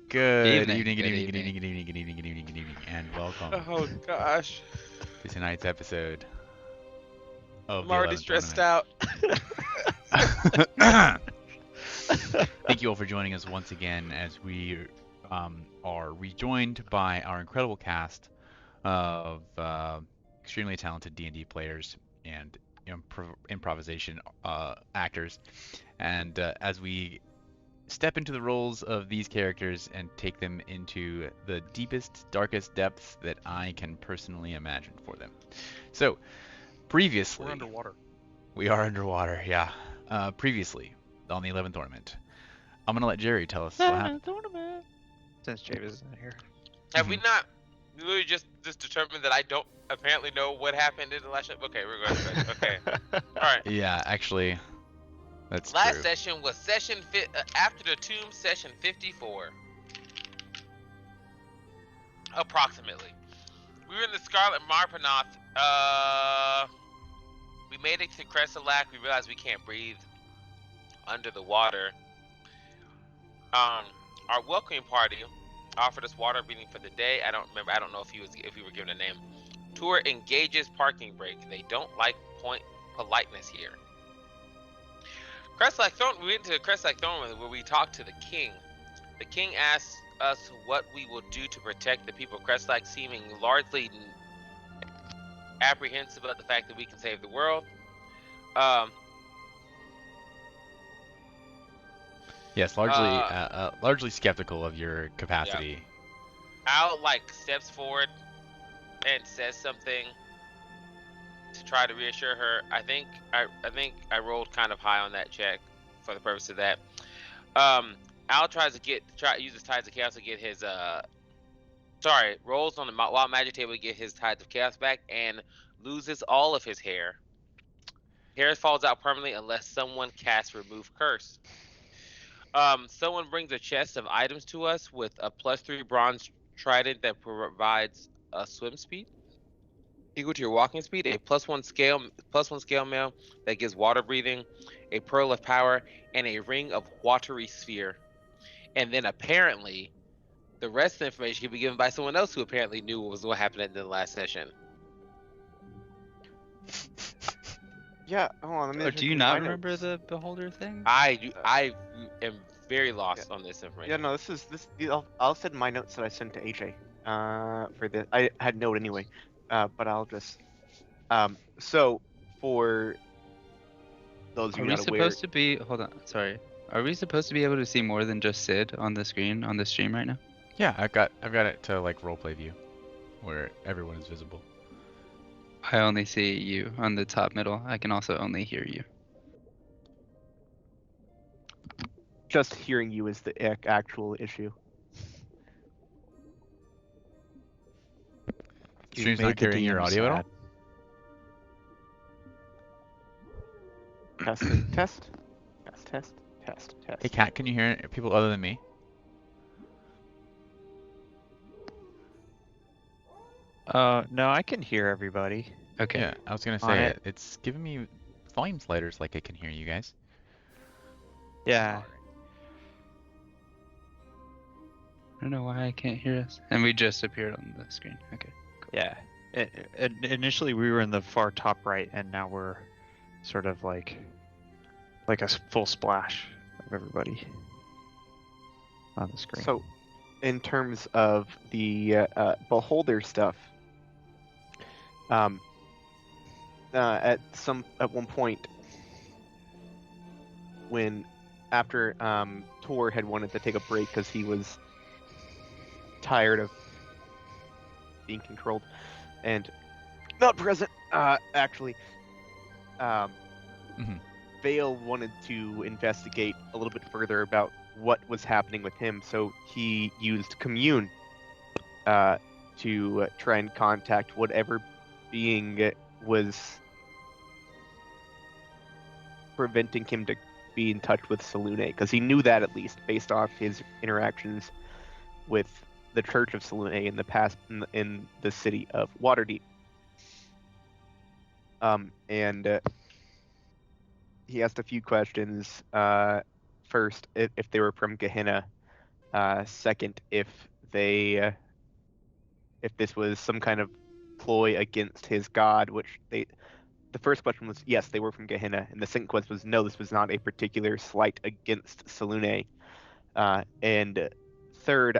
Good Evening. evening, good Good evening, good evening. evening, good evening, good evening, good evening, good evening, and welcome Oh gosh, to tonight's episode of I'm the already 11th stressed Ornament. out. Thank you all for joining us once again as we are rejoined by our incredible cast of extremely talented D&D players and improvisation actors. And as we step into the roles of these characters and take them into the deepest, darkest depths that I can personally imagine for them. So, previously, We're underwater. we are underwater, yeah. Previously, on the 11th Ornament, I'm going to let Jerry tell us what happened. Since Javis isn't here. Have we not literally just determined that I don't apparently know what happened in the last? Okay, we're going. Okay, all right. Yeah, actually, that's Last true. session was after the tomb session 54, approximately. We were in the Scarlet Marpanoth. We made it to Cressalac. We realized we can't breathe under the water. Our welcoming party offered us water breathing for the day. I don't remember. I don't know if we were given a name. Tour engages parking break. They don't like politeness here. Crestlac Throne. We went to the Crestlac Throne where we talked to the king. The king asked us what we will do to protect the people of Crestlac, seeming largely apprehensive about the fact that we can save the world. Yes, largely skeptical of your capacity. Yeah. Al steps forward and says something to try to reassure her. I think I rolled kind of high on that check for the purpose of that. Al uses Tides of Chaos to get his rolls on the Wild Magic table to get his Tides of Chaos back and loses all of his hair. Hair falls out permanently unless someone casts Remove Curse. Someone brings a chest of items to us with a +3 bronze trident that provides a swim speed equal to your walking speed, a +1 scale mail that gives water breathing, a pearl of power, and a ring of watery sphere. And then apparently, the rest of the information can be given by someone else who apparently knew what happened in the last session. Yeah, hold on. Let me Or check do you through not my remember notes. the beholder thing? I am very lost on this information. Yeah, no, this. I'll send my notes that I sent to AJ. For this, I had note anyway. But I'll just. So for those of Are you we not aware, supposed to be? Hold on. Sorry. Are we supposed to be able to see more than just Sid on the screen on the stream right now? Yeah, I've got it to like roleplay view, where everyone is visible. I only see you on the top middle. I can also only hear you. just hearing you is the actual issue. Stream's not carrying your audio at all? Test. Hey, Kat, can you hear people other than me? No, I can hear everybody. Okay. Yeah, I was gonna On say it. it's giving me volume sliders like I can hear you guys. Yeah. I don't know why I can't hear us. And we just appeared on the screen. Okay. Yeah. Initially we were in the far top right, and now we're sort of like a full splash of everybody on the screen. So, in terms of the beholder stuff, at one point, when after Tor had wanted to take a break because he was tired of being controlled and not present, actually, Vale wanted to investigate a little bit further about what was happening with him, so he used Commune to try and contact whatever being was preventing him to be in touch with Selune, because he knew that, at least based off his interactions with the Church of Selune in the past in the city of Waterdeep. And he asked a few questions. First, if they were from Gehenna, Second, if this was some kind of ploy against his god, which the first question was yes, they were from Gehenna, and the second question was no, this was not a particular slight against Selûne. And third,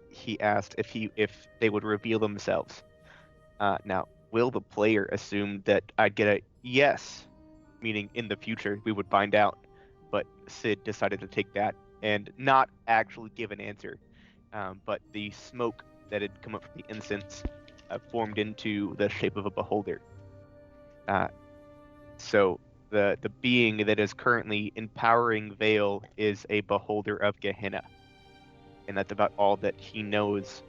he asked if they would reveal themselves. Now, will the player assume that I'd get a yes, meaning in the future we would find out, but Sid decided to take that and not actually give an answer. But the smoke that had come up from the incense formed into the shape of a beholder. So the being that is currently empowering Vale is a beholder of Gehenna. And that's about all that he knows.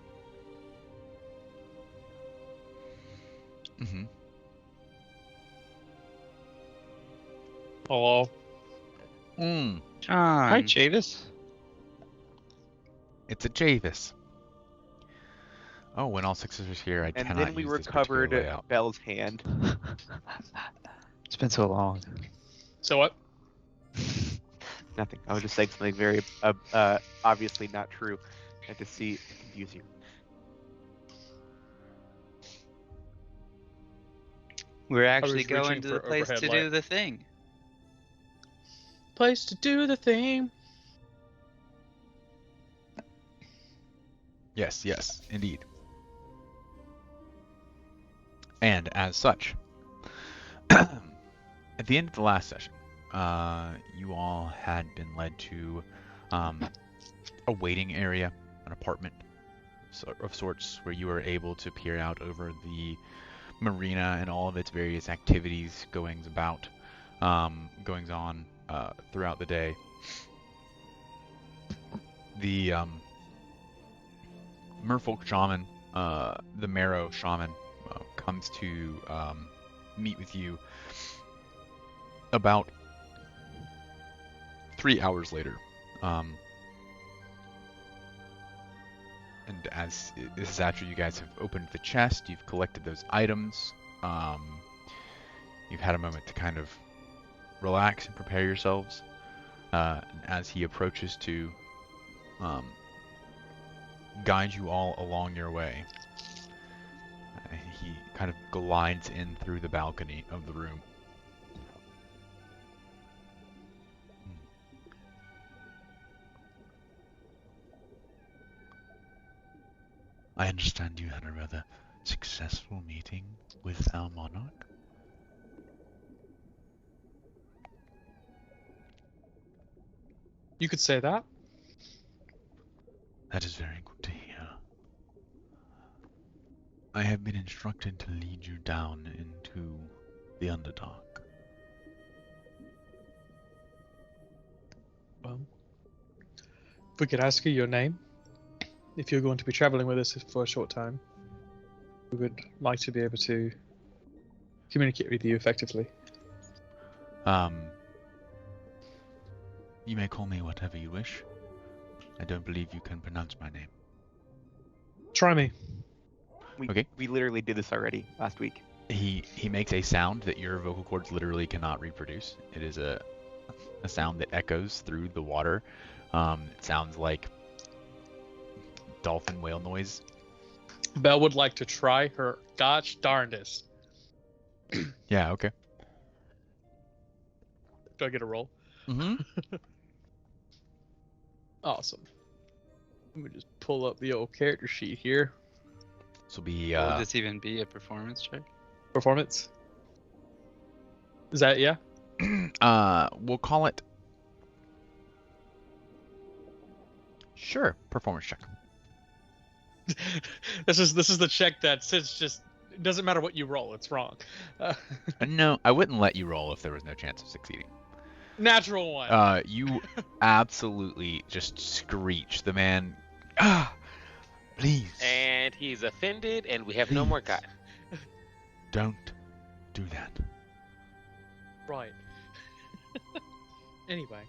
Mm-hmm. Hello. Mm. John. Hi, Chavis. It's a Javis. Oh, when all sixes are here, I And cannot then we use this particular recovered layout. Belle's hand. It's been so long. So what? Nothing. I was just saying something very obviously not true, and to confuse you. We're actually was going reaching to the for place overhead to light. do the thing. Place to do the thing. Yes, indeed. And as such, at the end of the last session, you all had been led to a waiting area, an apartment of sorts, where you were able to peer out over the marina and all of its various activities, goings on throughout the day. The merfolk shaman, the marrow shaman, comes to meet with you about 3 hours later. And as this is after you guys have opened the chest, you've collected those items, you've had a moment to kind of relax and prepare yourselves. And as he approaches to guide you all along your way, he kind of glides in through the balcony of the room. I understand you had a rather successful meeting with our monarch. You could say that. That is very good to hear. I have been instructed to lead you down into the Underdark. Well, if we could ask you your name, if you're going to be traveling with us for a short time, we would like to be able to communicate with you effectively. You may call me whatever you wish. I don't believe you can pronounce my name. Try me. We literally did this already last week. He makes a sound that your vocal cords literally cannot reproduce. It is a sound that echoes through the water. It sounds like dolphin whale noise. Belle would like to try her gosh darndest. Yeah, okay. Do I get a roll? Mm-hmm. Awesome. Let me just pull up the old character sheet here. This will be Would this even be a performance check? Performance. Is that yeah? We'll call it. Sure, performance check. This is the check that says just it doesn't matter what you roll, it's wrong. No, I wouldn't let you roll if there was no chance of succeeding. Natural one. You absolutely just screech. The man, please. And he's offended, and we have no more cotton. Don't do that. Right. Anyway.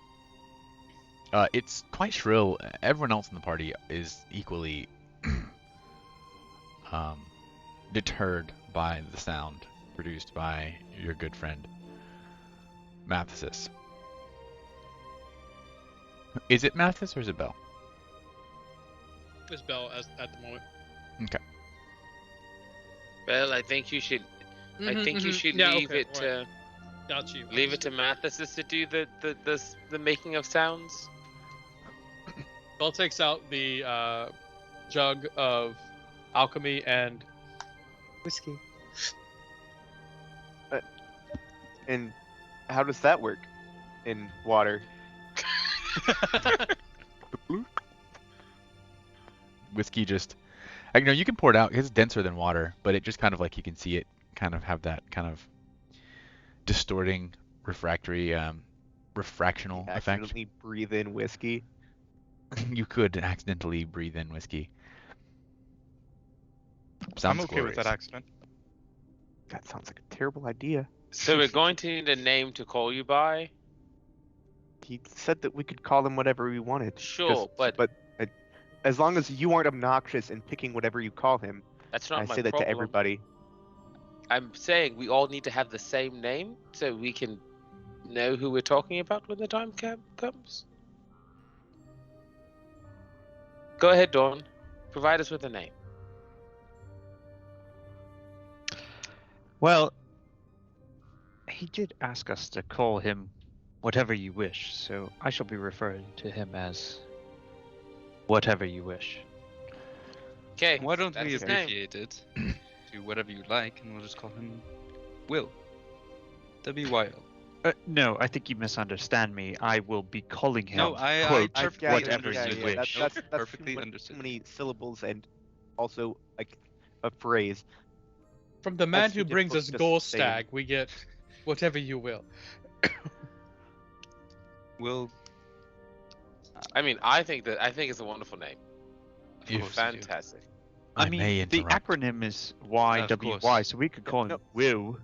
It's quite shrill. Everyone else in the party is equally deterred by the sound produced by your good friend Mathesis. Is it Mathis or is it Bell? It's Bell at the moment. Well, I think you should. I think you should Yeah, leave okay, it alright. Got you. leave it to Mathesis to do the making of sounds. Bell takes out the jug of alchemy and whiskey. And how does that work in water? Whiskey just, you know, you can pour it out. It's denser than water, but it just kind of like you can see it kind of have that kind of distorting refractory refractional effect. Accidentally breathe in whiskey. You could accidentally breathe in whiskey. I'm Sounds okay with that glorious. accident. That sounds like a terrible idea. So we're going to need a name to call you by. He said that we could call him whatever we wanted. Sure, but as long as you aren't obnoxious in picking whatever you call him, that's not I my say that problem. to everybody. I'm saying we all need to have the same name so we can know who we're talking about when the time comes. Go ahead, Dawn. Provide us with a name. Well, he did ask us to call him whatever you wish, so I shall be referring to him as whatever you wish. Okay. Why don't that's we his name. abbreviate it to whatever you like, and we'll just call him Will. W-Y-L. No, I think you misunderstand me. I will be calling him, No, I quote, perfectly whatever understood. you Yeah, wish. Nope, That's perfectly too understood. many syllables and also like a phrase. From the man That's who too brings us difficult Gore to say. Stag, we get whatever you will. Will. I mean, I think it's a wonderful name. Of course you do. Fantastic. I I mean, may the interrupt. acronym is Of YWY, course. so we could call him No. Will.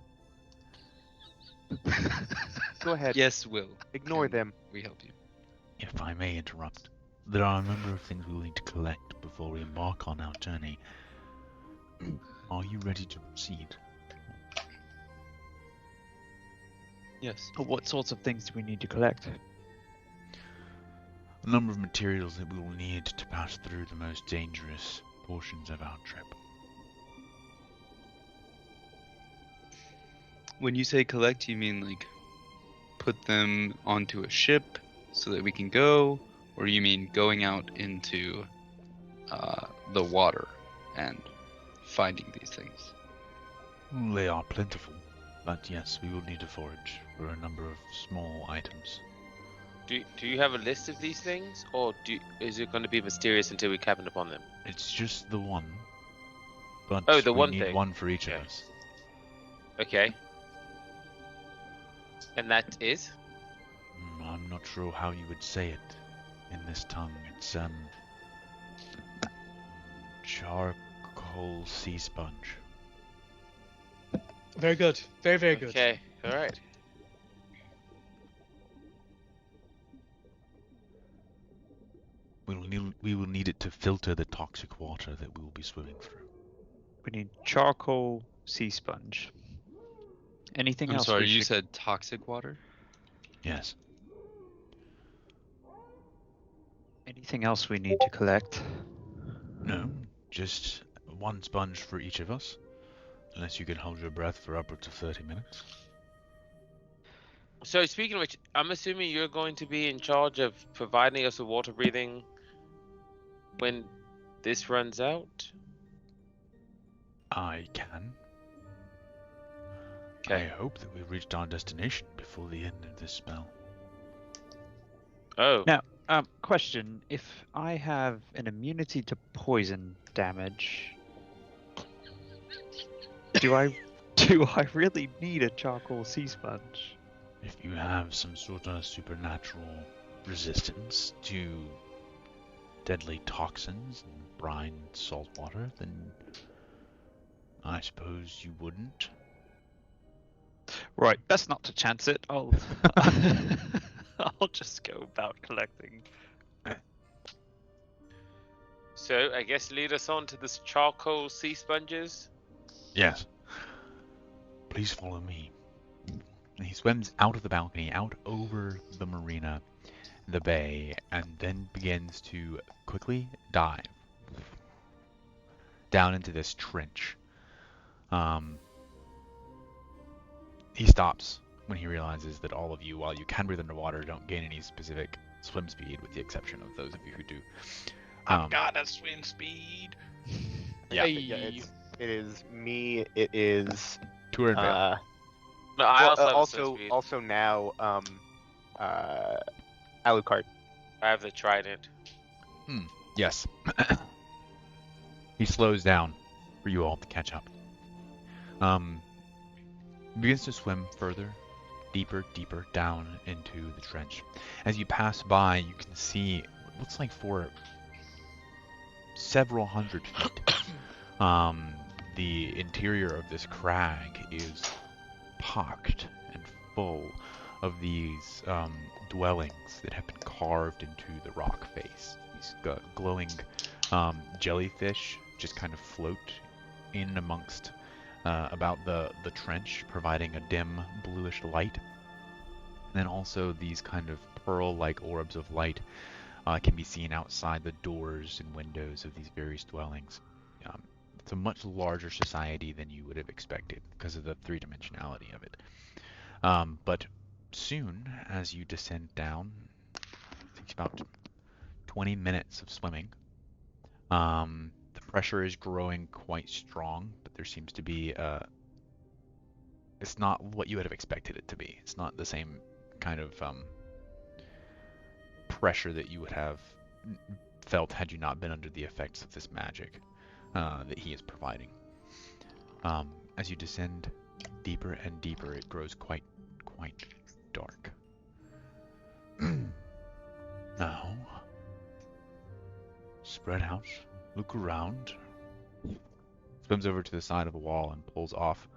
Go ahead. Yes, Will. Ignore Can them. we help you? If I may interrupt, there are a number of things we will need to collect before we embark on our journey. Are you ready to proceed? Yes. What sorts of things do we need to collect? A number of materials that we will need to pass through the most dangerous portions of our trip. When you say collect, you mean like put them onto a ship so that we can go, or you mean going out into the water and finding these things? They are plentiful, but yes, we will need to forage for a number of small items. Do you have a list of these things, or is it going to be mysterious until we happen upon them? It's just the one, but Oh, the we one need thing. one for each Okay. of us. Okay. And that is? I'm not sure how you would say it in this tongue. It's charcoal sea sponge. Very good. Very, very good. Okay. All right. We will need it to filter the toxic water that we will be swimming through. We need charcoal sea sponge. Anything I'm else? sorry, we you should- said toxic water? Yes. Anything else we need to collect? No, just one sponge for each of us. Unless you can hold your breath for upwards of 30 minutes. So speaking of which, I'm assuming you're going to be in charge of providing us with water breathing when this runs out? I can. Okay. I hope that we've reached our destination before the end of this spell. Oh. Now, question: if I have an immunity to poison damage, do I really need a charcoal sea sponge? If you have some sort of supernatural resistance to deadly toxins and brine salt water, then I suppose you wouldn't. Right, best not to chance it. I'll I'll just go about collecting. So I guess lead us on to this charcoal sea sponges. Yes. Please follow me. And he swims out of the balcony, out over the marina, the bay, and then begins to quickly dive down into this trench. He stops when he realizes that all of you, while you can breathe underwater, don't gain any specific swim speed, with the exception of those of you who do. I've got a swim speed. Yeah. Yeah, it is me. It is Tour and Vale. No, I well, also have a swim speed. also now Alucard. I have the trident. Yes. He slows down for you all to catch up. Begins to swim further, deeper down into the trench. As you pass by, you can see what looks like for several hundred feet. The interior of this crag is pocked and full of these dwellings that have been carved into the rock face. These glowing jellyfish just kind of float in amongst about the trench, providing a dim bluish light. And then also these kind of pearl-like orbs of light can be seen outside the doors and windows of these various dwellings. It's a much larger society than you would have expected because of the three-dimensionality of it. But soon, as you descend down, it takes about 20 minutes of swimming. The pressure is growing quite strong, but there seems to be it's not what you would have expected it to be. It's not the same kind of pressure that you would have felt had you not been under the effects of this magic that he is providing. As you descend deeper and deeper, it grows quite dark. Now, spread out, look around. Swims over to the side of a wall and pulls off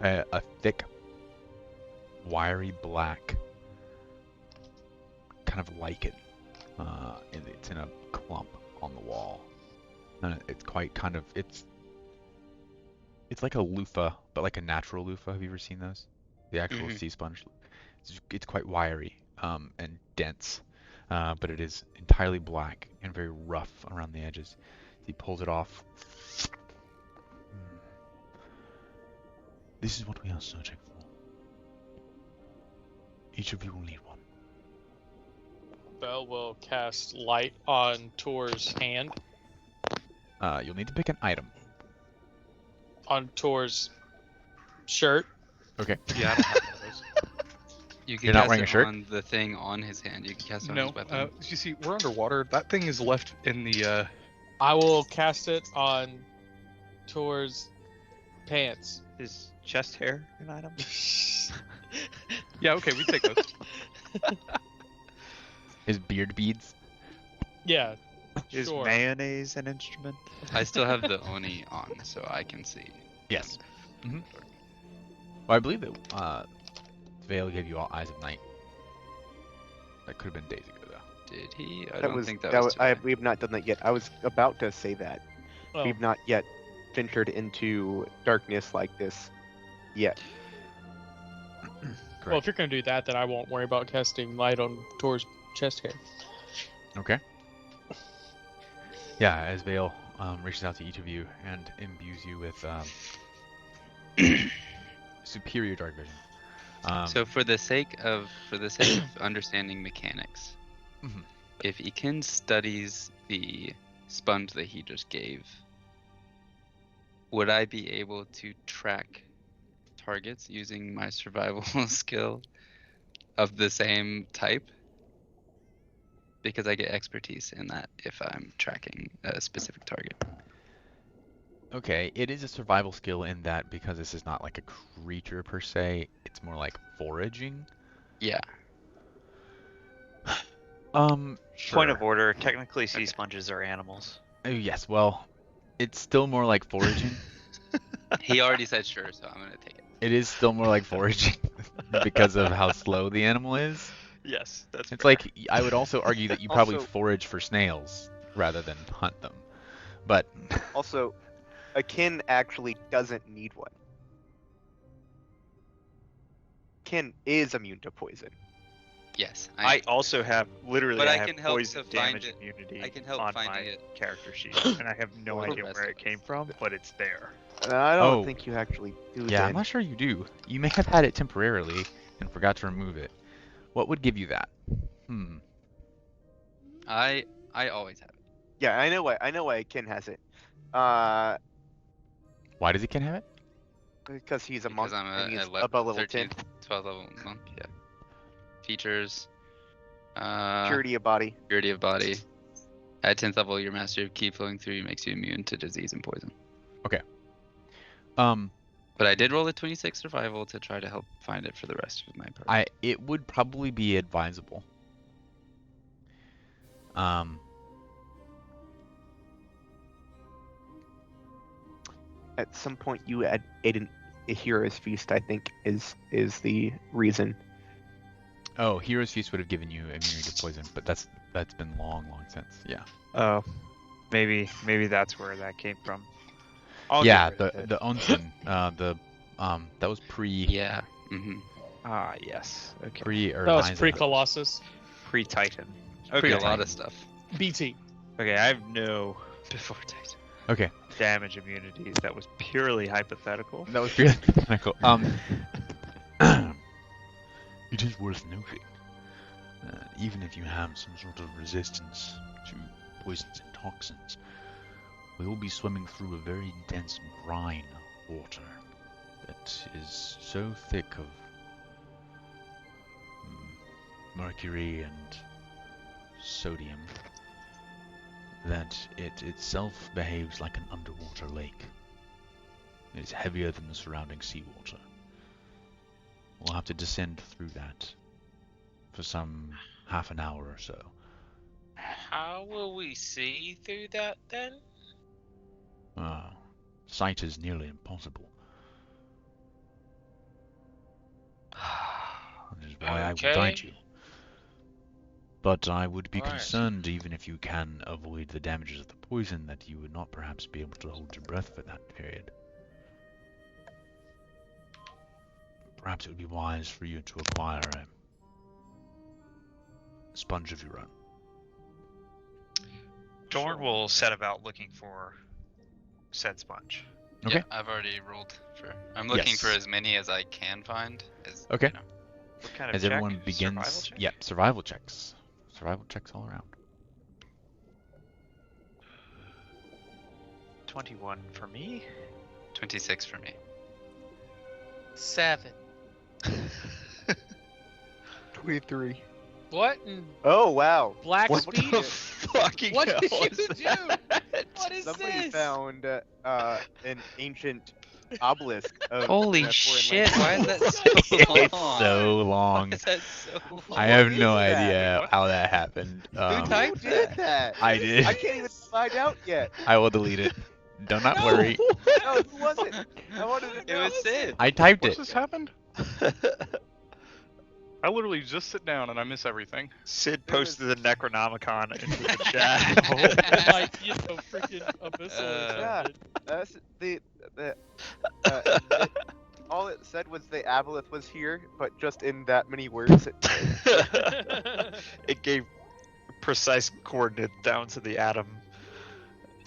a thick, wiry black kind of lichen. It's in a clump on the wall, and it's quite kind of it's like a loofah, but like a natural loofah. Have you ever seen those? The actual sea sponge. It's quite wiry and dense, but it is entirely black and very rough around the edges. He pulls it off. This is what we are searching for. Each of you will need one. Bell will cast light on Tor's hand. You'll need to pick an item. On Tor's shirt. Okay. Yeah, I don't have one of those. You can You're not cast wearing a it shirt? on the thing on his hand. You can cast it on No, his weapon. you see, we're underwater. That thing is left in the. I will cast it on Tor's pants. Is chest hair an item? Yeah, okay, we take those. His beard beads. Yeah. Is Sure. mayonnaise an instrument? I still have the Oni on, so I can see. Yes. Well, I believe that Vale gave you all Eyes of Night. That could have been days ago, though. Did he? I don't think that was we have not done that yet. I was about to say that. Well, We've not yet ventured into darkness like this yet. well, if you're going to do that, then I won't worry about casting light on Tor's chest hair. Okay. Yeah, as Vale reaches out to each of you and imbues you with superior dark vision. So for the sake of understanding mechanics, Mhm. if Ikin studies the sponge that he just gave, would I be able to track targets using my survival skill of the same type? Because I get expertise in that if I'm tracking a specific target. Okay, it is a survival skill in that because this is not like a creature per se, it's more like foraging. Yeah. Sure. Point of order, technically sea sponges are animals. Yes, well, it's still more like foraging. He already said sure, so I'm gonna take it. It is still more like foraging because of how slow the animal is. Yes, that's It's like, I would also argue that you probably Also- forage for snails rather than hunt them. But, Also, Akin actually doesn't need one. Akin is immune to poison. Yes, I also have literally But I I have can help poison to find damage it. immunity I can help on finding my it. character sheet, and I have no For the idea rest where of it came us. from, but it's there. I don't Oh. think you actually do. Yeah, I'm then. not sure you do. You may have had it temporarily and forgot to remove it. What would give you that? I always have it. Yeah, I know why Ken has it. Why does he can have it? Because he's a Because monk I'm and he's a above level 13th, 10. 12th level monk. Yeah. Features. Purity of body. Purity of body. At 10th level, your mastery of ki flowing through you makes you immune to disease and poison. Um, But I did roll a 26 survival to try to help find it for the rest of my party. it would probably be advisable. At some point, you ate a hero's feast. I think is the reason. Oh, Hero's Feast would have given you immunity to poison, but that's been long since. Yeah. Oh, maybe that's where that came from. I'll Yeah, get rid of it. the onsen, that was Yeah. Mm-hmm. Ah, yes. Okay. pre or That was Liza. pre-Colossus. Pre-Titan. Okay. Okay. A lot of stuff. BT. Okay, I have no Before Titan. Okay, damage immunities. That was purely hypothetical. that was purely technical. It is worth noting, even if you have some sort of resistance to poisons and toxins, we will be swimming through a very dense brine water that is so thick of mercury and sodium that it itself behaves like an underwater lake. It is heavier than the surrounding seawater. We'll have to descend through that for some half an hour or so. How will we see through that then? Sight is nearly impossible. Which is why I will guide Okay. you. But I would be Alright. concerned, even if you can avoid the damages of the poison, that you would not perhaps be able to hold your breath for that period. Perhaps it would be wise for you to acquire a sponge of your own. Dorn will set about looking for said sponge. Okay. Yeah, I've already rolled for. I'm looking for Yes. as many as I can find. As, Okay. You know. What kind of As check? everyone begins, Survival check? yeah, survival checks. Survival checks all around. 21 for me. 26 for me. 7. 23. What in Oh wow! black What speed? the fucking What hell did you was do? that? What is Somebody this? found an ancient obelisk. Of Holy foreign shit! language. Why is that so long? It's so long. Why is that so long? I have no What is that? idea how that happened. Who Who typed did that? that? I did. I can't even find out yet. I will delete it. Do not No. worry. No, who was it? I wanted to It know. was Sid. I typed What's it. this happened? I literally just sit down and I miss everything. Sid There was- posted the Necronomicon into the chat. Like, you know, freaking abyssal. or Yeah. something. That's it, all it said was the aboleth was here, but just in that many words. It gave precise coordinates down to the atom.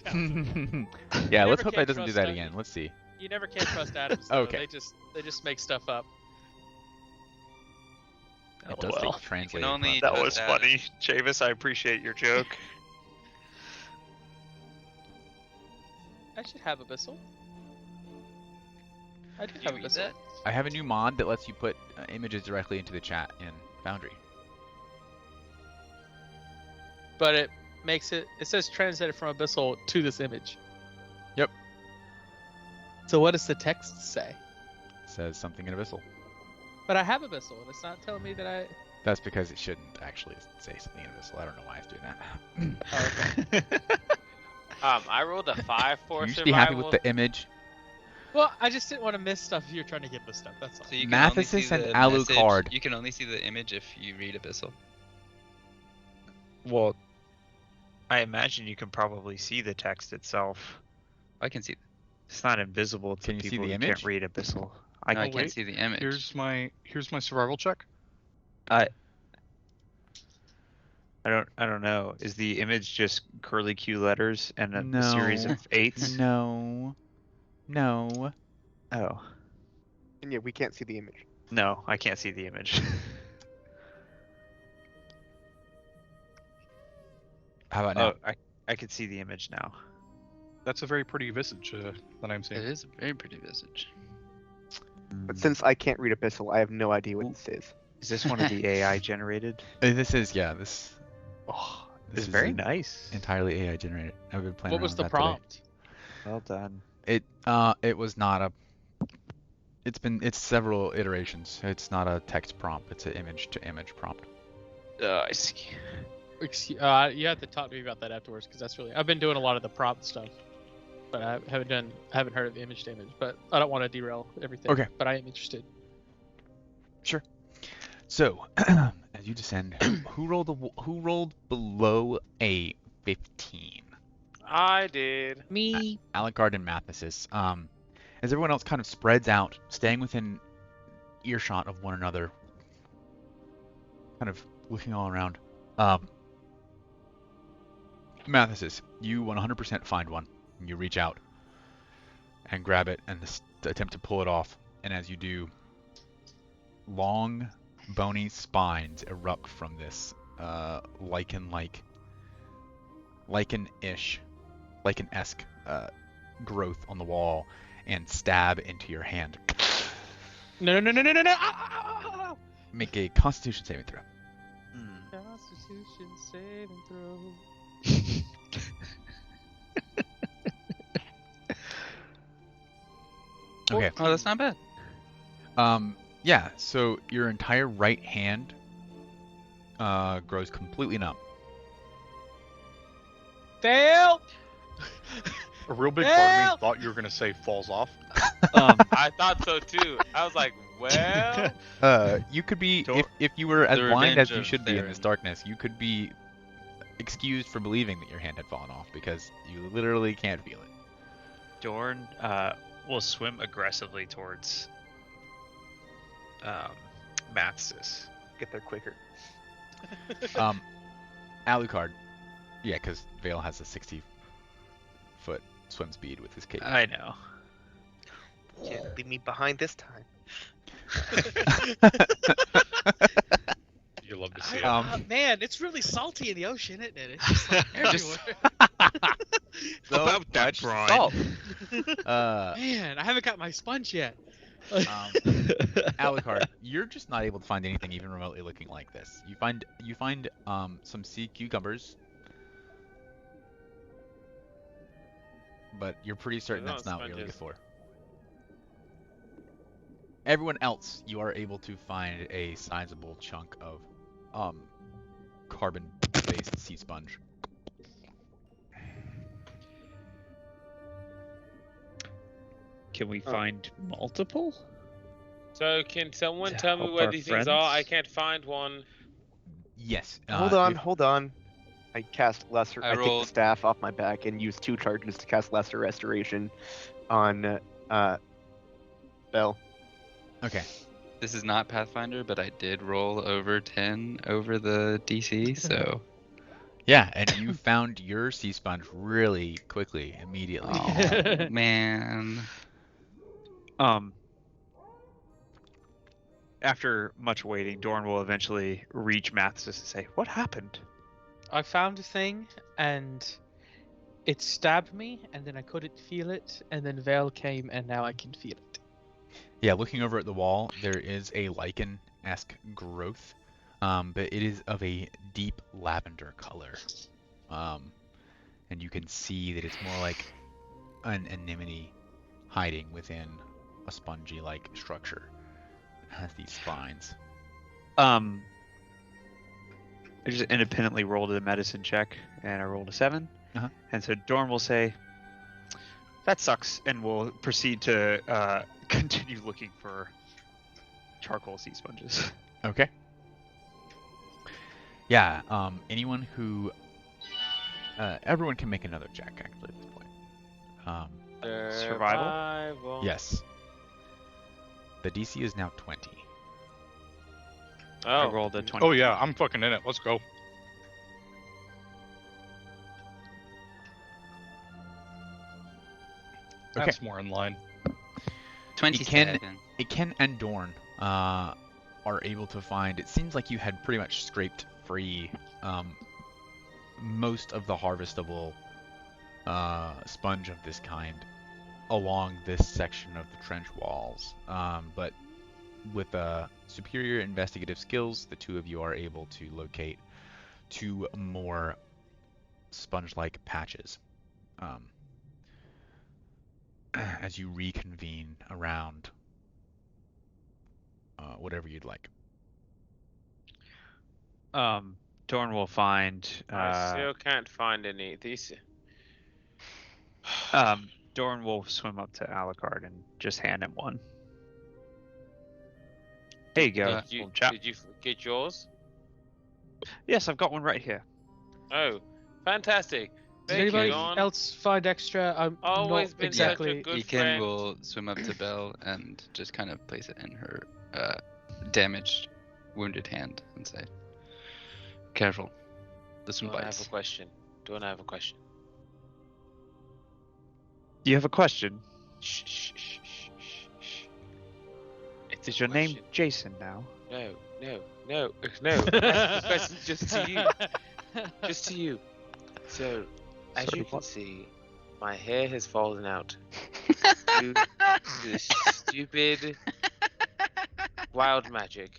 Yeah, let's Never hope can that doesn't do trust that that. again. Let's see. You never can trust atoms. Though. Okay. They just make stuff up. It does well. take translating. only- from- That was Trust funny, Chavis. I appreciate your joke. I should have abyssal. I do Did have you read abyssal. that? I have a new mod that lets you put images directly into the chat in Foundry. But it makes it. It says translated from abyssal to this image. Yep. So what does the text say? It says something in Abyssal. But I have abyssal, and it's not telling me that I. That's because it shouldn't actually say something in Abyssal. I don't know why it's doing that. Oh, okay. I rolled a 5 for you should survival. be happy with the image. Well, I just didn't want to miss stuff if you're trying to get this stuff. That's all. So you can Mathesis only see and the Alucard. message- You can only see the image if you read Abyssal. Well, I imagine you can probably see the text itself. I can see. It's not invisible to Can you see people the who image? can't read Abyssal. I Oh, can't wait. see the image. Here's my survival check. I don't know. Is the image just curly Q letters and a No. series of 8s? No. No. Oh. And yeah, we can't see the image. No, I can't see the image. How about now? Oh, I can see the image now. That's a very pretty visage that I'm It seeing. is a very pretty visage. But since I can't read Abyssal, I have no idea what Ooh. this is. Is this one of the AI generated? This is this. Oh, This it's is very an nice. entirely AI generated. I've been playing What around was with the that prompt? Well done. today. It was not a. It's several iterations. It's not a text prompt. It's an image to image prompt. I see. You have to talk to me about that afterwards, because that's really. I've been doing a lot of the prompt stuff, but I haven't heard of image to image. But I don't want to derail everything. Okay. But I am interested. So, as you descend, who rolled below a 15? I did. Me. Alucard and Mathesis. As everyone else kind of spreads out, staying within earshot of one another, kind of looking all around. Mathesis, you 100% find one. And you reach out and grab it and attempt to pull it off. And as you do, long, bony spines erupt from this lichen-esque growth on the wall and stab into your hand. No. Ah! Make a Constitution saving throw. Constitution saving throw. Okay. Oh, that's not bad. Yeah. So your entire right hand grows completely numb. Fail. A real big part of me Help! thought you were gonna say falls off. I thought so too. I was like, well, You could be Tor- if you were as The blind as revenge you of should be in this Theron. darkness, you could be excused for believing that your hand had fallen off because you literally can't feel it. Dorn will swim aggressively towards Mathsis. Get there quicker. Alucard, yeah, because Vale has a 60-foot swim speed with his cape. I know. Can't leave me behind this time. You love to see it. Man, it's really salty in the ocean, isn't it? It's just like Just- everywhere. So About that, much Brian. salt. Man, I haven't got my sponge yet. Alucard, you're just not able to find anything even remotely looking like this. You find some sea cucumbers, but you're pretty certain They're that's not not what you're looking sponges. for. Everyone else, you are able to find a sizable chunk of carbon-based sea sponge. Can we find multiple? so can someone To tell me help where our these things are? I friends? can't find one. Yes. Hold on. I cast Lesser. I I take rolled- the staff off my back and use 2 charges to cast Lesser Restoration on Bell. Okay. This is not Pathfinder, but I did roll over 10 over the DC, so. Yeah, and you found your sea sponge really quickly, immediately. Oh, man. After much waiting, Dorn will eventually reach Mathis and say, "What happened?" I found a thing, and it stabbed me, and then I couldn't feel it, and then Vale came, and now I can feel it. Yeah, looking over at the wall, there is a lichen-esque growth, but it is of a deep lavender color. And you can see that it's more like an anemone hiding within a spongy-like structure. It has these spines. I just independently rolled a medicine check, and I rolled a 7. Uh-huh. And so Dorn will say, "That sucks," and will proceed to continue looking for charcoal sea sponges. Okay. Yeah, anyone who... everyone can make another check, actually, at this point. Survival? Yes. The DC is now 20. I Oh, rolled a 20. Oh yeah, I'm fucking in it. Let's go. That's more in line. 27. Iken and Dorn are able to find. It seems like you had pretty much scraped free most of the harvestable sponge of this kind along this section of the trench walls. But with superior investigative skills, the two of you are able to locate two more sponge-like patches as you reconvene around whatever you'd like. Dorn will find. I still can't find any of these. Dorn will swim up to Alucard and just hand him one. Here you go, Did you, old chap. did you get yours? Yes, I've got one right here. Oh, fantastic. Did Thank anybody you, Dawn. else find extra? I'm Always not been exactly. such a good Iken friend. will swim up to Belle and just kind of place it in her damaged, wounded hand and say, "Careful, this one Dawn, I have bites." a question. Dawn, I have a question. You have a question? Shh, shh, shh, shh, shh, shh. It's a Is your name question. Jason now? No, no, no, no. That's the question just to you. Just to you. So, as Sorry, you can what? see, my hair has fallen out due to this stupid wild magic.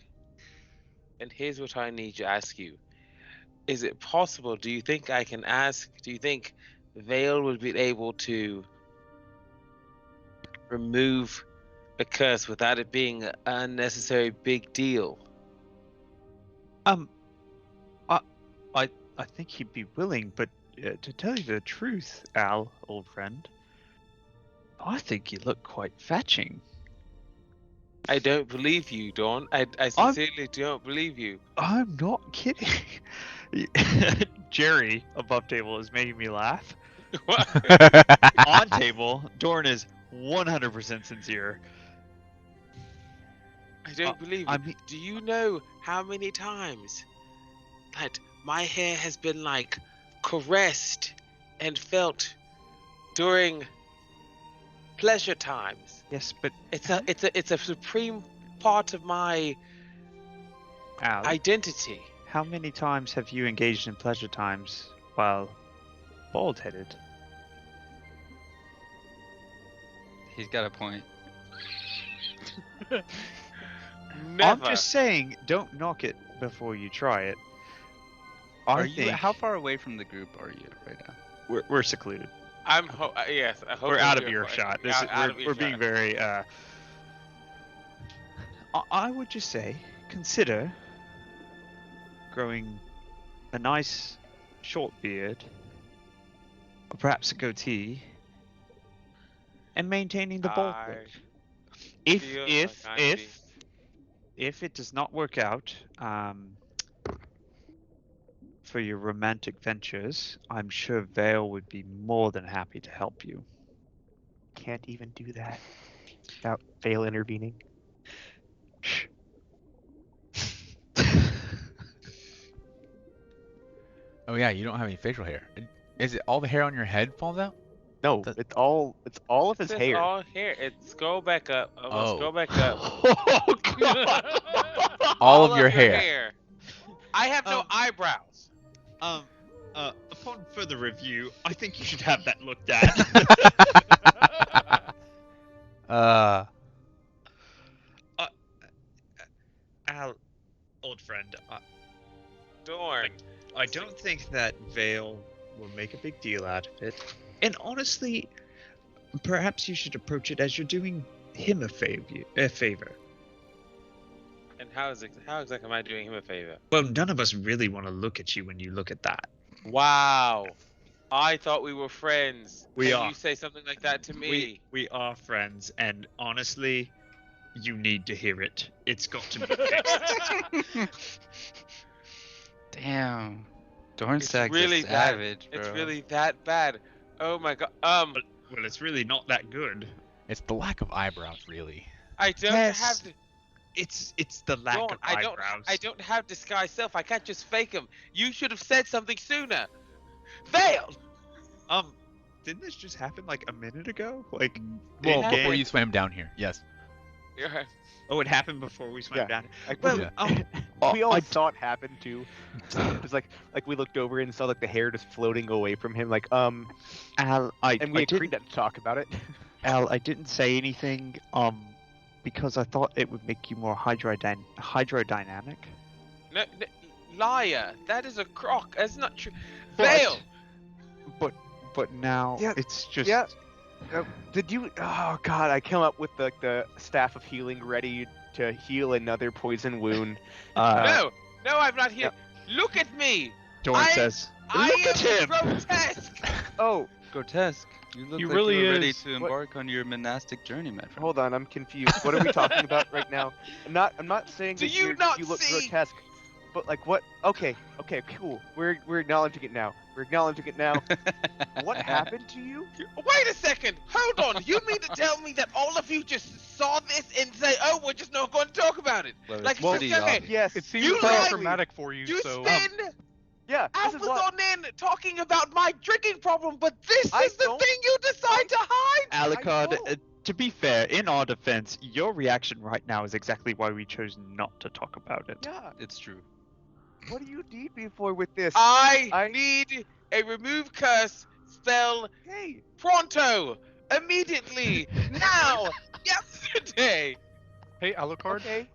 And here's what I need to ask you. Is it possible, do you think Vale would be able to remove a curse without it being an unnecessary big deal? I think he'd be willing, but to tell you the truth, Al, old friend, I think you look quite fetching. I don't believe you, Dawn. I sincerely don't believe you. I'm not kidding. Jerry above table is making me laugh. On table, Dorn is 100% sincere. I don't believe I you. mean- Do you know how many times that my hair has been like caressed and felt during pleasure times? Yes, but It's a supreme part of my Al, identity. how many times have you engaged in pleasure times while bald-headed? He's got a point. Never. I'm just saying, don't knock it before you try it. Are I you? think How far away from the group are you right now? we're secluded. Yes. I hope We're out of you're earshot. fine. Out of We're being earshot. very. I would just say, consider growing a nice short beard, or perhaps a goatee, and maintaining the bald I look. If feel if like I'm if it does not work out, for your romantic ventures, I'm sure Vale would be more than happy to help you. Can't even do that without Vale intervening. Shh. Oh yeah, you don't have any facial hair. Is it all the hair on your head falls out? No, That- it's all of his It's hair. all hair. It's go back up. Oh. Go back up. Oh God! All of your hair. I have no eyebrows. Upon further review, I think you should have that looked at. Al, old friend, Dorn. I don't think that Vale will make a big deal out of it. And honestly, perhaps you should approach it as you're doing him a favor. And how exactly am I doing him a favor? Well, none of us really want to look at you when you look at that. Wow. I thought we were friends. We and are. You say something like that to me. We are friends, and honestly, you need to hear it. It's got to be fixed. Damn. Dorn's It's Sag's really a savage, bro. It's really that bad. Oh my god. Well, it's really not that good. It's the lack of eyebrows, really. I don't Yes. have the. It's the lack Dawn, of eyebrows. I don't have disguised self. I can't just fake them. You should have said something sooner. Vale. didn't this just happen like a minute ago? Like, Well, in-game? before you swam down here, yes. Yeah. Oh, it happened before we swam Yeah. down. Like, Well, Yeah. we all I- saw it happen too. It was like we looked over and saw like the hair just floating away from him. Like and Al, we I agreed didn't, not to talk about it. Al, I didn't say anything. Because I thought it would make you more hydrodynamic. No, liar. That is a crock. That's not true. But- Fail. But now Yeah, it's just. yeah. Did you? Oh God! I came up with the staff of healing ready to heal another poison wound. No, I'm not here. Look at me. Dorn I- says, I "Look at am him." grotesque. Oh, Grotesque. You look He like really you're ready is. to What- embark on your monastic journey, my friend. hold on, I'm confused. What are we talking about right now? I'm not saying Do that you not you look see? grotesque, but like what? Okay, cool. We're acknowledging it now. What happened to you? Wait a second. Hold on. You mean to tell me that all of you just saw this and say, "Oh, we're just not going to talk about it"? Well, Like, it's pretty okay. obvious. Yes. It seems You very like- traumatic for you, You so spend Yeah. This is hours what. on end talking about my drinking problem, but this I is the don't- thing you decide to hide. Alucard, know. to be fair, in our defense, your reaction right now is exactly why we chose not to talk about it. Yeah. It's true. What do you need me for with this? I need a remove curse spell Hey. pronto, immediately, now, yesterday. hey, Alucard, Okay.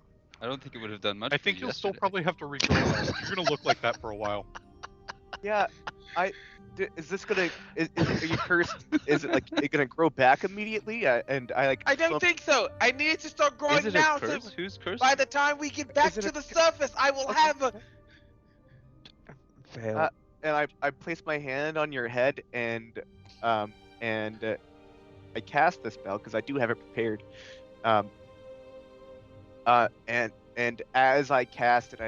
I don't think it would have done much. I for think you you'll still yesterday. probably have to regrow that. You're gonna look like that for a while. Yeah. Is this gonna? Are you cursed? Is it like it gonna grow back immediately? And I like. I don't so- think so. I need it to start growing Is it now. a curse? So Who's cursed? by the time we get back Is it to a the cu- surface, I will Okay. have a. Fail. And I place my hand on your head and I cast the spell because I do have it prepared. And as I cast it,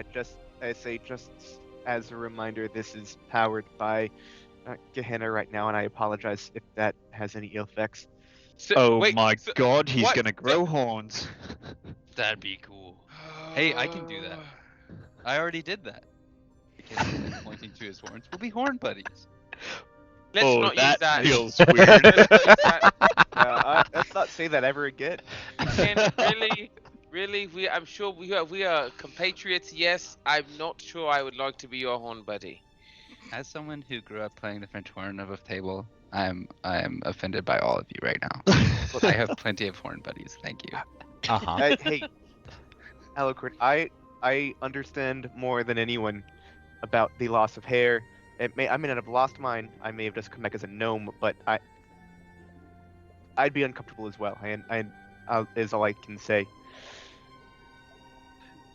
I say just as a reminder, this is powered by Gehenna right now, and I apologize if that has any ill effects. So, Oh wait, my so- god, he's what? gonna grow horns. That'd be cool. Hey, I can do that. I already did that. Because pointing to his horns. We'll be horn buddies. Let's oh, not that use that. feels weird. Let's not use that. Let's not say that ever again. And really, I'm sure we are compatriots. Yes, I'm not sure I would like to be your horn buddy. As someone who grew up playing the French horn of a table, I am offended by all of you right now. I have plenty of horn buddies. Thank you. Uh-huh. Hey, Alucard, I understand more than anyone about the loss of hair. I may not have lost mine. I may have just come back as a gnome, but I'd be uncomfortable as well. And is all I can say.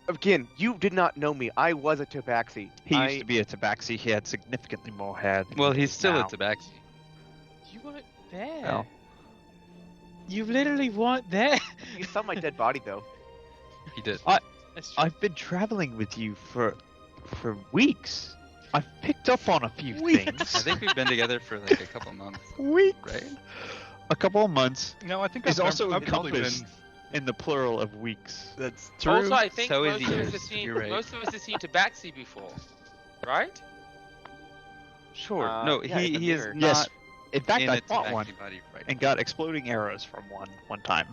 Again, you did not know me. I was a tabaxi. He used to be a tabaxi. He had significantly more hair. Than Well, he he's does still now. a tabaxi. You weren't there. Well. You literally weren't there. You saw my dead body though. He did. That's true. I've been traveling with you for weeks. I've picked up on a few things. I think we've been together for like a couple months, Weeks. right? A couple of months No, I think is also I've probably been. encompassed in the plural of weeks. That's Also, I think So is most of us yours. have seen You're right. Tabaxi before, right? Sure. No, yeah, he the is mirror. not Yes. In fact, in I a fought tabaxi one body right and now. got exploding arrows from one time.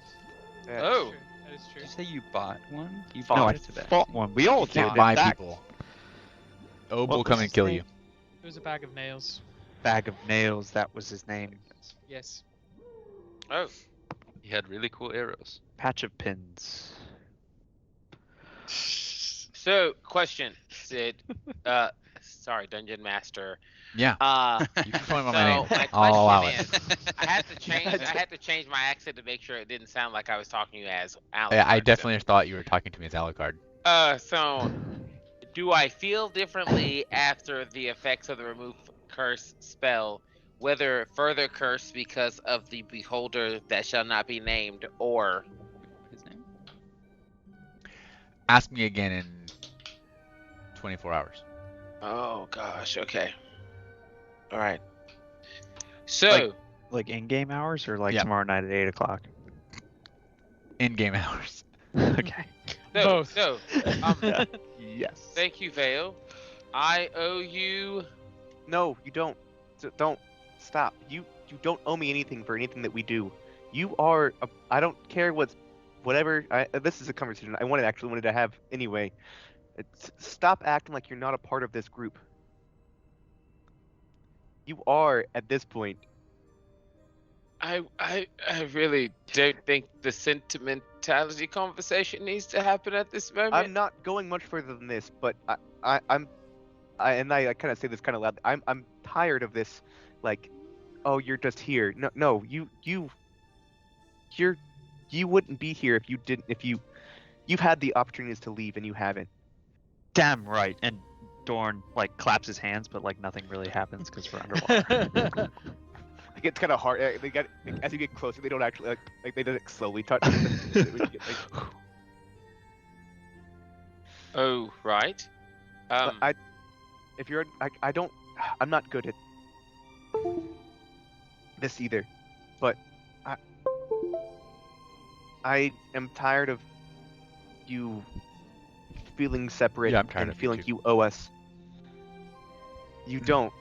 Yeah. Oh, That is true. Did you say you bought one? You No, I bought a tabaxi. fought one. We all You can't did. buy In fact, people. Ob What will was come and his kill name? you. It was a bag of nails. Bag of Nails, that was his name. Yes. oh. He had really cool arrows. Patch of Pins. So, question, Sid. Sorry, Dungeon Master. Yeah. So You can call me by my name. my I'll allow question it. is, I had to change my accent to make sure it didn't sound like I was talking to you as Alan. Yeah, I definitely thought you were talking to me as Alucard. So, do I feel differently after the effects of the remove curse spell? Whether further curse because of the beholder that shall not be named, or His name? Ask me again in 24 hours. oh gosh, okay, all right. So, Like in-game hours or like Yeah. tomorrow night at 8 o'clock? In-game hours. Okay. Both. So, Yes. thank you, Vale. I owe you. No, you don't. Don't stop. You You don't owe me anything for anything that we do. You are. I don't care whatever. This is a conversation I wanted to have anyway. Stop acting like you're not a part of this group. You are at this point. I really don't think the sentimentality conversation needs to happen at this moment. I'm not going much further than this, but I kind of say this kind of loud. I'm tired of this, like, oh, you're just here. No, you wouldn't be here if you've had the opportunities to leave and you haven't. Damn right. And Dorn like claps his hands, but like nothing really happens because we're underwater. Like, it's kind of hard. As you get closer, they don't actually like they don't slowly touch. Oh, right. But I'm not good at this either, but I am tired of you feeling separate Yeah, I'm tired and of you feeling too. you owe us. You don't.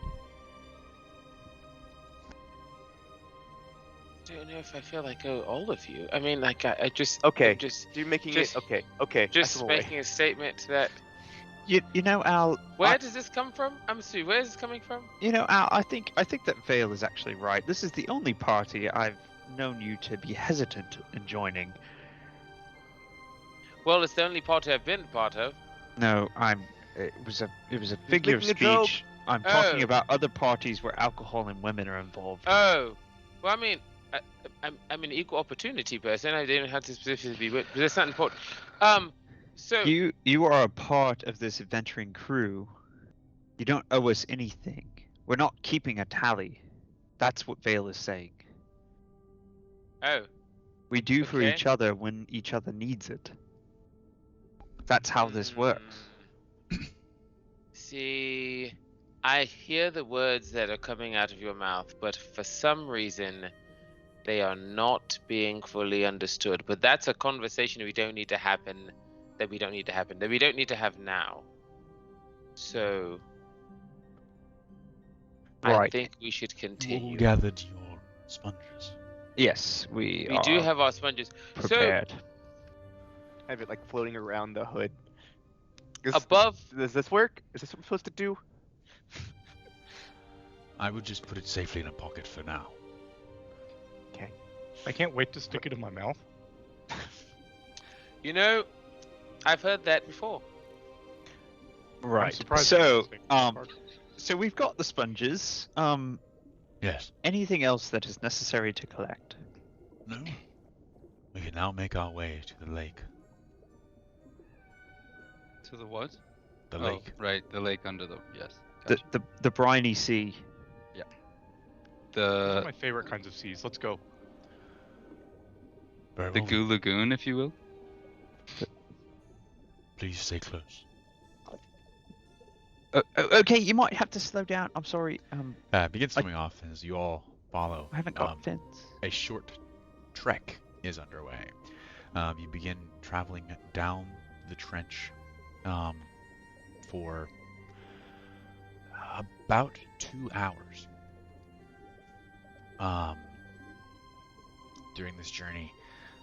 I don't know if I feel like I owe all of you. I mean, like, I just... Okay. I'm just You're making just- it okay. just that's the way. making a statement that... you know, Al. Where does this come from? I'm sorry, where is this coming from? You know, Al. I think that Vale is actually right. This is the only party I've known you to be hesitant in joining. Well, it's the only party I've been part of. No, It was a figure of making a joke. speech. I'm talking Oh. about other parties where alcohol and women are involved. Oh, well, I mean, I'm an equal opportunity person. I didn't have to specifically be with, but that's not important. So You are a part of this adventuring crew. You don't owe us anything. We're not keeping a tally. That's what Vale is saying. oh, We do for Okay. each other when each other needs it. That's how this works. See, I hear the words that are coming out of your mouth, but for some reason, they are not being fully understood. But that's a conversation we don't need to happen. That we don't need to have now. So, I Right. think we should continue. gathered your sponges. Yes, we We are do have our sponges. prepared. I have it like floating around the hood. Above, Does this work? Is this what I'm supposed to do? I would just put it safely in a pocket for now. I can't wait to stick it in my mouth. you know, I've heard that before. I'm Right. surprised So, it's taking this so we've got the sponges. Yes. Anything else that is necessary to collect? No. We can now make our way to the lake. To the what? The Oh, lake. right, the lake under the yes. The, Gotcha. the briny sea. Those are The my favorite kinds of seas. Let's go. Very the well. Goo Lagoon, if you will. Please stay close. Okay, you might have to slow down. I'm sorry. Begin swimming off as you all follow. I haven't got fins. A short trek is underway. You begin traveling down the trench for about 2 hours. During this journey,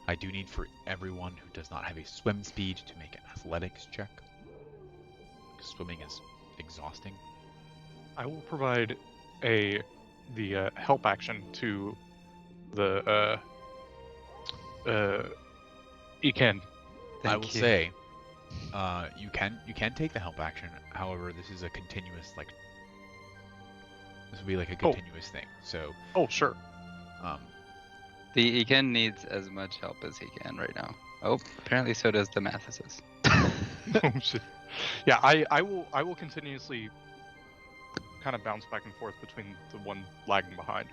I do need for everyone who does not have a swim speed to make an athletics check. Swimming is exhausting. I will provide the help action to the Iken. I will say, you can take the help action. However, this is a continuous this will be like a continuous thing. So, Oh, sure. The Iken needs as much help as he can right now. Oh, apparently so does the Mathises. Oh, shit. Yeah, I will continuously kind of bounce back and forth between the one lagging behind.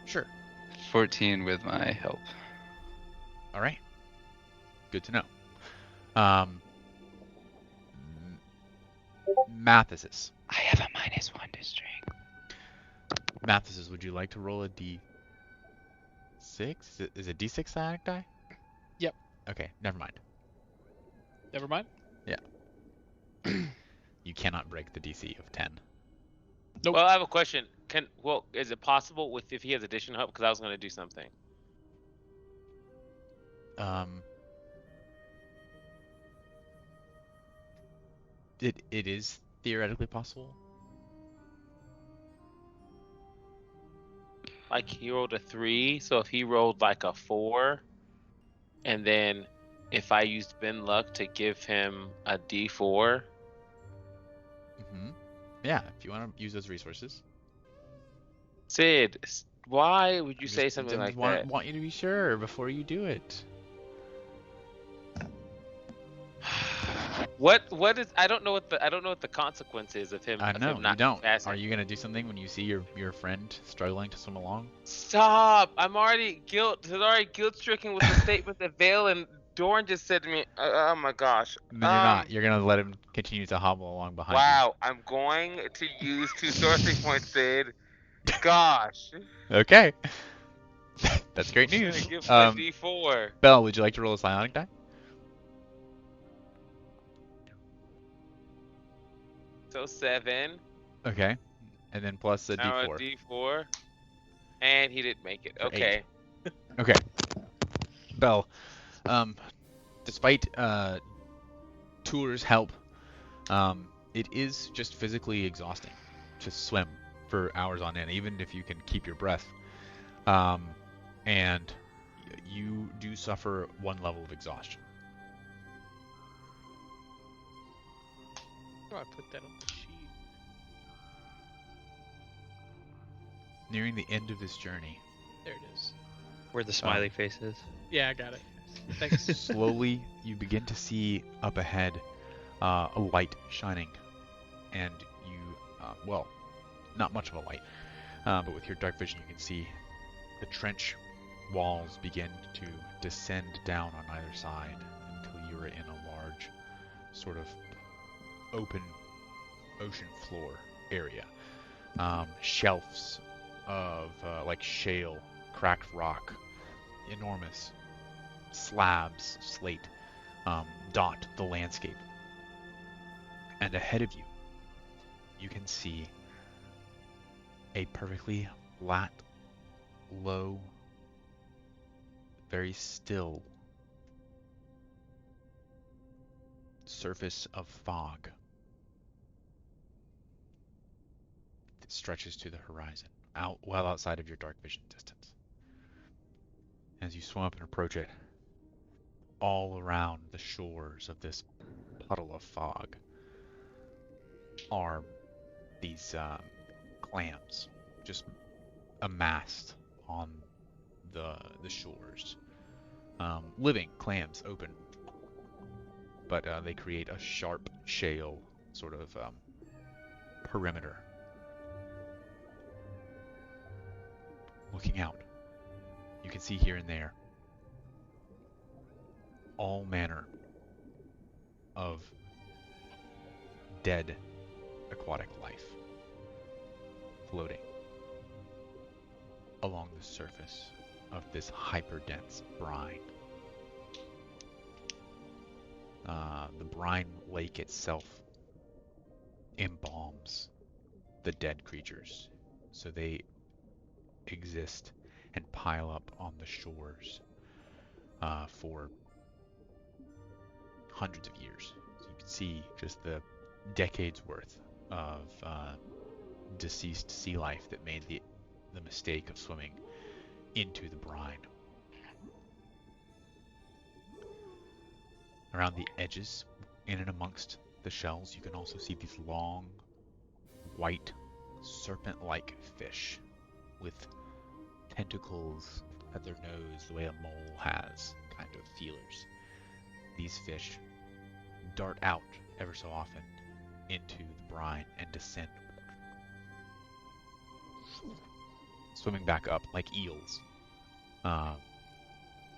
sure. 14 with my help. All right. Good to know. Mathisis. I have a -1 to strength. Mathisis, would you like to roll a D6? Is it D6 psionic die? Yep. Okay, never mind. Never mind. You cannot break the DC of 10. Nope. Well, I have a question. is it possible with if he has additional help? Because I was going to do something. It is theoretically possible. Like he rolled a 3, so if he rolled like a 4, and then if I used Ben Luck to give him a D4. Yeah, if you want to use those resources. Sid, why would you say something like that? Want you to be sure before you do it. What is? I don't know what the consequence is of him. I of know him you not don't. passing. Are you gonna do something when you see your friend struggling to swim along? Stop! I'm already guilt stricken with the statement that Vale and Dorn just said to me. Oh my gosh. And then you're not. You're gonna let him continue to hobble along behind Wow, I'm going to use 2 sourcing points, Sid. Gosh. you. Okay. That's great I'm news. gonna give him a D4. Belle, would you like to roll a psionic die? So 7. Okay. And then plus a Now D4. a D4. And he didn't make it. For Okay. Okay. Belle, despite Tour's help, it is just physically exhausting to swim for hours on end, even if you can keep your breath. And you do suffer 1 level of exhaustion. Where do I put that on the sheet? Nearing the end of this journey, There it is. Where the smiley face is. Yeah, I got it. Thanks. slowly you begin to see up ahead a light shining, and you, well, not much of a light, but with your dark vision you can see the trench walls begin to descend down on either side until you are in a large sort of open ocean floor area. Shelves of like shale, cracked rock, enormous slabs, slate, dot the landscape. And ahead of you, you can see a perfectly flat, low, very still surface of fog that stretches to the horizon, well outside of your dark vision distance. As you swim up and approach it, all around the shores of this puddle of fog are these clams just amassed on the shores. Living clams, open, but they create a sharp shale sort of perimeter. Looking out, you can see here and there all manner of dead aquatic life floating along the surface of this hyper-dense brine. The brine lake itself embalms the dead creatures, so they exist and pile up on the shores for hundreds of years. So you can see just the decades worth of deceased sea life that made the mistake of swimming into the brine. Around the edges, in and amongst the shells, you can also see these long, white, serpent-like fish with tentacles at their nose, the way a mole has, kind of feelers. These fish dart out ever so often into the brine and descend, swimming back up like eels,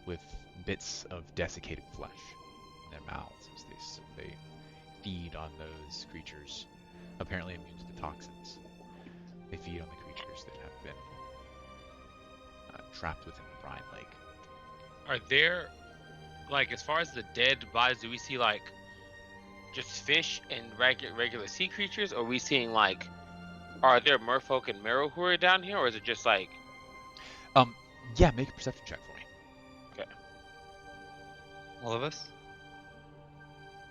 with bits of desiccated flesh in their mouths as they feed on those creatures, apparently immune to the toxins. They feed on the creatures that have been trapped within the brine lake. Are there, like, as far as the dead bodies, do we see like just fish and regular sea creatures, or are we seeing like Are there merfolk and Mero who are down here, or is it just like? Yeah, make a perception check for me. All of us?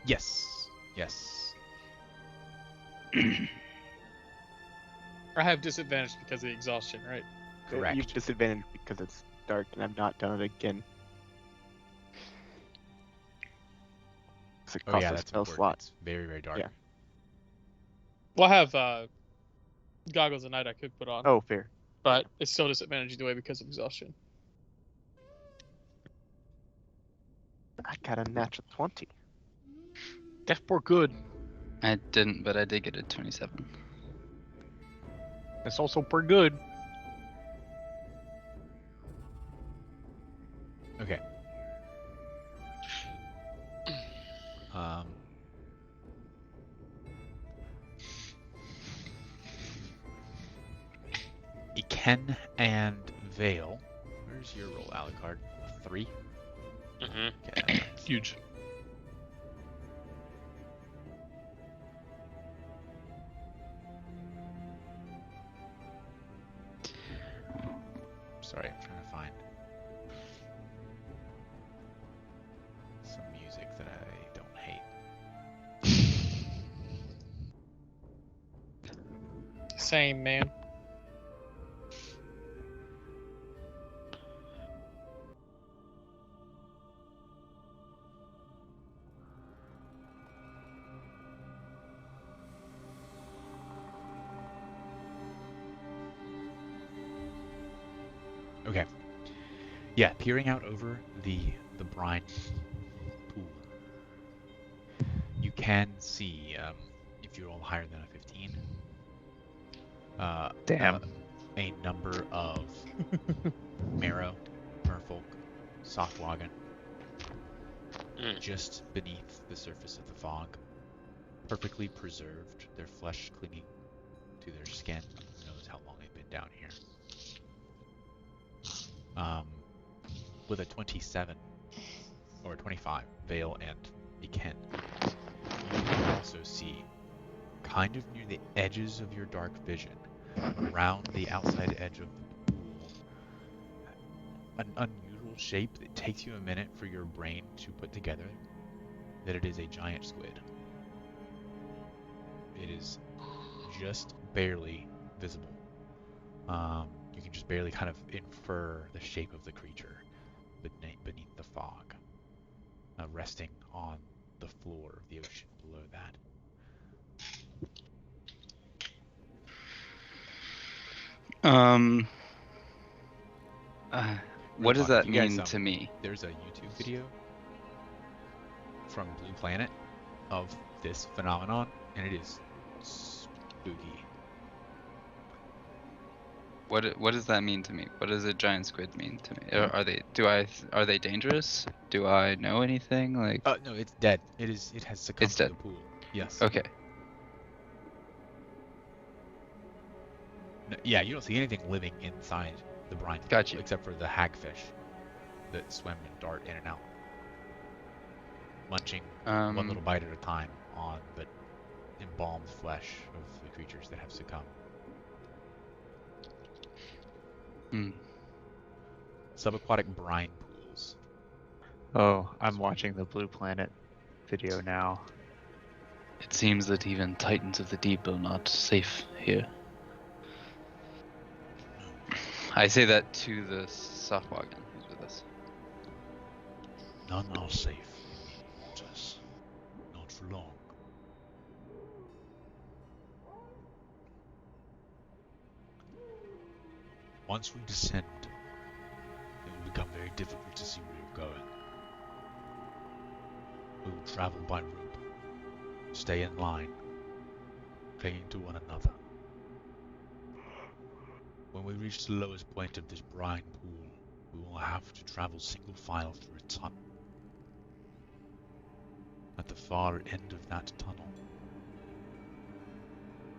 Yes. Yes. I have disadvantage because of the exhaustion, right? Correct. You've disadvantaged because it's dark and I've not done it again. 'Cause it Oh costs yeah, a that's spell important. slot. It's very, very dark. Yeah. Well, I have goggles at night I could put on, Oh, fair. but it's still disadvantage either way because of exhaustion. I got a natural 20. That's poor good. I didn't, but I did get a 27. That's also pretty good. Okay. Um. Iken and Vale. Where's your roll, Alucard? 3? Mm-hmm. Okay. Huge. Sorry, I'm trying to find some music that I don't hate. Same, man. Okay. Yeah, peering out over the brine pool, you can see, if you roll higher than a 15, Damn. a number of marrow, merfolk, softwagon, Mm. just beneath the surface of the fog, perfectly preserved, their flesh clinging to their skin. Who knows how long they've been down here. With a 27 or 25, Vale and Iken, you can also see, kind of near the edges of your dark vision, around the outside edge of the pool, an unusual shape that takes you a minute for your brain to put together that it is a giant squid. It is just barely visible. You can just barely kind of infer the shape of the creature beneath the fog, resting on the floor of the ocean below that. Um, Real what does talk, if that you guys, mean to me? There's a YouTube video from Blue Planet of this phenomenon, and it is spooky. What does that mean to me? What does a giant squid mean to me? Are they dangerous? Do I know anything? Like, No, it's dead. It has succumbed It's to dead. the pool. Yes. okay. Yeah, you don't see anything living inside the brine pool, Got you. except for the hagfish that swim and dart in and out, munching one little bite at a time on the embalmed flesh of the creatures that have succumbed. Subaquatic brine pools. Oh, I'm watching the Blue Planet video now. It seems that even titans of the deep are not safe here. I say that to the softwagon who's with us. None are safe in these waters. Not for long. Once we descend, it will become very difficult to see where you're going. We will travel by rope, stay in line, clinging to one another. When we reach the lowest point of this brine pool, we will have to travel single file through a tunnel. At the far end of that tunnel,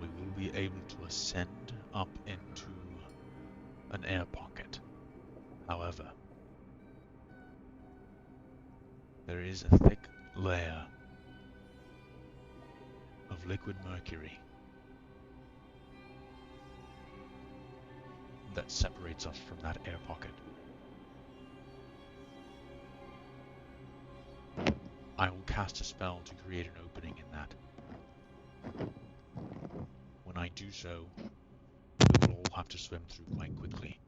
we will be able to ascend up into an air pocket. However, there is a thick layer of liquid mercury that separates us from that air pocket. I will cast a spell to create an opening in that. When I do so, we will all have to swim through quite quickly.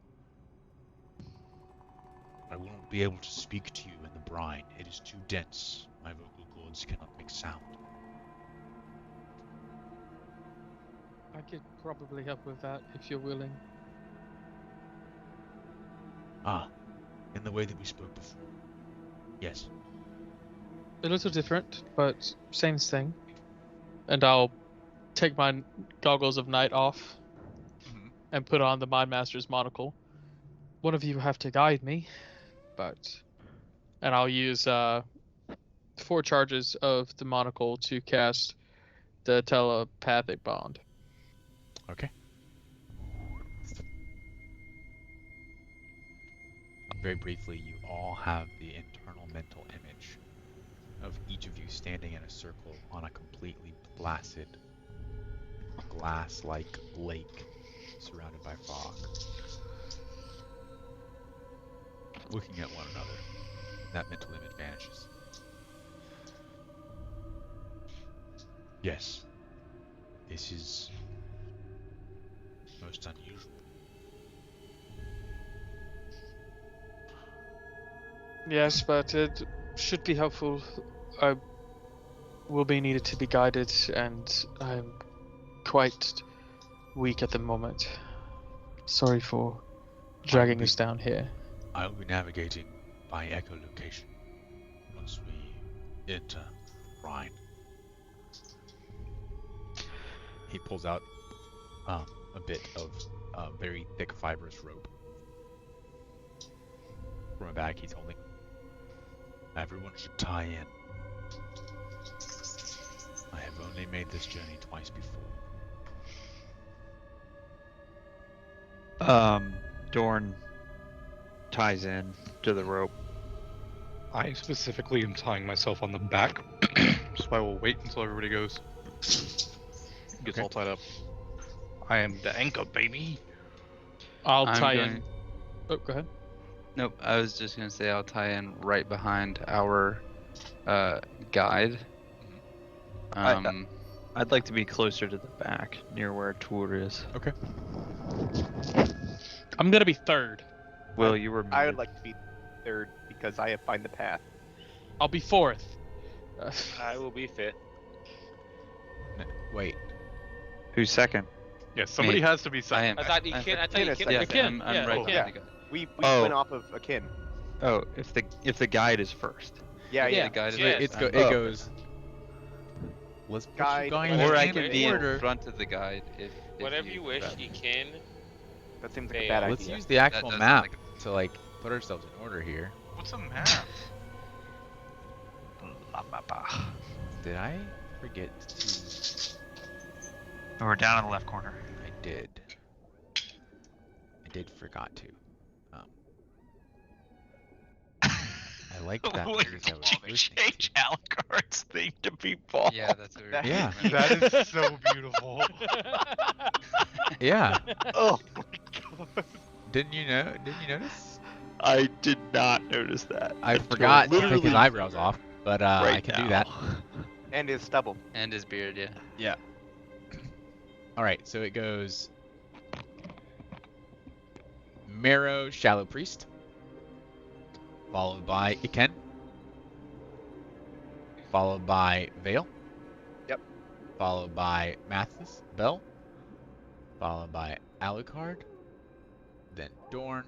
I will not be able to speak to you in the brine. It is too dense. My vocal cords cannot make sound. I could probably help with that if you're willing. Ah, in the way that we spoke before. Yes. A little different, but same thing. And I'll take my goggles of night off and put on the Mind Master's monocle. One of you have to guide me, and I'll use 4 charges of the monocle to cast the telepathic bond. Okay. Very briefly, you all have the internal mental image of each of you standing in a circle on a completely placid, glass-like lake surrounded by fog, looking at one another. That mental image vanishes. Yes, this is most unusual. Yes, but it should be helpful. I will be needed to be guided, and I'm quite weak at the moment. Sorry for dragging us down here. I will be navigating by echolocation once we enter Rhine. He pulls out a bit of very thick fibrous rope from a bag he's holding. Everyone should tie in. I have only made this journey twice before. Dorn ties in to the rope. I specifically am tying myself on the back, so I will wait until everybody goes. Gets all tied up. I am the anchor, baby. I'll I'm tie in. going- Oh, go ahead. Nope, I was just gonna say I'll tie in right behind our guide. I'd like to be closer to the back, near where Tour is. Okay. I'm gonna be third. Will, you were. I would like to be third because I have find the path. I'll be fourth. I will be fifth. Wait. Who's second? Yeah, somebody Me. has to be I second. am. I thought you I'm can. I fifth. thought you Yes, can. Yeah, Akin, I'm yeah, right okay. behind the guide. We Oh. went off of Akin. Oh, if the guide is first. Yeah, Yeah. yeah. The guide is Yes. right. It Oh. goes. Let's put Guide, you going Or I in can be in order. front of the guide if Whatever you wish, rather. you can. That seems like a Hey, bad Let's idea. use the actual does map sound to like put ourselves in order here. What's a map? Did I forget to? Oh, we're down in the left corner. I did. I did forgot to. I liked that. What because I did was you listening change to. Alucard's thing to be ball? Yeah, that's what we're Yeah. That is so beautiful. Yeah. Oh, Didn't you know? Didn't you notice? I did not notice that. I Until forgot to take his literally eyebrows off, but I right can do now. that. And his stubble. And his beard, yeah. All right, so it goes Marrow, Shallow Priest, followed by Iken, followed by Vale. Yep. Followed by Mathis, Bell, followed by Alucard, then Dorn,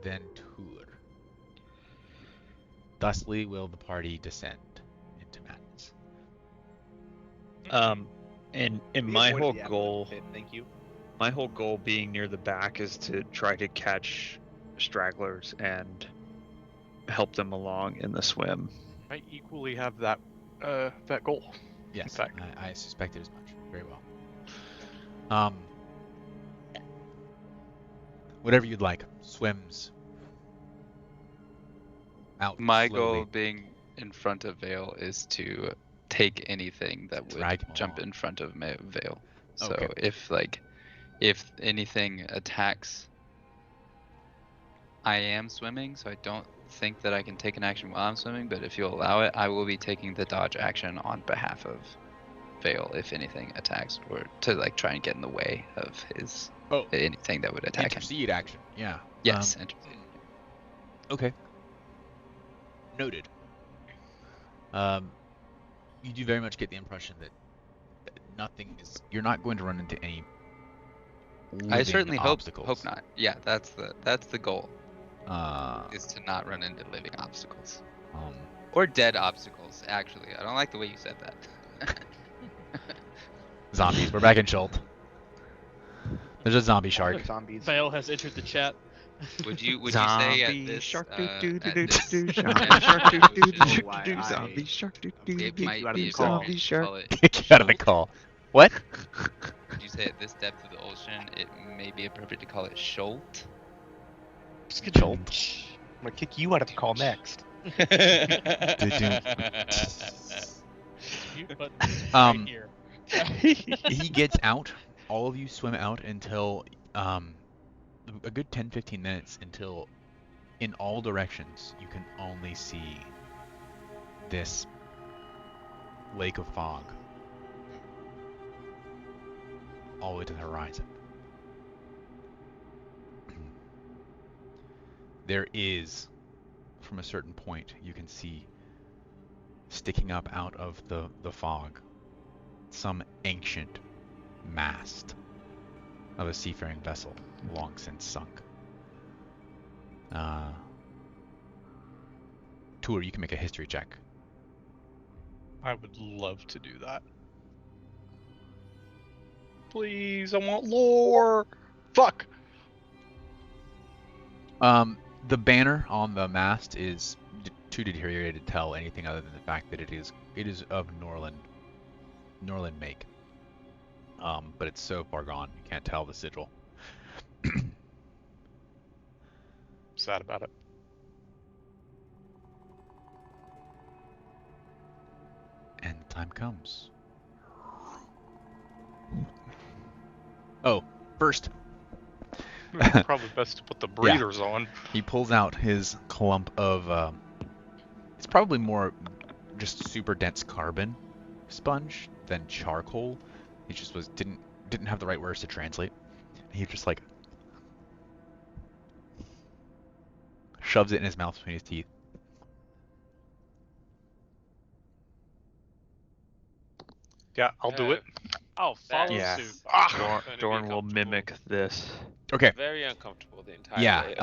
then Tur. Thusly will the party descend into madness. And We my avoided whole the goal, bit, thank you. my whole goal being near the back is to try to catch stragglers and help them along in the swim. I equally have that goal. Yes, fact. I suspected as much. Very well. Whatever you'd like. Swims. Out My slowly. goal being in front of Vale is to take anything that would Drag him jump along. in front of Vale. So Okay. if like if anything attacks, I am swimming, so I don't think that I can take an action while I'm swimming, but if you'll allow it, I will be taking the dodge action on behalf of Vale if anything attacks, or to like try and get in the way of his anything that would attack him. Intercede action. Yeah. Yes. Okay. Noted. You do very much get the impression that nothing is. You're not going to run into any. I certainly hope obstacles. not. Yeah, that's the goal. Uh, Is to not run into living obstacles. Or dead obstacles, actually. I don't like the way you said that. Zombies. We're back in Schult. There's a zombie shark. Zombies. Vale has entered the chat. Would you say at Zombie this shark at doo doo doo this doo doo dimension shark doo doo doo ocean, doo doo zombie shark doo doo it doo might out of be the call. appropriate to Zombie call it Kick you out of the Schult. call. What? Would you say at this depth of the ocean, it may be appropriate to call it Schult? Schult. I'm gonna kick you out of the call next. Mute button is Um, right here. He gets out. All of you swim out until a good 10-15 minutes until in all directions you can only see this lake of fog all the way to the horizon. There is, from a certain point, you can see sticking up out of the fog some ancient mast of a seafaring vessel long since sunk. Tour, you can make a history check. I would love to do that. Please, I want lore. Fuck. The banner on the mast is too deteriorated to tell anything other than the fact that it is of Norland make. But it's so far gone you can't tell the sigil. Sad about it. And the time comes. Oh, first, Probably best to put the breathers on. he pulls out his clump of, it's probably more just super dense carbon sponge than charcoal. He just didn't have the right words to translate. He just like shoves it in his mouth between his teeth. Yeah, I'll do it. Oh, follow Yeah. suit. Ah! Dorn will mimic this. Okay. Very uncomfortable the entire Yeah. way.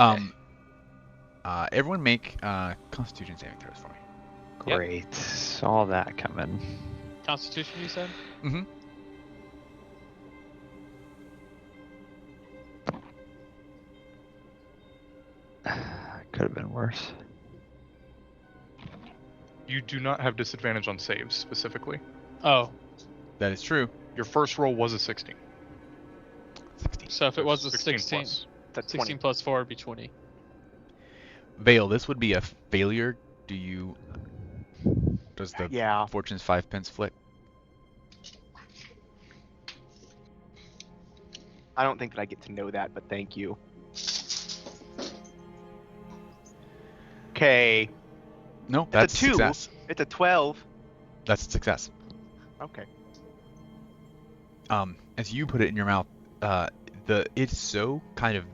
Okay. Everyone make Constitution saving throws for me. Yep. Great. Saw that coming. Constitution, you said? Mm-hmm. Could have been worse. You do not have disadvantage on saves specifically. Oh, That is true. Your first roll was a 16. 16. so if it was a 16, plus. That's 16 plus 4 would be 20. Vale, this would be a failure. Does the Yeah. Fortune's 5 pence flick? I don't think that I get to know that, but thank you. Okay. No, It's that's a 2. success. It's a 12. That's a success. Okay. As you put it in your mouth, it's so kind of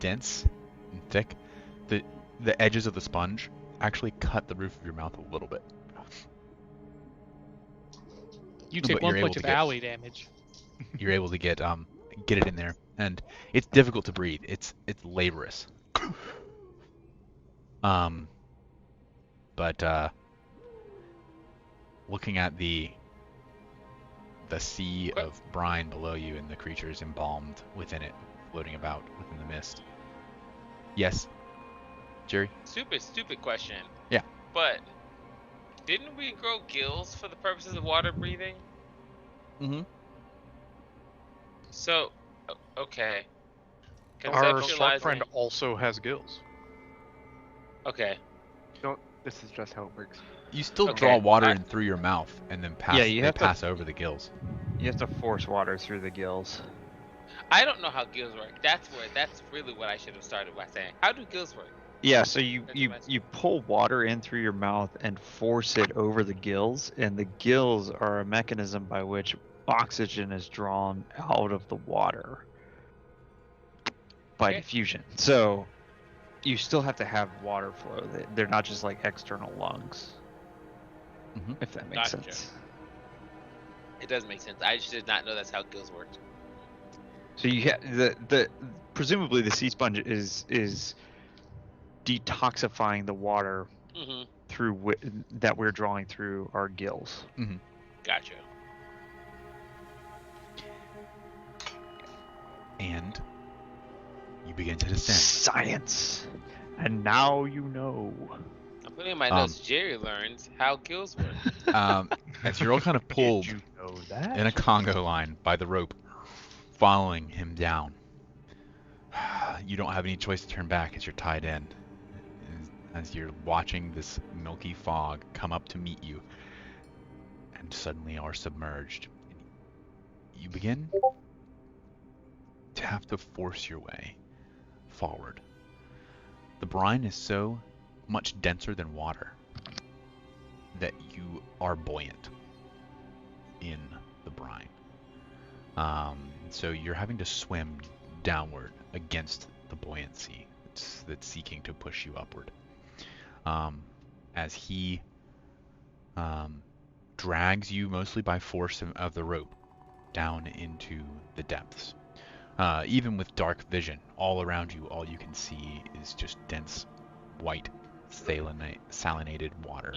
dense and thick that the edges of the sponge actually cut the roof of your mouth a little bit. You But take you're 1 able point to of get- alley damage. You're able to get it in there, and it's difficult to breathe. It's laborious. But looking at the sea of brine below you and the creatures embalmed within it, floating about within the mist. Yes, Jerry? Stupid question. Yeah. But didn't we grow gills for the purposes of water breathing? Mm-hmm. So, okay. Our shark friend Conceptualizing- also has gills. Okay. This is just how it works. You still Okay, draw water I- in through your mouth and then pass. Yeah, you they have to- pass over the gills. You have to force water through the gills. I don't know how gills work. That's really what I should have started by saying. How do gills work? Yeah, so you That's you what I- you pull water in through your mouth and force it over the gills, and the gills are a mechanism by which oxygen is drawn out of the water by Okay. diffusion. So you still have to have water flow. They're not just like external lungs. Mhm. If that makes Gotcha. sense. It does make sense. I just did not know that's how gills worked. So you the presumably the sea sponge is detoxifying the water Mm-hmm. through that we're drawing through our gills. Gotcha. And you begin to descend. Science. And now you know. I'm putting in my notes. Jerry learns how gills work. As you're all kind of pulled Did you know that? in a Congo line by the rope, following him down. You don't have any choice to turn back as you're tied in. As you're watching this milky fog come up to meet you, and suddenly are submerged. You begin to have to force your way forward. The brine is so much denser than water that you are buoyant in the brine. So you're having to swim downward against the buoyancy that's seeking to push you upward. As he drags you mostly by force of the rope down into the depths. Even with dark vision, all around you, all you can see is just dense, white, salinated water.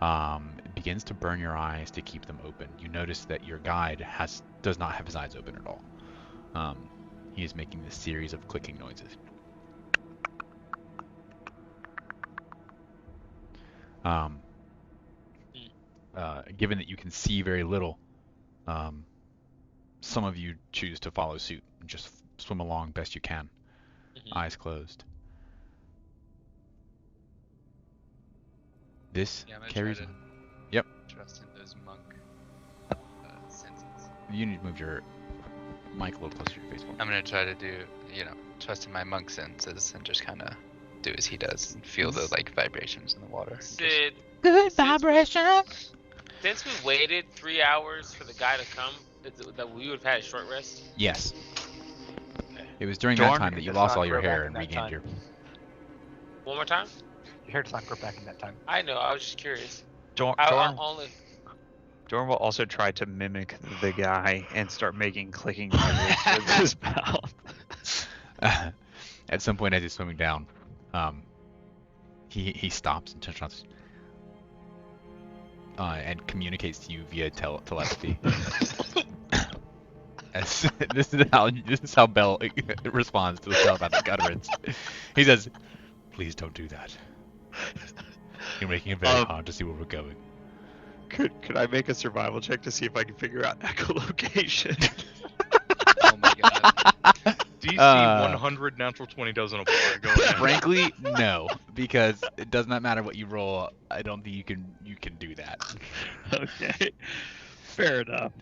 It begins to burn your eyes to keep them open. You notice that your guide does not have his eyes open at all. He is making this series of clicking noises. Given that you can see very little, some of you choose to follow suit and just swim along best you can, eyes closed. This Yeah, I'm gonna carries try on. to Yep. trust in those monk senses. You need to move your mic a little closer to your face. I'm gonna try to do, trust in my monk senses and just kind of do as he does and feel the like vibrations in the water. Sid, Good vibration. Since we waited 3 hours for the guy to come, that we would have had a short rest. Yes. Okay. It was during Dorn, that time that you does lost not all your grow hair back and in that regained time. your. One more time. Your hair does not grow back in that time. I know. I was just curious. Dorn I'll only. will also try to mimic the guy and start making clicking noises with his mouth. At some point, as he's swimming down, he stops and turns around and communicates to you via telepathy. This is how Bell responds to the telepathic utterance. He says, "Please don't do that. You're making it very hard to see where we're going." Could I make a survival check to see if I can figure out echolocation? Oh my god. DC 100 natural 20 doesn't apply. Go ahead. Frankly, no, because it does not matter what you roll. I don't think you can do that. Okay. Fair enough.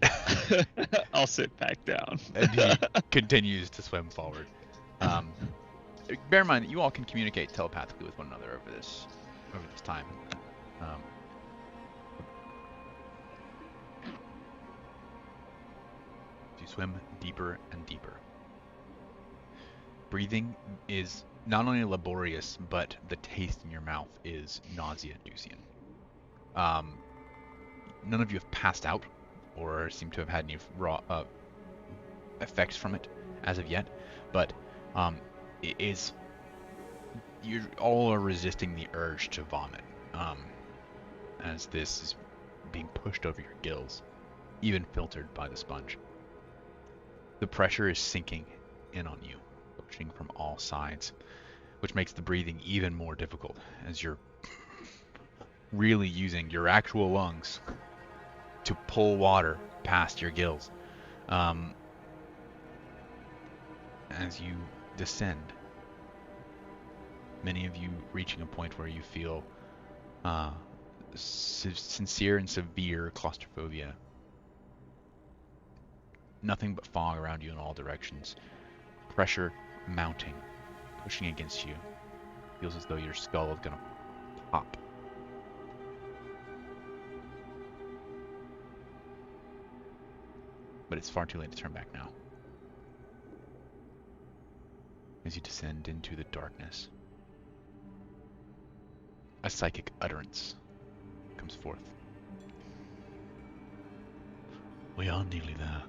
I'll sit back down. And he continues to swim forward. Bear in mind that you all can communicate telepathically with one another over this time. You swim deeper and deeper. Breathing is not only laborious, but the taste in your mouth is nausea-inducing. None of you have passed out or seem to have had any raw effects from it as of yet, but it is, you all are resisting the urge to vomit as this is being pushed over your gills, even filtered by the sponge. The pressure is sinking in on you, pushing from all sides, which makes the breathing even more difficult as you're really using your actual lungs to pull water past your gills. As you descend, many of you reaching a point where you feel sincere and severe claustrophobia. nothing but fog around you in all directions. Pressure mounting, pushing against you. Feels as though your skull is gonna pop. But it's far too late to turn back now. As you descend into the darkness, a psychic utterance comes forth. We are nearly there.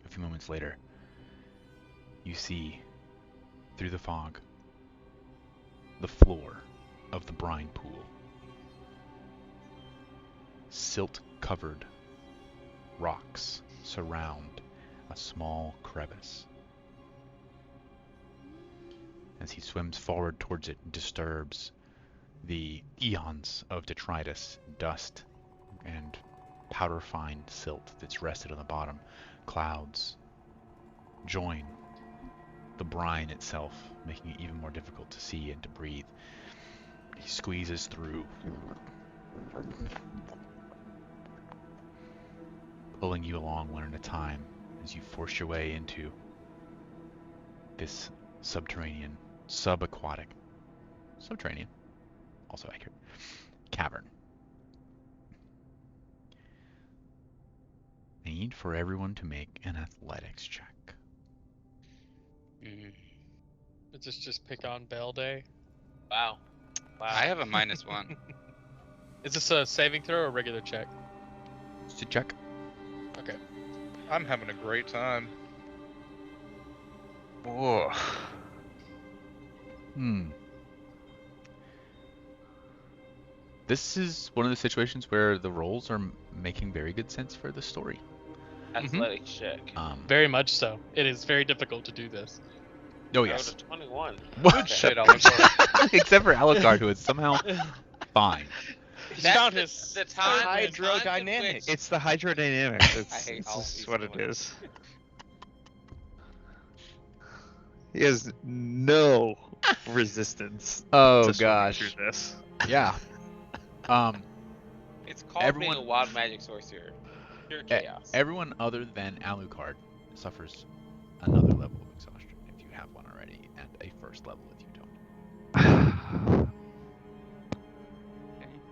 A few moments later, you see, through the fog, the floor of the brine pool. Silt-covered rocks surround a small crevice. As he swims forward towards it, disturbs the eons of detritus, dust, and powder-fine silt that's rested on the bottom. Clouds join the brine itself, making it even more difficult to see and to breathe. He squeezes through, pulling you along one at a time as you force your way into this subterranean, subterranean, also accurate, cavern. I need for everyone to make an athletics check. Is this just pick on Bell Day? Wow. I have a -1. Is this a saving throw or a regular check? Just a check. Okay. I'm having a great time. Whoa. This is one of the situations where the rolls are making very good sense for the story. Athletics check. Very much so. It is very difficult to do this. Oh I yes. rolled a 21. Good shit, Alucard. Except for Alucard, who is somehow fine. He's That's found the- his the time- Hydrodynamic. It's the hydrodynamics. I It's, hate it's all just these what it words. is. He has no resistance Oh to swimming gosh. through this. Yeah. It's called Everyone- being a wild magic sorcerer. Pure E- chaos. Everyone other than Alucard suffers another level of exhaustion if you have one already, and a first level if you don't.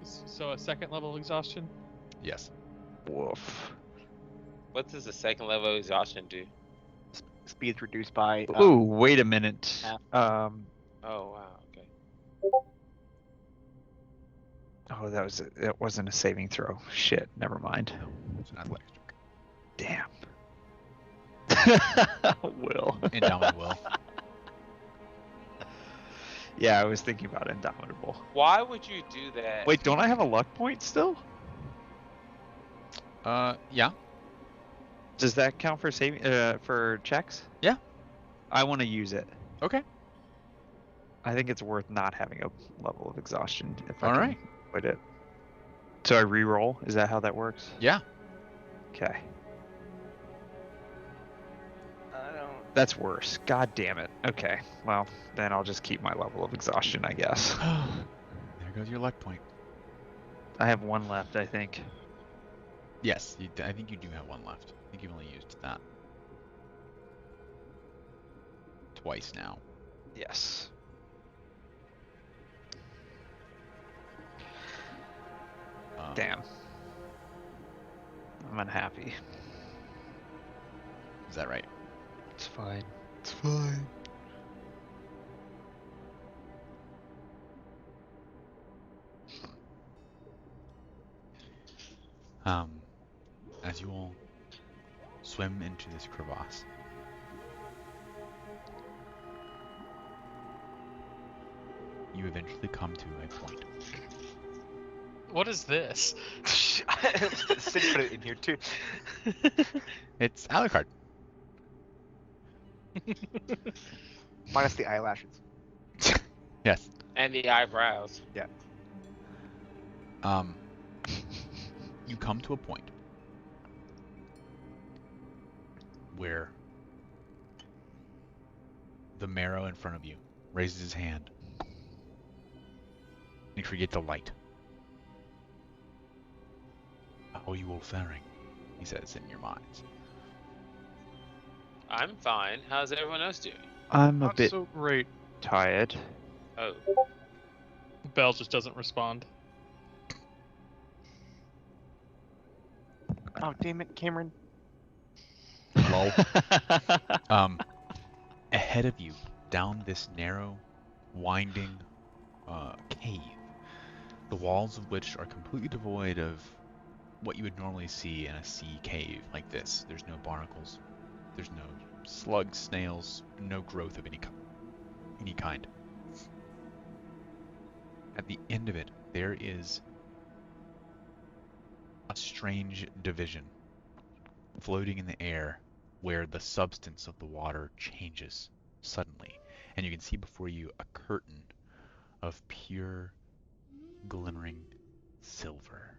So a second level exhaustion? Yes. Woof. What does the second level of exhaustion do? Speed's reduced by. Ooh, wait a minute. half. Oh wow. Okay. Oh, that wasn't a saving throw. Shit, never mind. It's an athletics check. Damn. Will. Indomitable will. Yeah, I was thinking about Indomitable. Why would you do that? Wait, don't I have a luck point still? Yeah. Does that count for saving for checks? Yeah. I want to use it. Okay. I think it's worth not having a level of exhaustion if I All can right. avoid it. So I re-roll? Is that how that works? Yeah. Okay. I don't. That's worse. God damn it. Okay. Well, then I'll just keep my level of exhaustion, I guess. There goes your luck point. I have one left, I think. Yes, I think you do have one left. I think you've only used that twice now. Yes. Damn. I'm unhappy. Is that right? It's fine. It's fine. As you all swim into this crevasse, you eventually come to a point. What is this? Sid put it in here too. It's Alucard. Minus the eyelashes. Yes. And the eyebrows. You come to a point where the marrow in front of you raises his hand Make sure you get the light. How are you all faring? He says in your minds. I'm fine. How's everyone else doing? I'm a Not bit so great. tired. Oh, Bell just doesn't respond. Oh, damn it, Cameron. Lol. Ahead of you, down this narrow, winding cave, the walls of which are completely devoid of what you would normally see in a sea cave like this. There's no barnacles, there's no slugs, snails, no growth of any kind. At the end of it, there is a strange division floating in the air where the substance of the water changes suddenly, and you can see before you a curtain of pure, glimmering silver.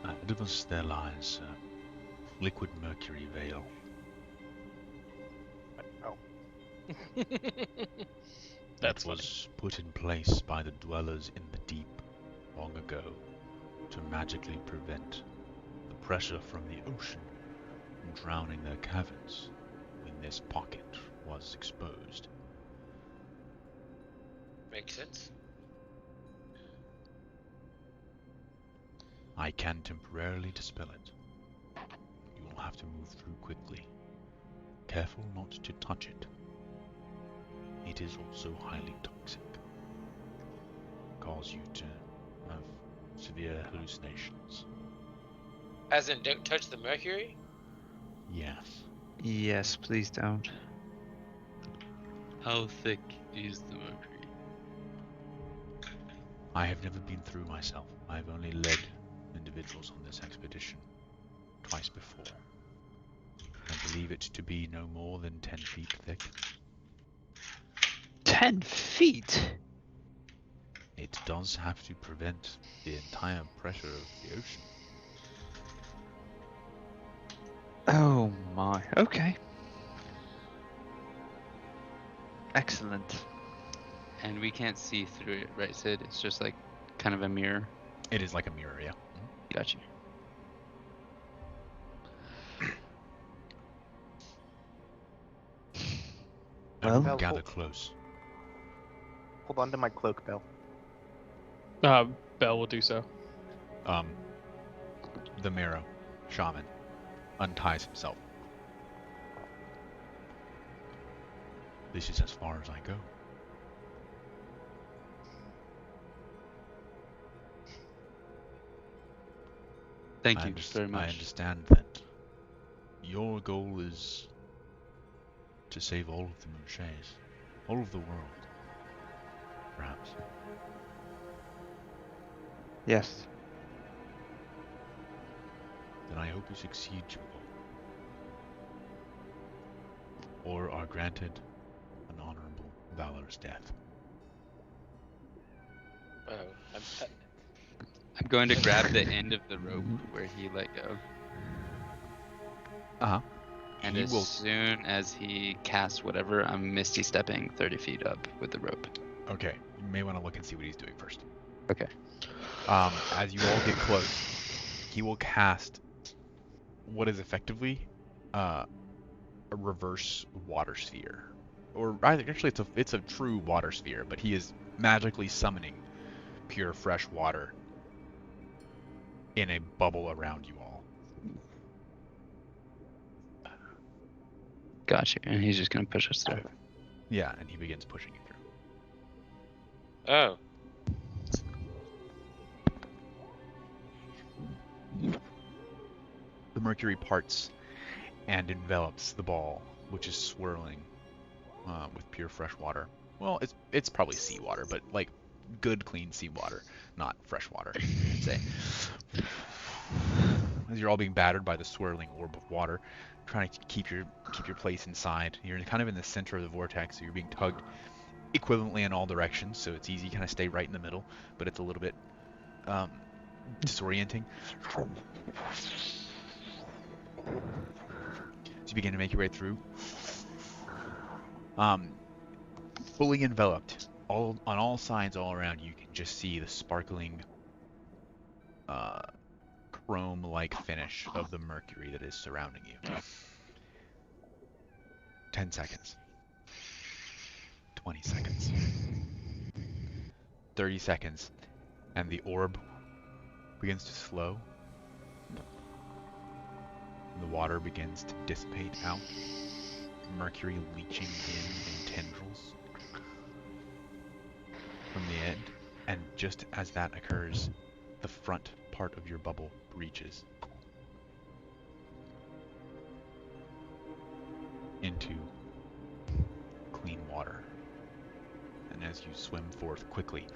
Ahead of us there lies a liquid mercury veil. That's It was put in place by the dwellers in the deep long ago to magically prevent the pressure from the ocean from drowning their caverns when this pocket was exposed. makes sense. I can temporarily dispel it. You will have to move through quickly. Careful not to touch it. It is also highly toxic. Cause you to have severe hallucinations. As in, don't touch the mercury? Yes. Yes, please don't. How thick is the mercury? I have never been through myself. I have only led individuals on this expedition twice before. I believe it to be no more than 10 feet thick. 10 feet? It does have to prevent the entire pressure of the ocean. Oh my. Okay. Excellent. And we can't see through it, right, Sid? It's just like kind of a mirror. It is like a mirror, yeah. Gotcha. Well- Everyone gather close. Hold on to my cloak, Bell. Bell will do so. The Mero shaman unties himself. This is as far as I go. Thank you very I much. understand that your goal is to save all of the Mouchés, all of the world, perhaps. Yes. Then I hope you succeed, your goal, or are granted an honorable, valorous death. Oh, I'm going to grab the end of the rope where he let go. Uh-huh. And He as will- soon as he casts whatever, I'm misty stepping 30 feet up with the rope. Okay, you may want to look and see what he's doing first. Okay. As you all get close, he will cast what is effectively a reverse water sphere, or actually it's a true water sphere, but he is magically summoning pure fresh water in a bubble around you all. Gotcha. And he's just gonna push us through. Yeah, and he begins pushing you through. oh. The mercury parts and envelops the ball, which is swirling with pure fresh water. Well, it's probably seawater, but like good, clean seawater, not fresh water, I'd say. As you're all being battered by the swirling orb of water, trying to keep your place inside. You're kind of in the center of the vortex, so you're being tugged equivalently in all directions, so it's easy to kind of stay right in the middle, but it's a little bit disorienting. you begin to make your way through. Fully enveloped, on all sides, all around you can just see the sparkling, chrome-like finish of the mercury that is surrounding you. 10 seconds. 20 seconds. 30 seconds. And the orb begins to slow. The water begins to dissipate out. Mercury leaching in tendrils from the end. And just as that occurs, the front part of your bubble breaches into clean water. And as you swim forth quickly,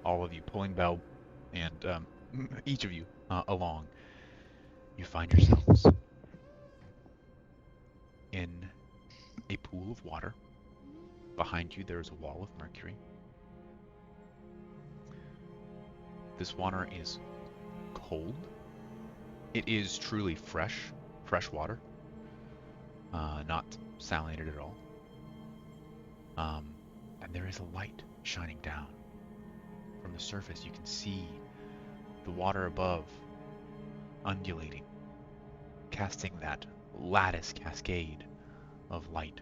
all of you pulling Bell and each of you along, you find yourselves in a pool of water. Behind you there is a wall of mercury. This water is cold. It is truly fresh water, not salinated at all. And there is a light shining down from the surface. You can see the water above undulating, casting that lattice cascade of light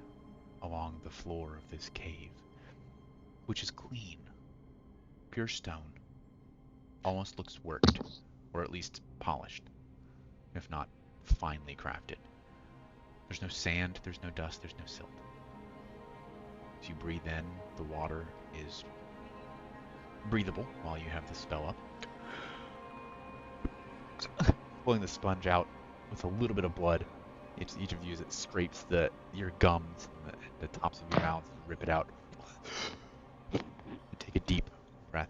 along the floor of this cave, which is clean, pure stone, almost looks worked, or at least polished, if not finely crafted. There's no sand, there's no dust, there's no silt. As you breathe in, the water is breathable while you have the spell up. Pulling the sponge out with a little bit of blood. Each of you, as it scrapes your gums and the tops of your mouth, rip it out. And take a deep breath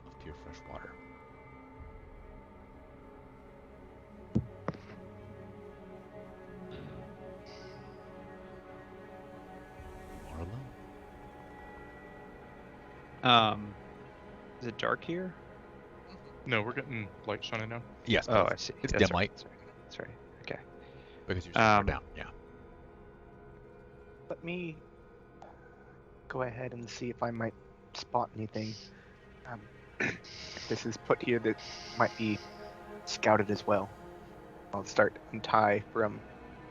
of pure fresh water. You are alone. Is it dark here? No, we're getting light shining now. Yes. Oh, I see. It's That's dim right, light. That's right. Okay. Because you're far Um, down. Yeah. Let me go ahead and see if I might spot anything. If this is put here that might be scouted as well. I'll start to untie from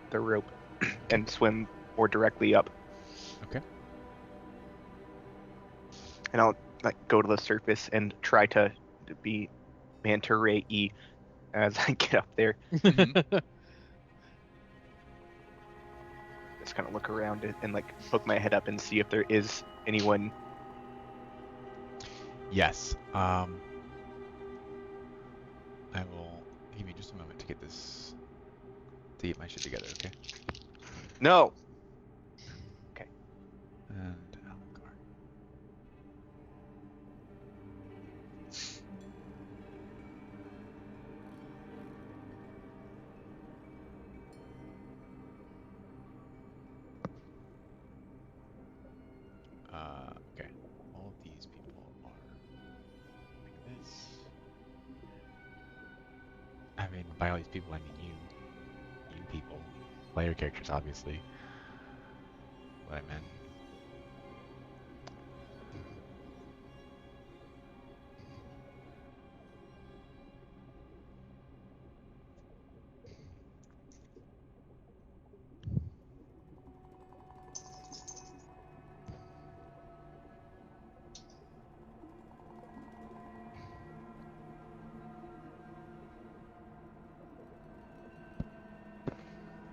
the rope and swim more directly up. Okay. And I'll go to the surface and try to be manta ray-y as I get up there. Just kind of look around it and poke my head up and see if there is anyone. Yes. I will give you just a moment to get my shit together, okay? No. And Alucard. Okay. All of these people are like this. I mean, by all these people, I mean you. You people. Player characters, obviously. What I meant.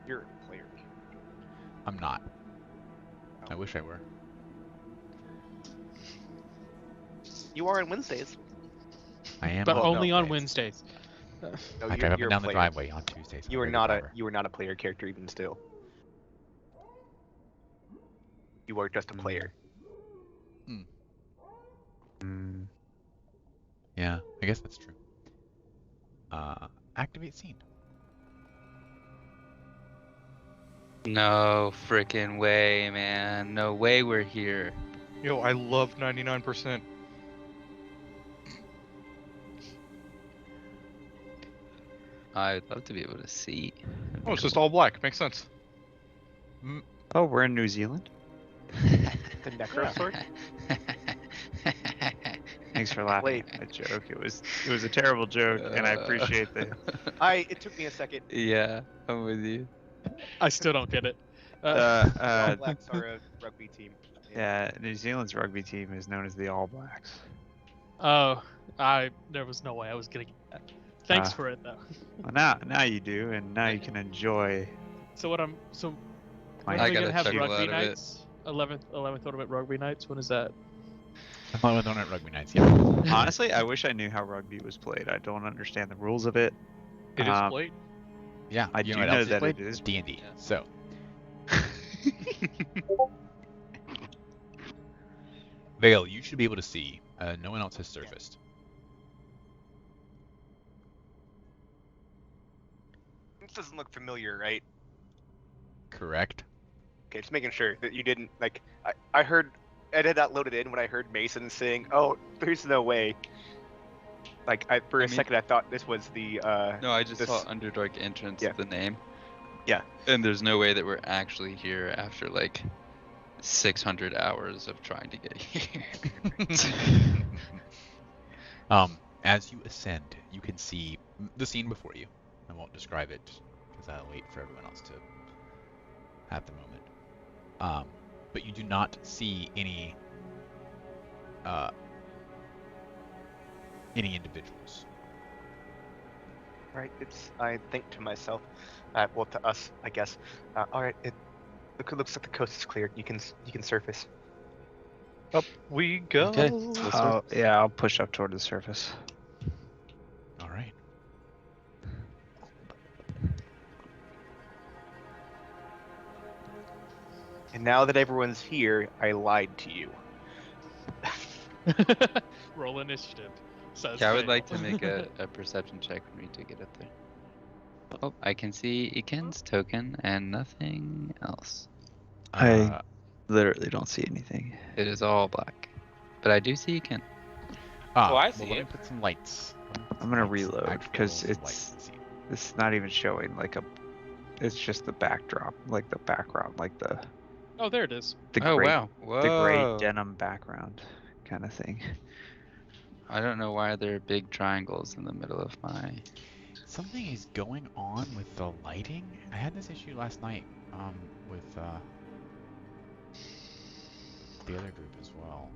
You're a player. I'm not. I wish I were. You are on Wednesdays. I am. But Well, only no, on it's- Wednesdays. No, I drive up and down the driveway on Tuesdays. I'm You are a not driver. you are not a player character even still. You are just a player. Yeah, I guess that's true. Activate scene. No frickin' way, man. No way we're here. Yo, I love 99%. I'd love to be able to see. Oh, it's just all black. Makes sense. Oh, we're in New Zealand. The necro sword? Thanks for laughing Wait. at that joke. It was a terrible joke, and I appreciate the. It took me a second. Yeah, I'm with you. I still don't get it. The All Blacks are a rugby team. Yeah, New Zealand's rugby team is known as the All Blacks. Oh, there was no way I was gonna get that. Thanks for it though. Well, now you do, and now you can enjoy. So when are I we got gonna a have chuckle rugby out of it. nights? 11th Ornament rugby nights. When is that? On at rugby nights, yeah. Honestly, I wish I knew how rugby was played. I don't understand the rules of it. It is played. Yeah, I you do what know else that played? it is D&D. Yeah. So, Vale, you should be able to see. No one else has surfaced. This doesn't look familiar, right? Correct. Okay, just making sure that you didn't like. I heard. I did not load it in when I heard Mason saying, "Oh, there's no way." Like for a second, I thought this was the. No, I just this- saw Underdark entrance, Yeah. the name. Yeah. And there's no way that we're actually here after like 600 hours of trying to get here. As you ascend, you can see the scene before you. I won't describe it because I'll wait for everyone else to have the moment. But you do not see any individuals. Right. I think to myself, well, to us, I guess. All right. It looks like the coast is clear. You can surface. Up we go. Okay. I'll push up toward the surface. All right. And now that everyone's here, I lied to you. Roll initiative. Says Yeah, I would Vale. like to make a perception check for me to get up there. Oh, I can see Iken's token and nothing else. I literally don't see anything. It is all black. But I do see Iken. I Well, see let me it. put some lights. I'm gonna Lights, reload actual because lights it's to see. it's not even showing like a. It's just the backdrop, like the background, like the Oh, there it is. Oh, gray, wow. the gray Whoa. denim background, kind of thing. I don't know why there are big triangles in the middle of my... Something is going on with the lighting. I had this issue last night with the other group as well.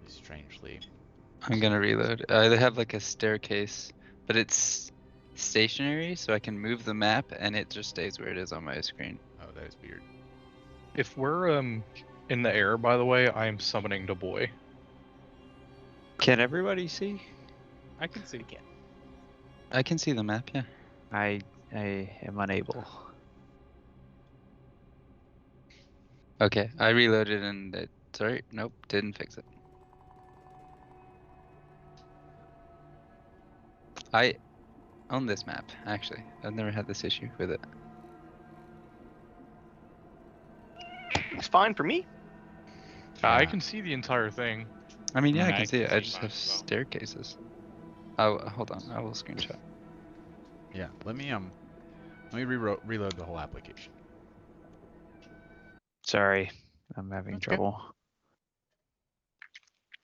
Really strangely. I'm gonna reload. They have like a staircase, but it's stationary, so I can move the map and it just stays where it is on my screen. Oh, that is weird. If we're in the air, by the way, I am summoning the boy. Can everybody see? I can see. I can see the map, yeah. I am unable. Okay, I reloaded and it... Sorry, nope, didn't fix it. I own this map, actually. I've never had this issue with it. It's fine for me. I Yeah. can see the entire thing. I mean, yeah, I Yeah, can see it. I see just mine have as well. staircases. Oh, hold on. I will screenshot. Yeah, let me reload the whole application. Sorry, I'm having That's okay. trouble.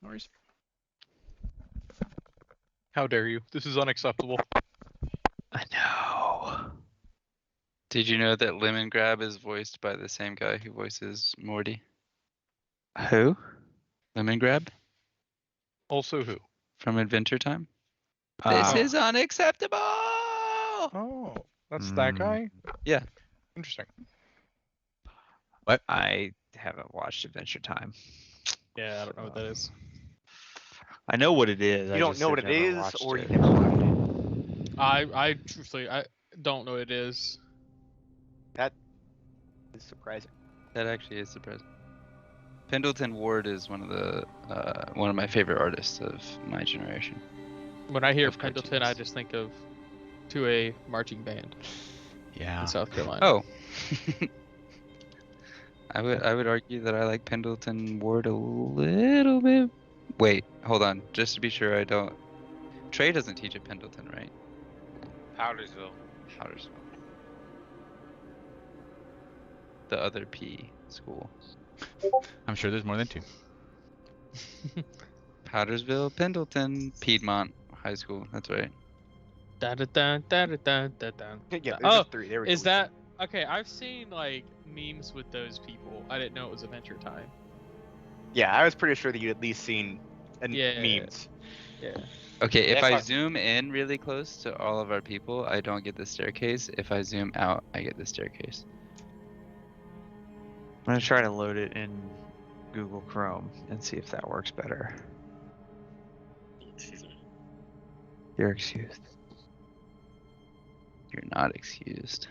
No worries. How dare you? This is unacceptable. I know. Did you know that Lemon Grab is voiced by the same guy who voices Morty? Who? Lemon Grab Also who? from Adventure Time? This is unacceptable! Oh, that's that guy? Yeah. Interesting. I haven't watched Adventure Time. Yeah, I don't know what that is. I know what it is. You I don't just know have what it never is, watched or you it. never watched it. I truthfully don't know what it is. That is surprising. That actually is surprising. Pendleton Ward is one of my favorite artists of my generation. When I hear Of Pendleton, I cartoons. just think of 2A marching band Yeah. in South Carolina. Oh. I would argue that I like Pendleton Ward a little bit. Wait, hold on. Just to be sure I don't... Trey doesn't teach at Pendleton, right? Powdersville. Powdersville. The other P school. I'm sure there's more than 2. Powdersville, Pendleton, Piedmont High School. That's right. Da da da da da da da da. Yeah, there's Oh, just 3. There we go. is that okay? I've seen like memes with those people. I didn't know it was Adventure Time. Yeah, I was pretty sure that you'd at least seen Yeah. memes. Yeah. Okay, if That's I hard. zoom in really close to all of our people, I don't get the staircase. If I zoom out, I get the staircase. I'm gonna try to load it in Google Chrome and see if that works better. You're excused. You're not excused.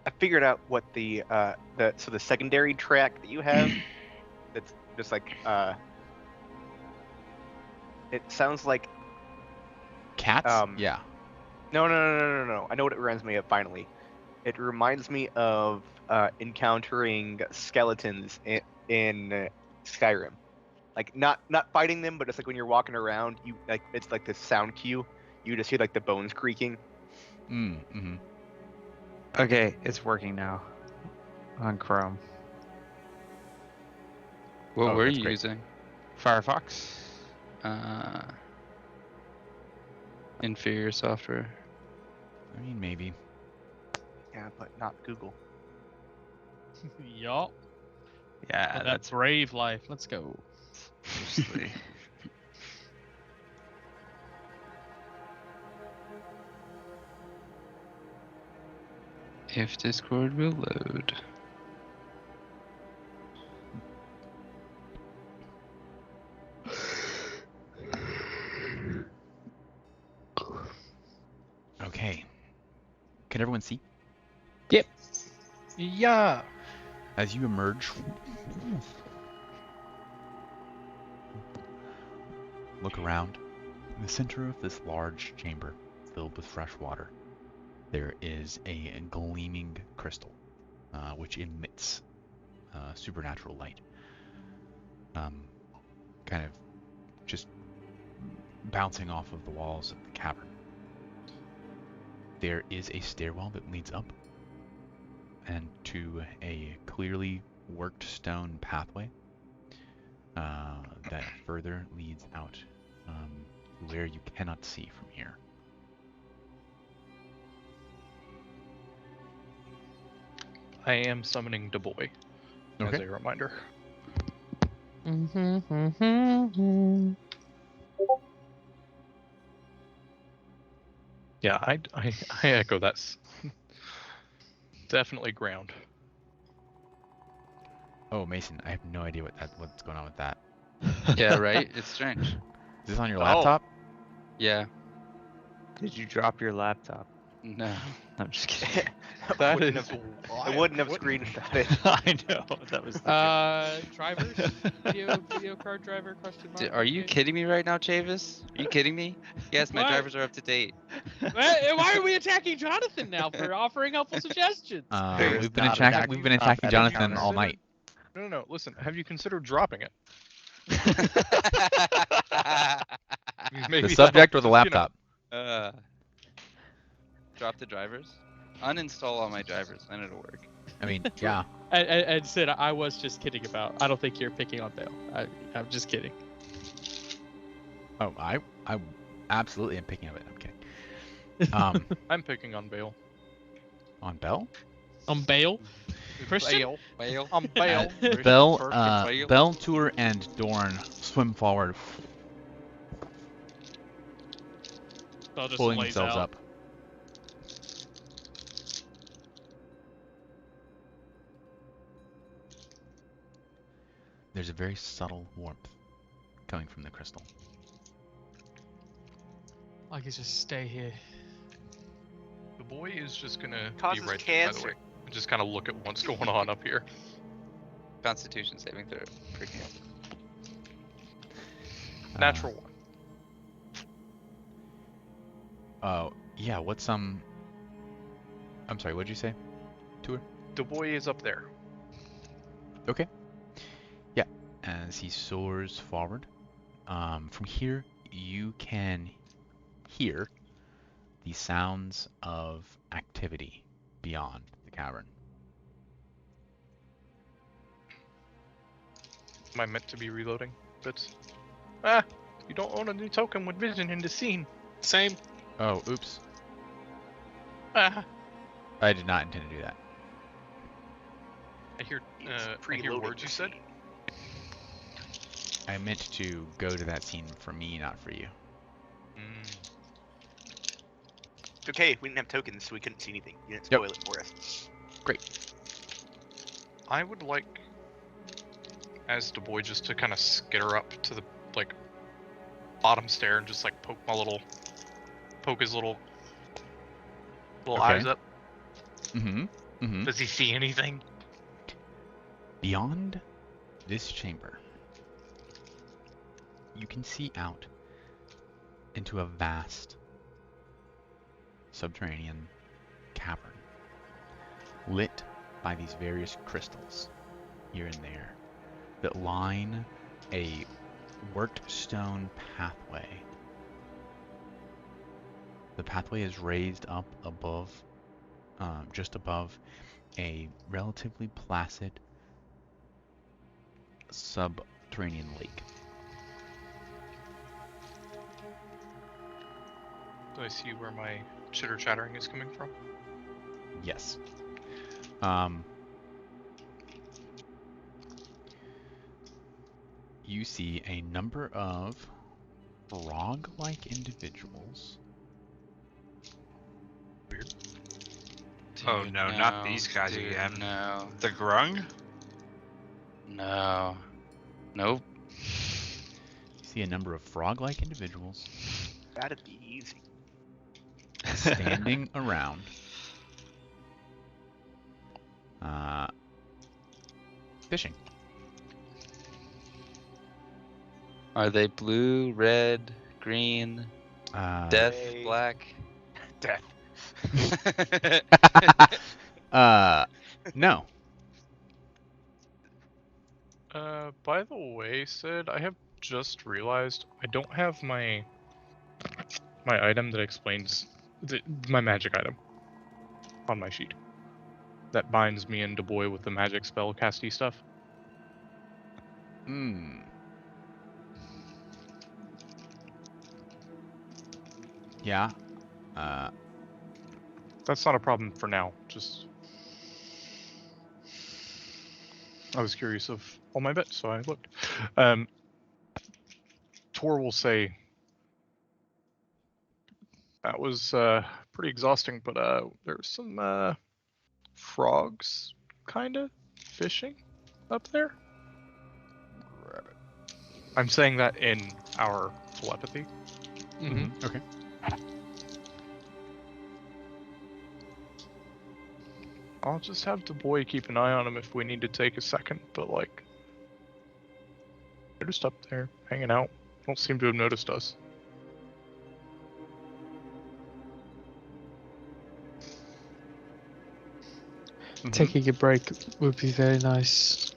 I figured out what the secondary track that you have. That's just like it sounds like Cats? Um, Yeah. no. I know what it reminds me of. Finally, it reminds me of encountering skeletons in Skyrim. Like not fighting them, but it's like when you're walking around, you like it's like this sound cue. You just hear like the bones creaking. Mm-hmm. Okay, it's working now on Chrome. What Oh, were that's you great. using? Firefox. Inferior software. I mean, maybe. Yeah, but not Google. Yup. Yeah, That that's brave life. Let's go. mostly. If Discord will load. Okay. Can everyone see? Yeah. As you emerge, look around. In the center of this large chamber filled with fresh water, there is a gleaming crystal, which emits supernatural light. Kind of just bouncing off of the walls of the cavern. There is a stairwell that leads up and to a clearly worked stone pathway that further leads out where you cannot see from here. I am summoning Du Bois as Okay. a reminder. Yeah, I echo that. Definitely ground. Oh, Mason, I have no idea what's going on with that. Yeah, right? It's strange. Is this on your Oh. laptop? Yeah. Did you drop your laptop? No. I'm just kidding. That wouldn't is have, wild. I wouldn't have What- screenshot it. I know that was the Drivers? Video card driver? Question mark. Are you kidding me right now, Chavis? Are you kidding me? Yes, my What? drivers are up to date. Why are we attacking Jonathan now for offering helpful suggestions? There is We've been not attacking. an We've been active attacking combat Jonathan all encounter. night. No. Listen, have you considered dropping it? Maybe The subject or the that'll just, laptop? Drop the drivers? Uninstall all my drivers, then it'll work. I mean, yeah. And Sid, I was just kidding about. I don't think you're picking on Bale. I'm just kidding. Oh, I absolutely am picking up it. I'm kidding. I'm picking on Bale. On Bell? Bale? Christian? Bale. Whale. I'm Bale. Bell, Tour, and Dorn swim forward, Bell just pulling lays themselves out. up. There's a very subtle warmth coming from the crystal. I could just stay here. The boy is just gonna Causes be right there, by the cancer. way. And just kind of look at what's going on up here. Constitution saving throw. Freaking Natural one. Oh, yeah. What's I'm sorry. What'd you say? Tour? Du Bois is up there. Okay. Yeah. As he soars forward, from here you can hear the sounds of activity beyond the cavern. Am I meant to be reloading? But you don't own a new token with vision in the scene. Same. Oh, oops. Ah, I did not intend to do that. I hear It's words preloading you said. I meant to go to that scene for me, not for you. It's okay. We didn't have tokens, so we couldn't see anything. You didn't Yep. spoil it for us. I would like, as the boy, just to kind of skitter up to the bottom stair and just poke his little Okay. eyes up. Mm-hmm. Mm-hmm. Does he see anything? Beyond this chamber, you can see out into a vast subterranean cavern, lit by these various crystals here and there that line a worked stone pathway. The pathway is raised up above, just above a relatively placid subterranean lake. Do I see where my chitter chattering is coming from? Yes. You see a number of frog-like individuals. Oh no, not these guys again. No. The grung? No. Nope. You see a number of frog-like individuals That'd be easy. standing around. Fishing. Are they blue, red, green, death, Gray. black? Death. No. By the way, Sid, I have just realized I don't have my item that explains my magic item on my sheet. That binds me and Dubois with the magic spell casty stuff. Hmm. Yeah. That's not a problem for now. Just I was curious of all my bits, so I looked. Tor will say that was pretty exhausting, but there's some frogs kind of fishing up there. I'm saying that in our telepathy. Mm-hmm. Okay. I'll just have the boy keep an eye on him if we need to take a second, but they're just up there hanging out. Don't seem to have noticed us. Taking a break would be very nice.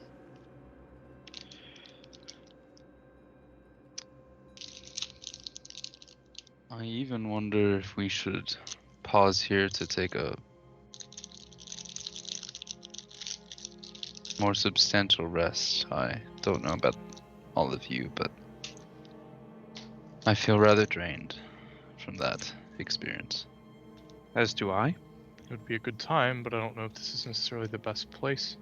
I even wonder if we should pause here to take a more substantial rest. I don't know about all of you, but I feel rather drained from that experience. As do I. It would be a good time, but I don't know if this is necessarily the best place.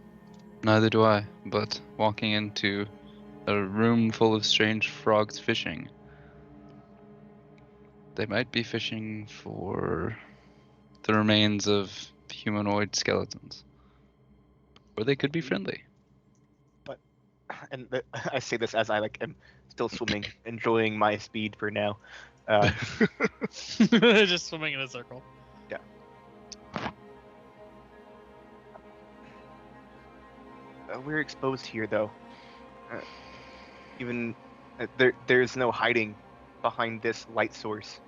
Neither do I, but walking into a room full of strange frogs fishing. They might be fishing for the remains of humanoid skeletons. Or they could be friendly. And I say this as I am still swimming, enjoying my speed for now. Just swimming in a circle. We're exposed here, though. Even there's no hiding behind this light source.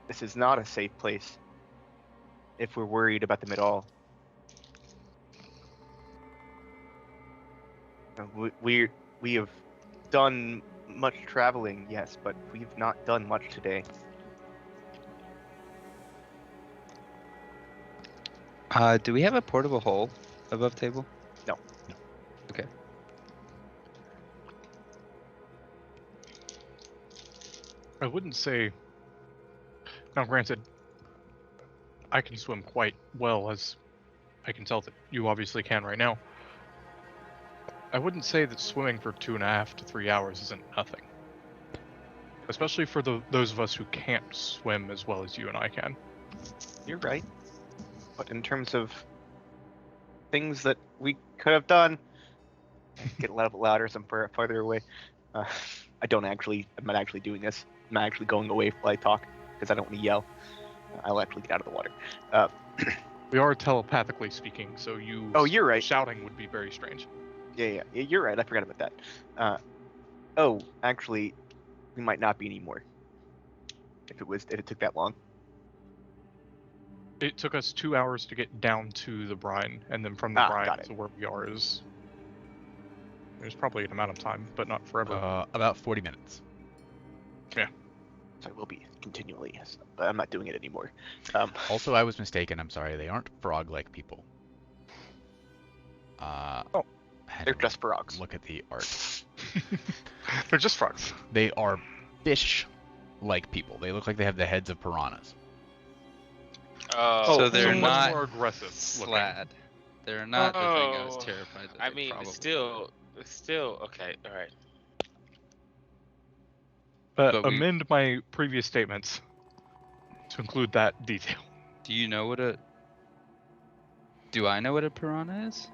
This is not a safe place. If we're worried about them at all. We have done much traveling, yes, but we've not done much today. Do we have a portable hole above table? No. Okay. I wouldn't say. Now, granted, I can swim quite well, as I can tell that you obviously can right now. I wouldn't say that swimming for 2.5 to 3 hours isn't nothing. Especially for those of us who can't swim as well as you and I can. You're right. But in terms of things that we could have done, get a little louder, some farther away. I'm not actually doing this. I'm not actually going away while I talk because I don't want to yell. I'll actually get out of the water. We are telepathically speaking, so you. Oh, you're right. Shouting would be very strange. Yeah, you're right. I forgot about that. Actually, we might not be anymore. If it took that long. It took us 2 hours to get down to the brine, and then from the brine got it. to where we are is. There's probably an amount of time, but not forever. About 40 minutes. Yeah. So I will be continually, but I'm not doing it anymore. Also, I was mistaken. I'm sorry. They aren't frog-like people. They're just frogs. Look at the art. They're just frogs. They are fish-like people. They look like they have the heads of piranhas. So they're much not more aggressive. slad. They're not the thing I was terrified that I they mean, probably still, okay, all right. But we- Amend my previous statements to include that detail. Do you know what a? Do I know what a piranha is?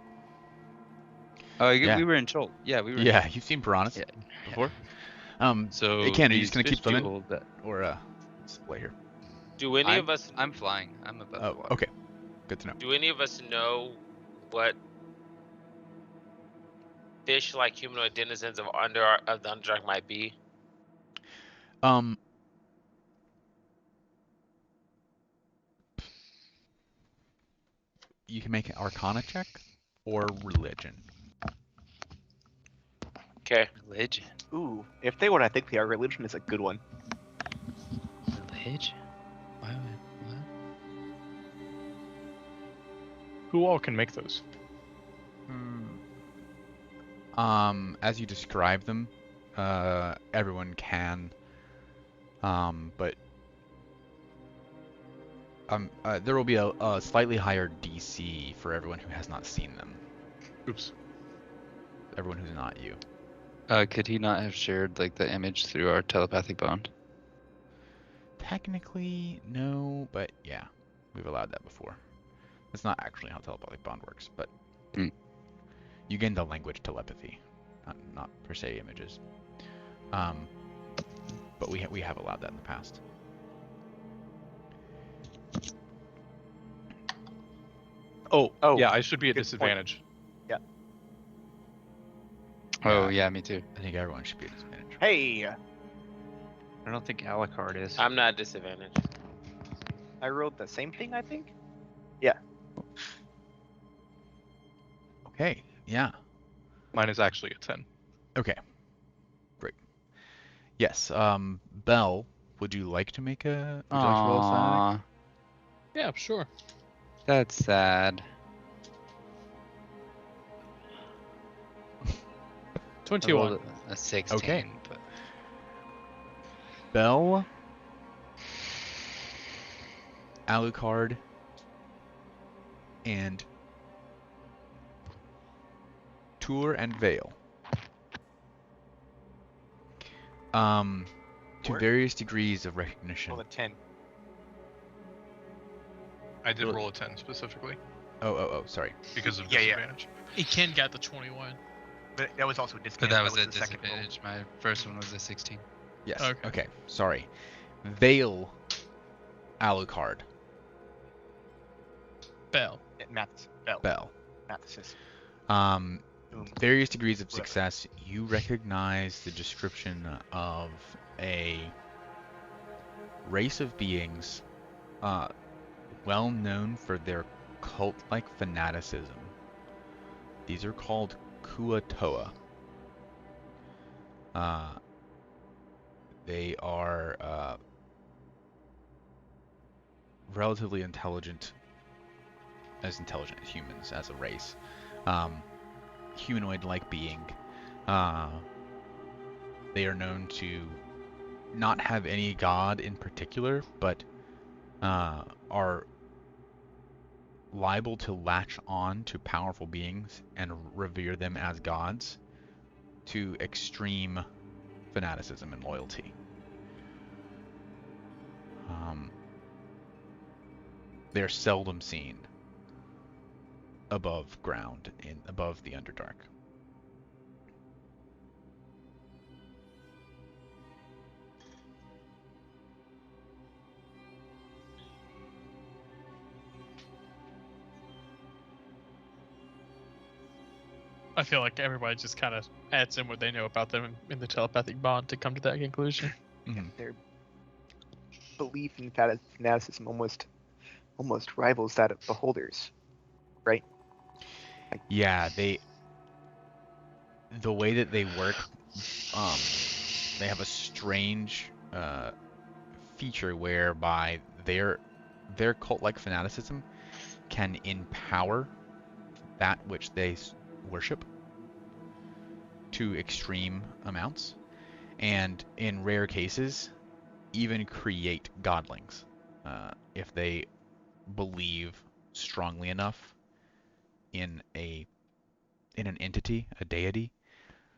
Oh, Yeah. we were in Chol. Yeah, we were. Yeah, you've seen piranhas Yeah. before. So Hey, Ken, are you these just gonna keep fish swimming? people that- Or wait here. Do any of us? I'm flying. I'm above the Oh, water. okay. Good to know. Do any of us know what fish-like humanoid denizens of the Underdark might be? You can make an Arcana check or religion. Okay. Religion. Ooh, if they what I think they are, religion is a good one. Religion. Why would what? Who all can make those? As you describe them, everyone can. But there will be a slightly higher DC for everyone who has not seen them. Oops. Everyone who's not you. Could he not have shared like the image through our telepathic bond? Technically, no, but yeah, we've allowed that before. That's not actually how telepathic bond works, but you gain the language telepathy, not per se images. But we have allowed that in the past. Oh, Oh, yeah, I should be at good point. disadvantage. Oh yeah, me too. I think everyone should be at disadvantage. Hey, I don't think Alucard is. I'm not disadvantaged. I rolled the same thing, I think. Okay, yeah. Mine is actually a 10. Okay. Great. Yes, Belle, would you like to make a would you like to roll a sanity? Aww, Yeah, sure. that's sad. 21. I rolled a 16. Okay. But Belle, Alucard, and Tour and Vale. To Work. various degrees of recognition. Roll a 10. I did Really? roll a 10 specifically Oh, sorry. because of Yeah, yeah. disadvantage. He can get the 21. But that was also a But disadvantage. that was a the second roll. disadvantage. My first one was a 16. Yes. Okay. Okay. Sorry. Vale, Alucard, Bell. Belle. Mathesis. Um, Boom. various degrees of Whatever. success. You recognize the description of a race of beings, well known for their cult-like fanaticism. These are called Kuatoa. They are relatively intelligent as humans as a race. Humanoid-like being. They are known to not have any god in particular, but are liable to latch on to powerful beings and revere them as gods to extreme fanaticism and loyalty. They're seldom seen above ground, above the Underdark. I feel like everybody just kind of adds in what they know about them in the telepathic bond to come to that conclusion. Mm-hmm. Their belief in fanaticism almost rivals that of beholders, right? Yeah, the way that they work, they have a strange feature whereby their cult-like fanaticism can empower that which they worship to extreme amounts, and in rare cases, even create godlings if they believe strongly enough in an entity, a deity,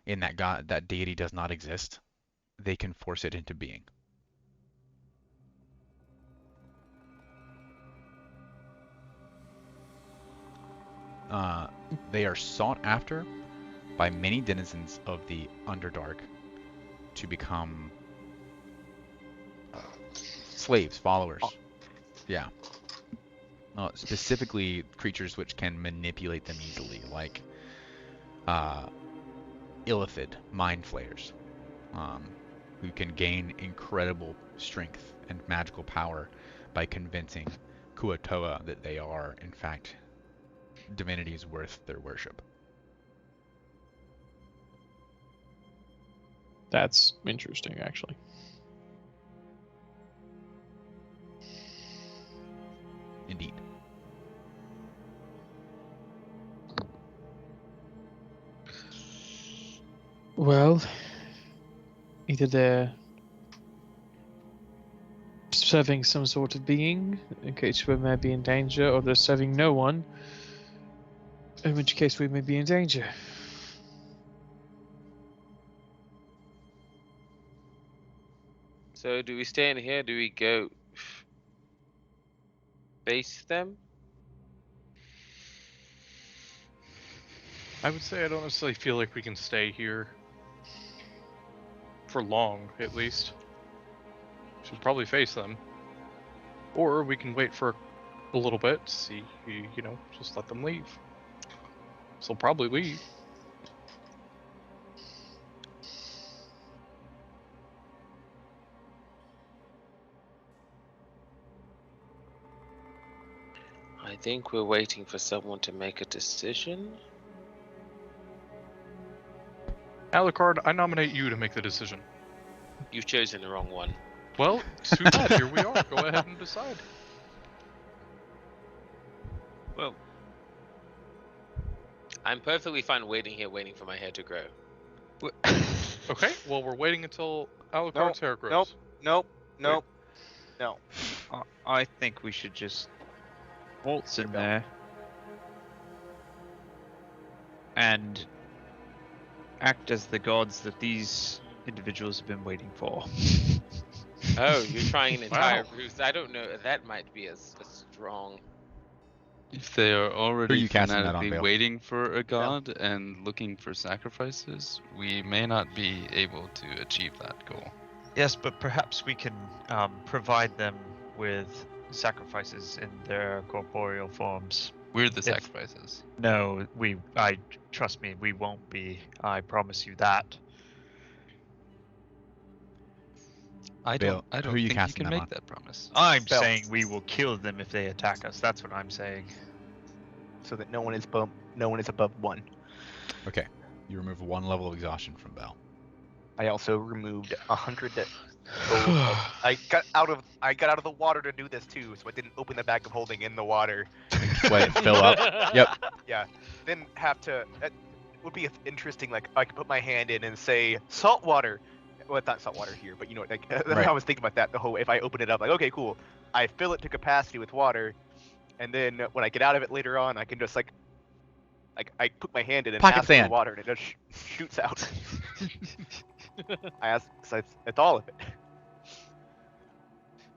in that deity does not exist, they can force it into being. They are sought after by many denizens of the Underdark to become slaves, followers. Yeah. Specifically, creatures which can manipulate them easily, like Illithid, mind flayers, who can gain incredible strength and magical power by convincing Kuatoa that they are, in fact, divinities worth their worship. That's interesting, actually. Indeed. Well, either they're serving some sort of being in case we may be in danger, or they're serving no one, in which case we may be in danger. So do we stay in here? Do we go face them? I would say I don't necessarily feel like we can stay here for long, at least. Should probably face them. Or we can wait for a little bit, see, just let them leave. So they'll probably leave. I think we're waiting for someone to make a decision. Alucard, I nominate you to make the decision. You've chosen the wrong one. Well, too bad. Here we are. Go ahead and decide. Well, I'm perfectly fine waiting here, waiting for my hair to grow. Okay, well, we're waiting until Alucard's hair grows. Nope. No. I think we should just waltz in there and act as the gods that these individuals have been waiting for. Oh, you're trying an entire Wow. ruse. I don't know. That might be a strong. If they are Who are already you casting that on, fanatically Bale? waiting for a god and looking for sacrifices, we may not be able to achieve that goal. Yes, but perhaps we can provide them with sacrifices in their corporeal forms. We're the If- sacrifices. No, trust me, we won't be. I promise you that. I Bale, don't who are you think you casting can that make on? that promise. I'm Spell. saying we will kill them if they attack us. That's what I'm saying. So that no one is above one. Okay. You remove 1 level of exhaustion from Bell. I also removed 100 gold. I got out of the water to do this too, so I didn't open the bag of holding in the water. Let it fill up. Yep. Yeah. Then have to. It would be interesting. Like I could put my hand in and say salt water. Well, it's not salt water here, but you know, like Right. I was thinking about that the whole. If I open it up, like okay, cool. I fill it to capacity with water, and then when I get out of it later on, I can just like I put my hand in and Pocket ask for the sand. water, and it just shoots out. I ask, so it's all of it.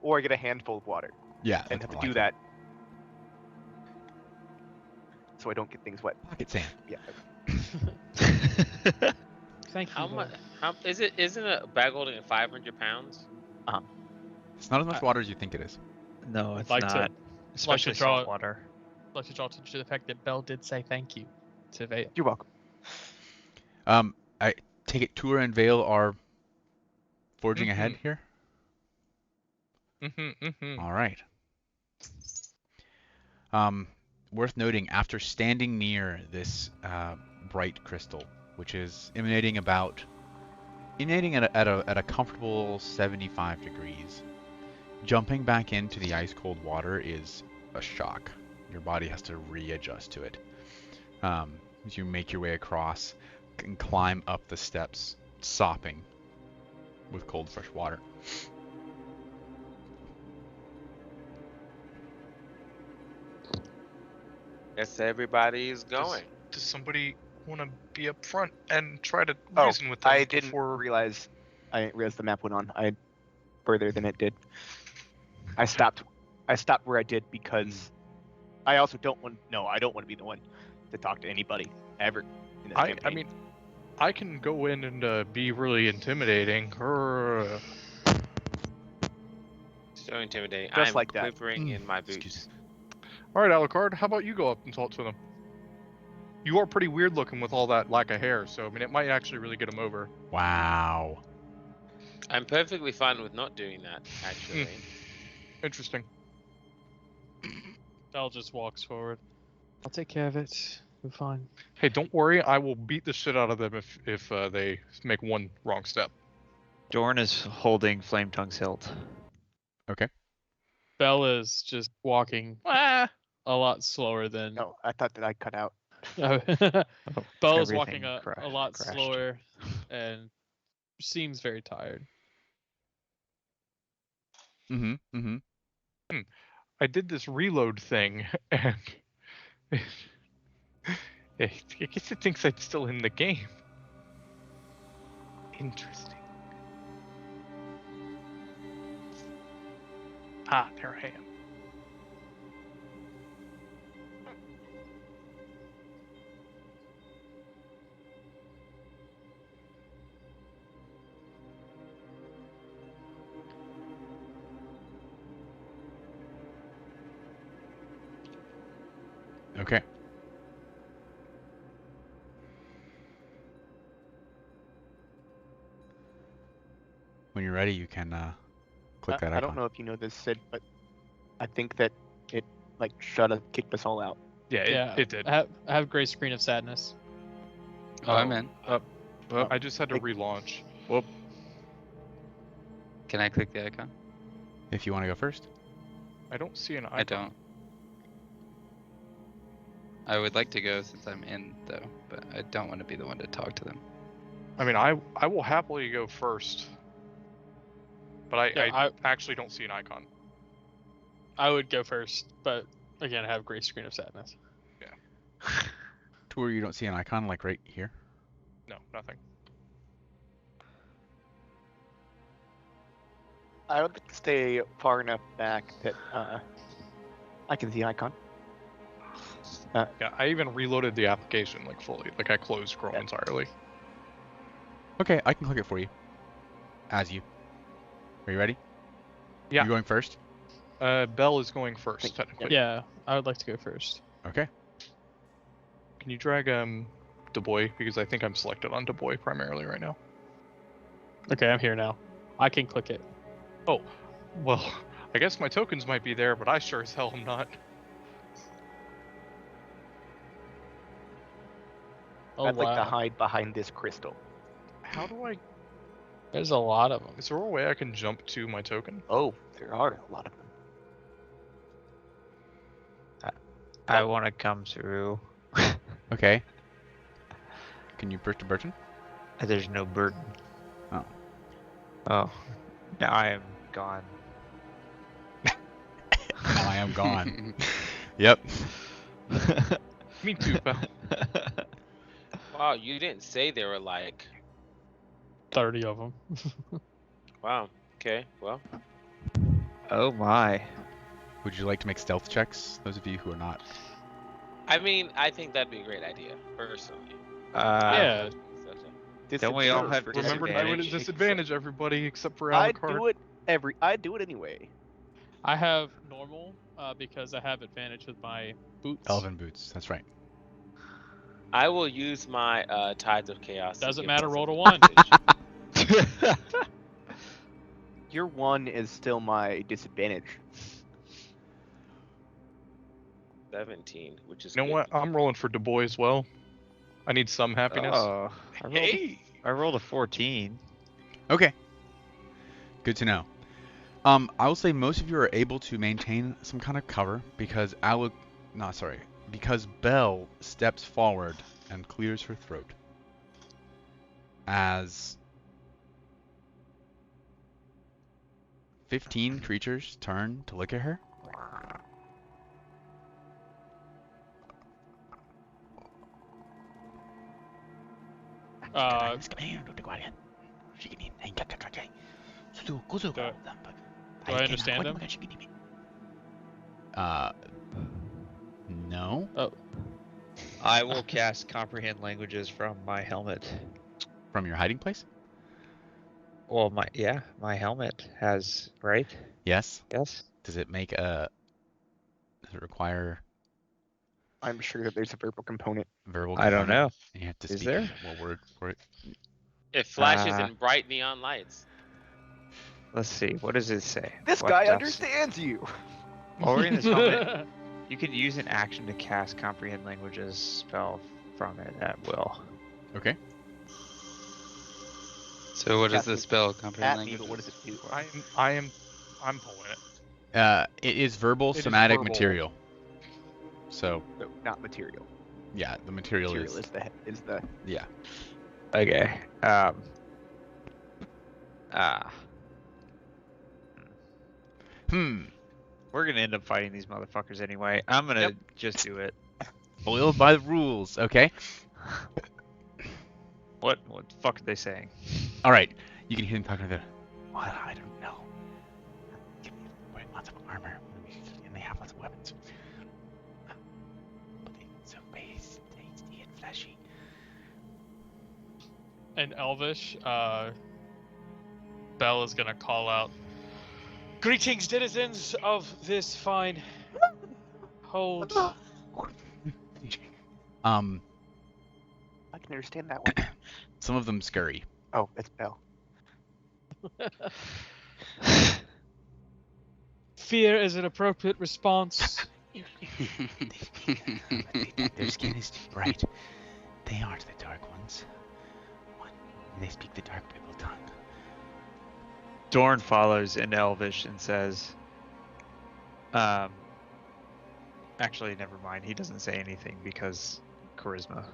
Or I get a handful of water Yeah. and that's have to more do like that, so I don't get things wet. it. Pocket sand. Yeah. Thank you. How Val. much? How is it? Isn't a bag holding 500 pounds? It's not as much water as you think it is. No, it's like to- not. Especially draw- salt water. I'd like to draw attention to the fact that Bell did say thank you to Vale. You're welcome. I take it Tour and Vale are forging ahead Mhm. here. Mm-hmm. All right. Worth noting, after standing near this bright crystal, which is emanating at a comfortable 75 degrees, jumping back into the ice cold water is a shock. Your body has to readjust to it. As you make your way across and climb up the steps, sopping with cold fresh water. Guess everybody's going. Does somebody want to be up front and try to Oh, reason with them I didn't before? realize the map went on. I further than it did. I stopped where I did because I also don't want. No, I don't want to be the one to talk to anybody ever in this I campaign. mean, I can go in and be really intimidating. So intimidating. Just I'm like that. quivering in my boots. Excuse- All right, Alucard, how about you go up and talk to them? You are pretty weird looking with all that lack of hair, so I mean, it might actually really get them over. Wow. I'm perfectly fine with not doing that, actually. Interesting. Bell just walks forward. I'll take care of it. We're fine. Hey, don't worry, I will beat the shit out of them if they make one wrong step. Dorn is holding Flame Tongue's hilt. Okay. Bell is just walking a lot slower than. No, I thought that I cut out. Bell is walking everything a lot crashed. slower and seems very tired. Mm-hmm. Mm-hmm. I did this reload thing, and I guess it thinks I'm still in the game. Interesting. Ah, there I am. Okay. When you're ready, you can click that icon. I don't know if you know this, Sid, but I think that it like kicked us all out. Yeah, it did. I have Gray Screen of Sadness. Oh, I'm in. I just had to relaunch. Whoop. Can I click the icon? If you want to go first. I don't see an icon. I don't. I would like to go since I'm in, though, but I don't want to be the one to talk to them. I mean, I will happily go first, but I actually don't see an icon. I would go first, but again, I have Gray Screen of Sadness. To where you don't see an icon, like right here. No, nothing. I would like to stay far enough back that I can see the icon. Yeah, I even reloaded the application like fully. Like I closed Chrome entirely. Okay, I can click it for you. As you. Are you ready? Yeah. You going first? Bell is going first, technically. Yeah, I would like to go first. Okay. Can you drag Dubois, because I think I'm selected on Dubois primarily right now. Okay, I'm here now. I can click it. Oh, well, I guess my tokens might be there, but I sure as hell am not. Oh I'd like to wow. hide behind this crystal. How do I? There's a lot of them. Is there a way I can jump to my token? Oh, there are a lot of them. I want to come through. Okay. Can you burst to Burton? There's no burden. Oh. Oh. Now I am gone. Now I am gone. Yep. Me too, pal. Wow, you didn't say there were like. 30 of them. Wow. Okay. Well. Oh my. Would you like to make stealth checks? Those of you who are not. I mean, I think that'd be a great idea, personally. Yeah. Don't we all have Disadvantage. Remember, I went at disadvantage, everybody, except for Alucard. I'd do it anyway. I have normal because I have advantage with my boots. Elven boots. That's right. I will use my Tides of Chaos. to Doesn't give matter. us Roll to an 1. advantage. Your 1 is still my disadvantage. 17, which is. You know good. what? I'm rolling for Du Bois as well. I need some happiness. Oh, I rolled a 14. Okay. Good to know. I will say most of you are able to maintain some kind of cover because because Belle steps forward and clears her throat. As 15 creatures turn to look at her. Do I understand him? No. Oh, I will cast comprehend languages from my helmet. From your hiding place? Well, my helmet has, right? Yes. Yes. Does it require I'm sure that there's a verbal component. verbal I don't component? know. And you have to Is speak there? what word for it? It flashes in bright neon lights. Let's see. What does it say? This What guy does- understands you. While we're in this helmet, you can use an action to cast comprehend languages spell from it at will. Okay. So what is Casting the spell? At Comprehend me, but language. what does it do? I'm pulling it. It is verbal It is somatic verbal. material. So No, not material. yeah, the material, Material is is the yeah. Okay. We're gonna end up fighting these motherfuckers anyway. I'm gonna just do it. Foiled by the rules. Okay. What the fuck are they saying? All right. You can hear them talking to the. Well, I don't know. Wearing lots of armor, and they have lots of weapons. But it's so tasty and fleshy. and Elvish, Belle is gonna call out, "Greetings, denizens of this fine hold." I can understand that one. Some of them scurry. Oh, it's Belle. Fear is an appropriate response. Their skin is too bright. They aren't the dark ones. They speak the dark people tongue. Dorn follows in Elvish and says, actually, never mind. He doesn't say anything because charisma.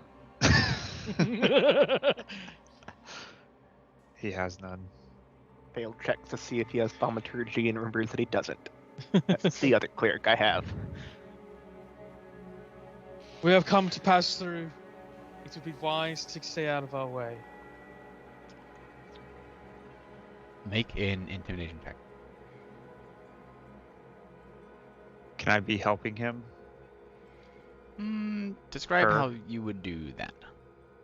He has none. Failed checks to see if he has thaumaturgy and remembers that he doesn't. That's the other cleric I have. We have come to pass through. It would be wise to stay out of our way. Make an intimidation check. Can I be helping him? Describe Her. how you would do that.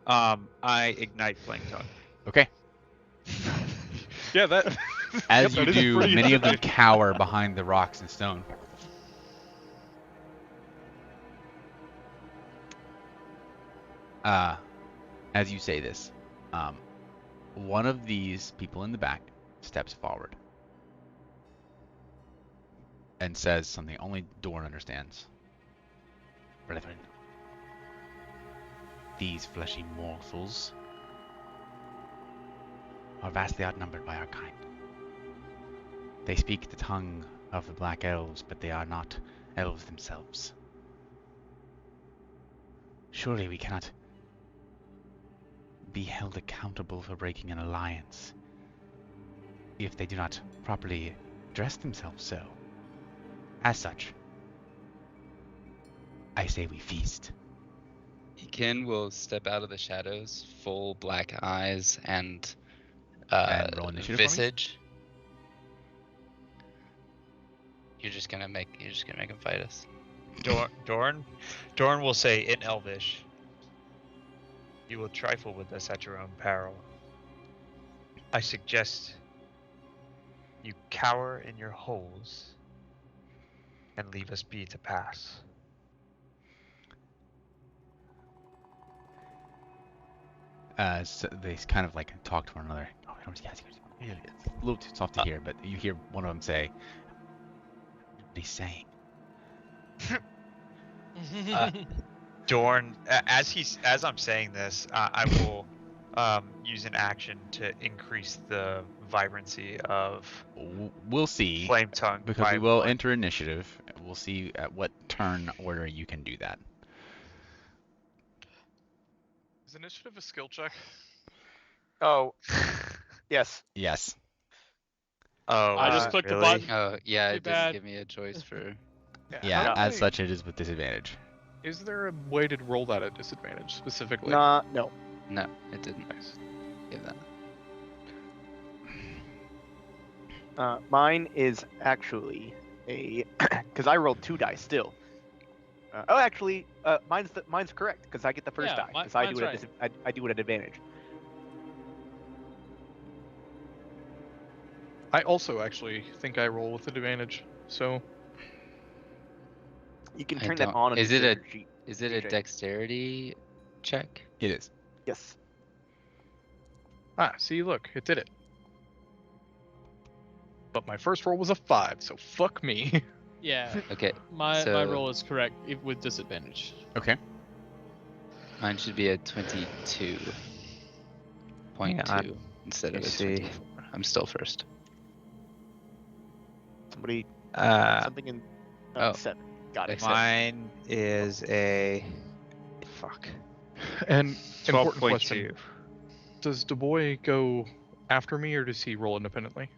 I ignite flame tongue. Okay. Yeah, that. As Yep, you that is do, pretty many of them intimidating. cower behind the rocks and stone. As you say this, one of these people in the back steps forward and says something only Dorn understands. Brethren, these fleshy morsels are vastly outnumbered by our kind. They speak the tongue of the Black Elves, but they are not elves themselves. Surely we cannot be held accountable for breaking an alliance if they do not properly dress themselves so. As such, I say we feast. Ken will step out of the shadows, full black eyes and Roll initiative for me? visage. You're just gonna make him fight us. Dorn will say in Elvish, "You will trifle with us at your own peril. I suggest you cower in your holes and leave us be to pass." So they kind of like talk to one another. Oh, it's a little too soft to hear, but you hear one of them say, "What he's saying." Dorn, as I'm saying this, I will use an action to increase the vibrancy of We'll see, Flame Tongue because by we will 1. enter initiative. We'll see at what turn order you can do that. Is initiative a skill check? Oh, yes. Yes. Oh, I just clicked the really? button. Oh yeah, Too it bad. didn't give me a choice for. Yeah, How do as I- such, it is with disadvantage. Is there a way to roll that at disadvantage specifically? No. No, it didn't Nice. give that. Mine is actually a because I rolled 2 dice still. Actually, mine's correct because I get the first Yeah, die because I do mine's it I do it at advantage. I also actually think I roll with advantage. So You can I turn that don't- on. is the it a- character sheet. Is it a DJ. dexterity check? It is. Yes. see, look, it did it. But my first roll was a 5, so fuck me. Yeah, Okay, my so roll is correct with disadvantage. Okay. mine should be a 22.2 instead of a let's see. 24. I'm still first. Somebody something in oh. 7. Got it. Except- Mine is a fuck. And important question: 12.2. does Dubois go after me, or does he roll independently?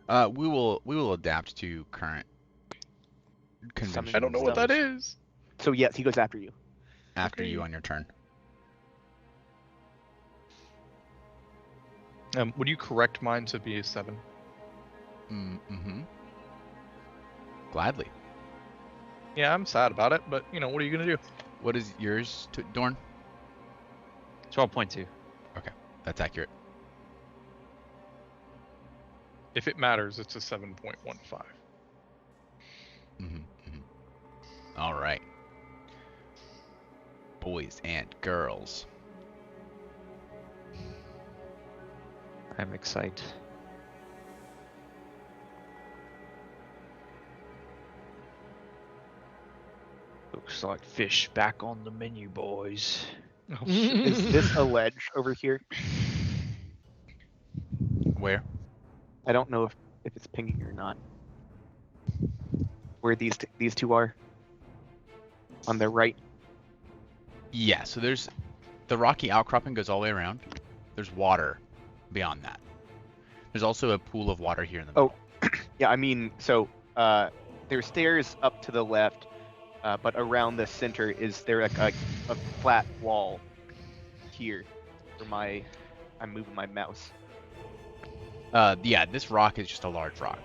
We will adapt to current conventions. I don't know what that is. So yes, he goes after you. After you Okay. on your turn. Would you correct mine to be a 7? Mm-hmm. Gladly. Yeah, I'm sad about it, but you know, what are you gonna do? What is yours, Dorn? 12.2. That's accurate. If it matters, it's a 7.15. Mm-hmm. All right. Boys and girls. I'm excited. Looks like fish back on the menu, boys. Oh, Is this a ledge over here? Where? I don't know if it's pinging or not. Where these two are? On the right. Yeah, so there's the rocky outcropping goes all the way around. There's water beyond that. There's also a pool of water here in the middle. Yeah, I mean, so there's stairs up to the left, but around the center is there like a flat wall here where I'm moving my mouse. Yeah, this rock is just a large rock.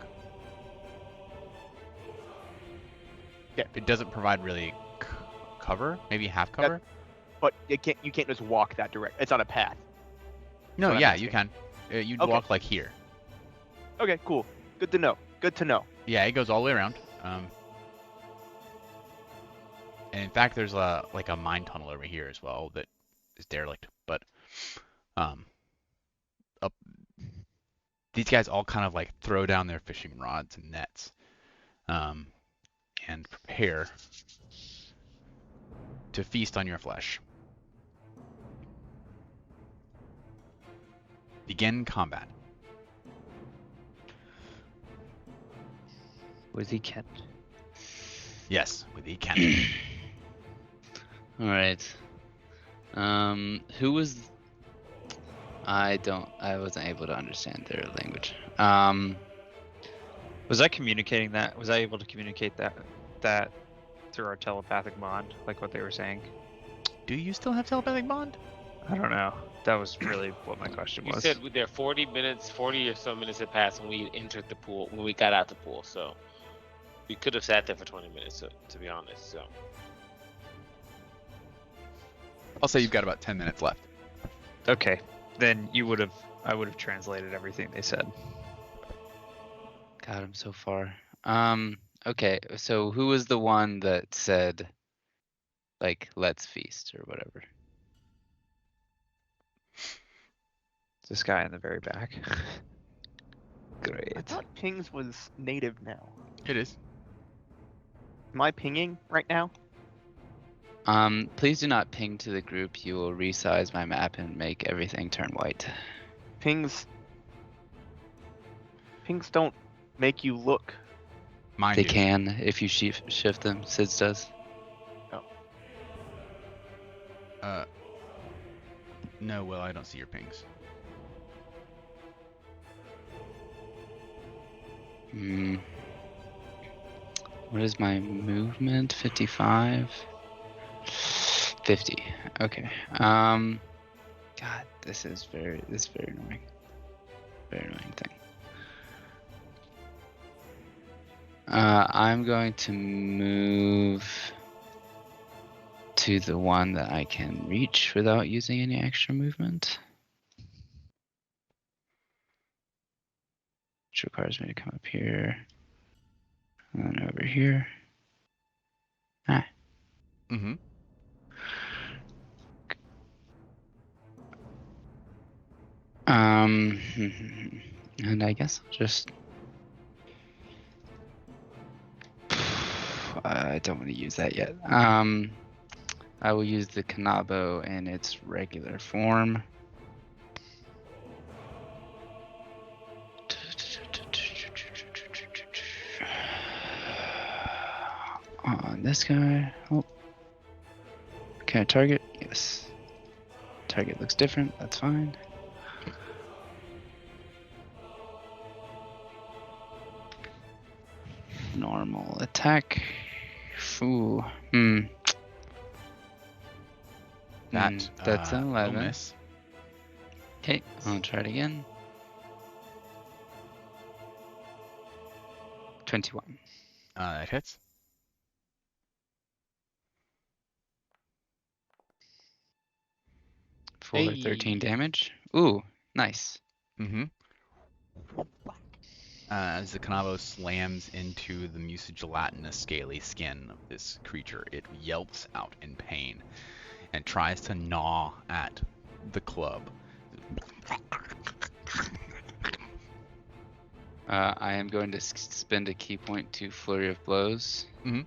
Yeah. It doesn't provide really cover, maybe half cover. But you can't just walk that direct. It's on a path. No, what I'm yeah, asking. you can. You'd Okay. walk like here. Okay, cool. Good to know. Good to know. Yeah, it goes all the way around. And in fact, there's like a mine tunnel over here as well that is derelict. But up, these guys all kind of like throw down their fishing rods and nets, and prepare to feast on your flesh. Begin combat. Was he Ken? Yes, with E cannon. All right. Who was? I wasn't able to understand their language. Was I communicating that? Was I able to communicate that through our telepathic bond, like what they were saying? Do you still have telepathic bond? I don't know. That was really what my question You was. said there 40 or so minutes had passed when we entered the pool, when we got out the pool. So we could have sat there for 20 minutes, to be honest. So I'll say you've got about 10 minutes left. Okay, then I would have translated everything they said. Got him so far. Okay, so who was the one that said, like, let's feast or whatever? This guy in the very back. Great. I thought pings was native now. It is. Am I pinging right now? Please do not ping to the group. You will resize my map and make everything turn white. Pings don't make you look. Mine They do. can if you shift them. Sids does. No, well, I don't see your pings. What is my movement? 55? 50. Okay. God, this is very annoying. Very annoying thing. I'm going to move to the one that I can reach without using any extra movement. Which requires me to come up here. And then over here. Ah. Mm-hmm. And I guess I'll just. I don't want to use that yet. I will use the Kanabo in its regular form. On this guy. Oh. Can I target? Yes. Target looks different. That's fine. Normal attack. Ooh. That That's an will 11. miss. Okay, I'll try it again. 21. That hits. For 13 damage. Ooh, nice. Mm-hmm. As the Kanabo slams into the mucogelatinous scaly skin of this creature, it yelps out in pain and tries to gnaw at the club. I am going to spend a key point to Flurry of Blows. Mhm.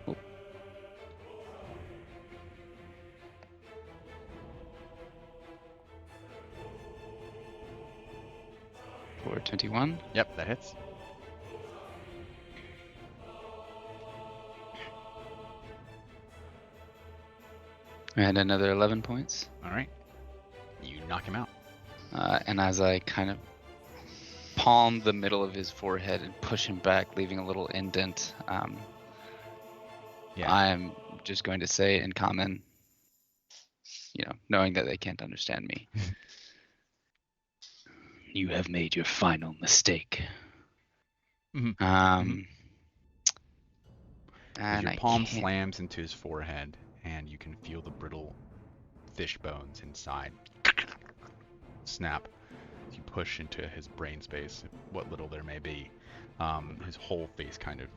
Oh. For 21. Yep, that hits. And another 11 points. All right. You knock him out. And as I kind of palm the middle of his forehead and push him back, leaving a little indent, Yeah. I am just going to say in common, knowing that they can't understand me. You have made your final mistake. Mhm. And As your I palm can't- slams into his forehead, and you can feel the brittle fish bones inside snap as you push into his brain space, what little there may be. His whole face kind of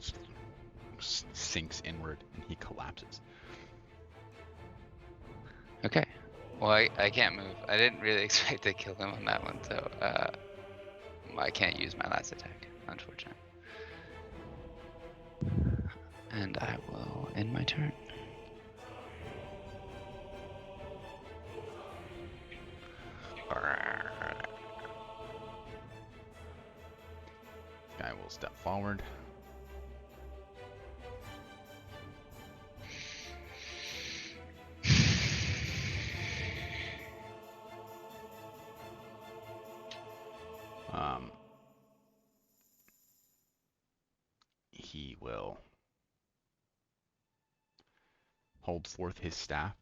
sinks inward, and he collapses. Okay. Well, I can't move. I didn't really expect to kill him on that one, so I can't use my last attack, unfortunately. And I will end my turn. guy will step forward. He will hold forth his staff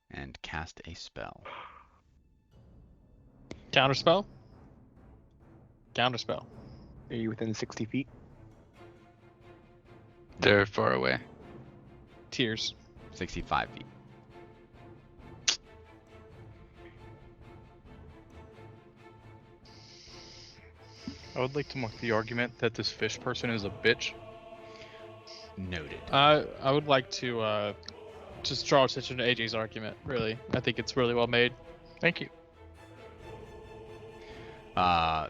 and cast a spell. Counterspell? Counterspell. Are you within 60 feet? They're far away. Tears. 65 feet. I would like to make the argument that this fish person is a bitch. Noted. I would like to just draw attention to AJ's argument, really. I think it's really well made. Thank you.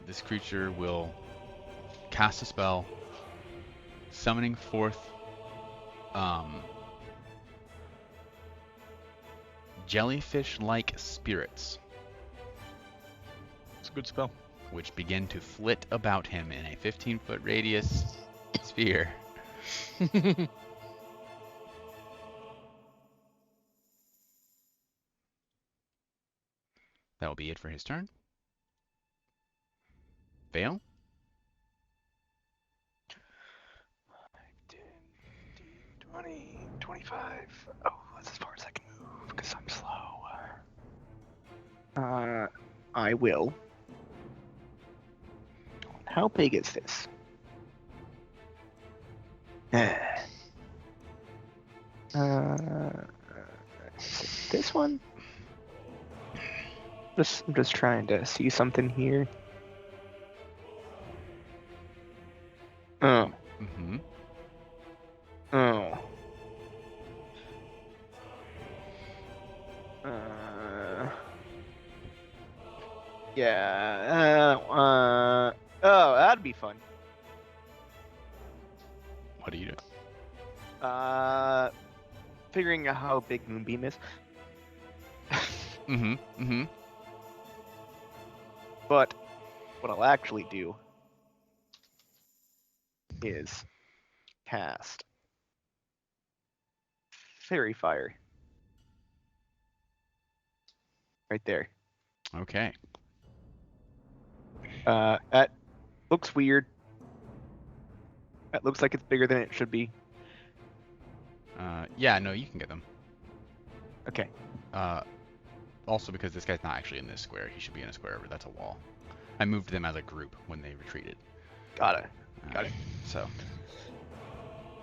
This creature will cast a spell, summoning forth jellyfish-like spirits, It's a good spell. which begin to flit about him in a 15-foot radius sphere. That will be it for his turn. Vale? 10, 15, 20, 25. Oh, that's as far as I can move because I'm slow. I will. How big is this? Is it this one? I'm just trying to see something here. Oh. Mm-hmm. Oh. Yeah. Oh, that'd be fun. What are you doing? Figuring out how big Moonbeam is. Mm-hmm. Mm-hmm. But what I'll actually do is cast Fairy Fire. Right there. Okay. That looks weird. That looks like it's bigger than it should be. Yeah, no, you can get them. Okay. Also because this guy's not actually in this square. He should be in a square over. That's a wall. I moved them as a group when they retreated. Got it. Got it. So,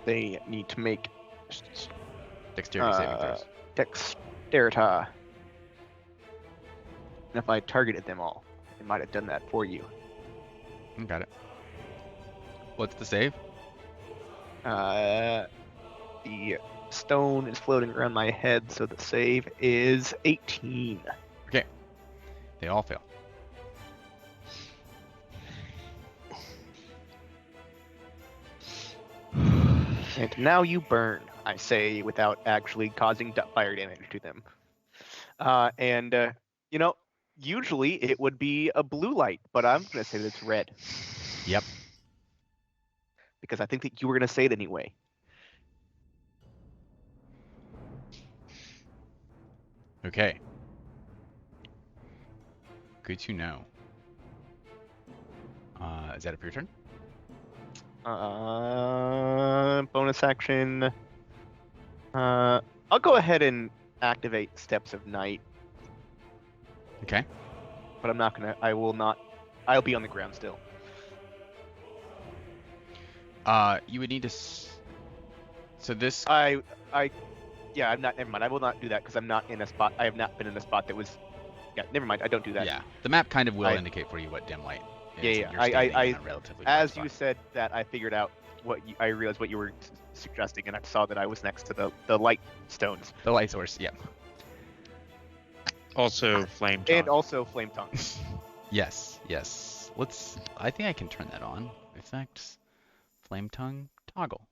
They need to make dexterity saving throws. Dexterity. And if I targeted them all, it might have done that for you. Got it. What's the save? The stone is floating around my head, so the save is 18. Okay. They all fail. And now you burn, I say, without actually causing fire damage to them. You know, usually it would be a blue light, but I'm going to say that it's red. Yep. Because I think that you were going to say it anyway. Okay. Good to know. Is that up your turn? Bonus action. I'll go ahead and activate Steps of Night, Okay. but I'm not gonna. I will not. I'll be on the ground still. You would need to. So this. Yeah, I'm not. Never mind. I will not do that because I'm not in a spot. I have not been in a spot that was. Yeah, never mind. I don't do that. Yeah. The map kind of will indicate for you what dim light is. Yeah, and yeah. you're standing in a relatively bright As spot. you said that, I figured out I realized what you were suggesting, and I saw that I was next to the light stones The light source. Yeah. Also, flame tongue. and also flame tongue. Yes. Yes. I think I can turn that on. Effects. Flame tongue toggle.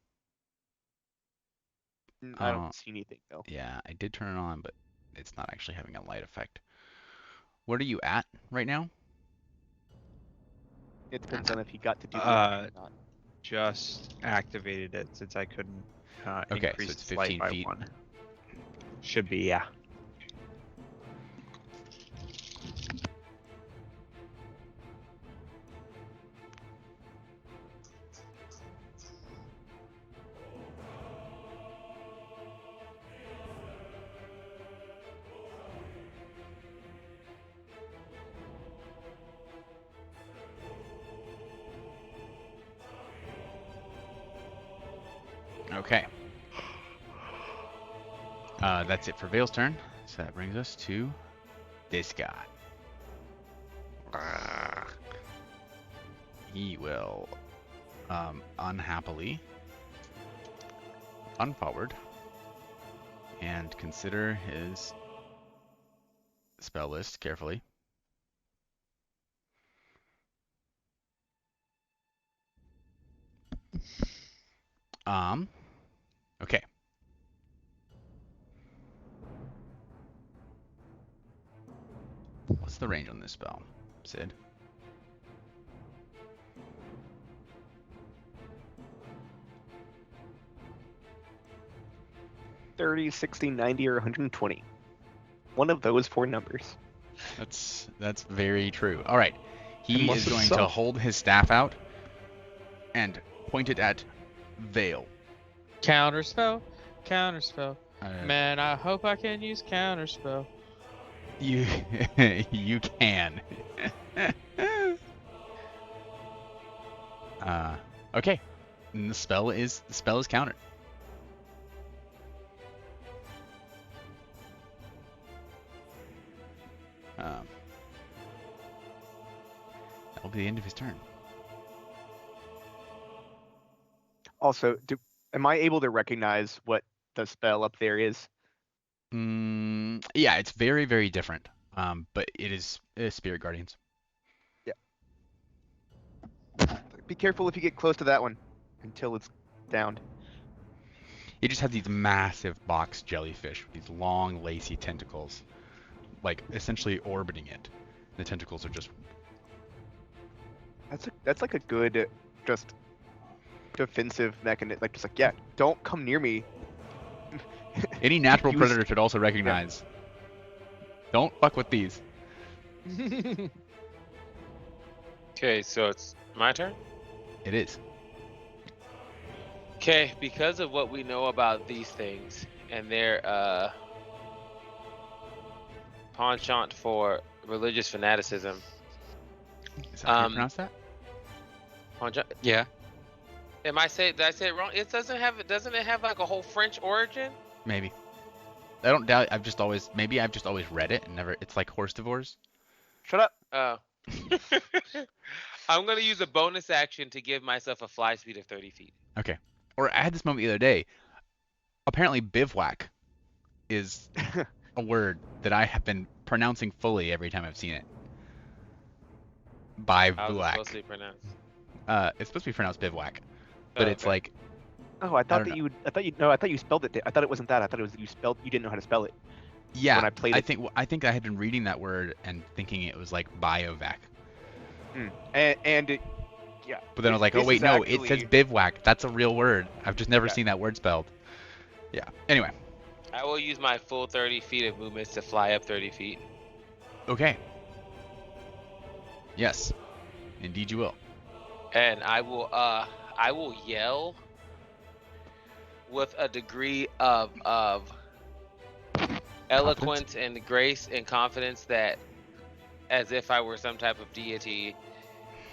I don't see anything though. Yeah, I did turn it on, but it's not actually having a light effect. What are you at right now? It depends on if he got to do the Uh, or not. Just activated it since I couldn't Okay, so increase it's its light 15 by feet. 1. Should be, yeah. Okay. That's it for Vale's turn. So that brings us to this guy. He will unhappily unforward and consider his spell list carefully. Okay. What's the range on this spell, Sid? 30, 60, 90, or 120. One of those 4 numbers. That's very true. All right. He Unless is it's going to self. hold his staff out and point it at Vale. Counterspell, counterspell. Uh, Man, I hope I can use counterspell. You you can. Okay. And the spell is countered. That'll be the end of his turn. Also, am I able to recognize what the spell up there is? Yeah, it's very, very different. But it is Spirit Guardians. Be careful if you get close to that one until it's downed. It just has these massive box jellyfish with these long, lacy tentacles, like essentially orbiting it. The tentacles are just. That's like a good, just defensive mechanism. Like, just like, yeah, don't come near me. Any natural Use- predator should also recognize. Don't fuck with these. Okay, so it's my turn. It is. Okay, because of what we know about these things and their penchant for religious fanaticism. Is that how you pronounce that? Penchant? Yeah. Did I say it wrong? Doesn't it have like a whole French origin? Maybe. I don't doubt. I've just always read it and never. It's like horse divorce. Shut up. Oh. I'm gonna use a bonus action to give myself a fly speed of 30 feet. Okay. Or I had this moment the other day. Apparently, bivouac is a word that I have been pronouncing fully every time I've seen it. How's it Bivouac. supposed to be pronounced? It's supposed to be pronounced bivouac, but Oh, it's okay. like Oh, I thought don't that I thought you spelled it. I thought it wasn't that. I thought it was you didn't know how to spell it. yeah. When I played it. I think I had been reading that word and thinking it was like biovac. And yeah. But then I was like, oh This wait, is no, it says actually- bivouac. That's a real word. I've just never Yeah. seen that word spelled. Yeah. Anyway. I will use my full 30 feet of movements to fly up 30 feet. Okay. Yes. Indeed you will. And I will yell with a degree of eloquence and grace and confidence that as if I were some type of deity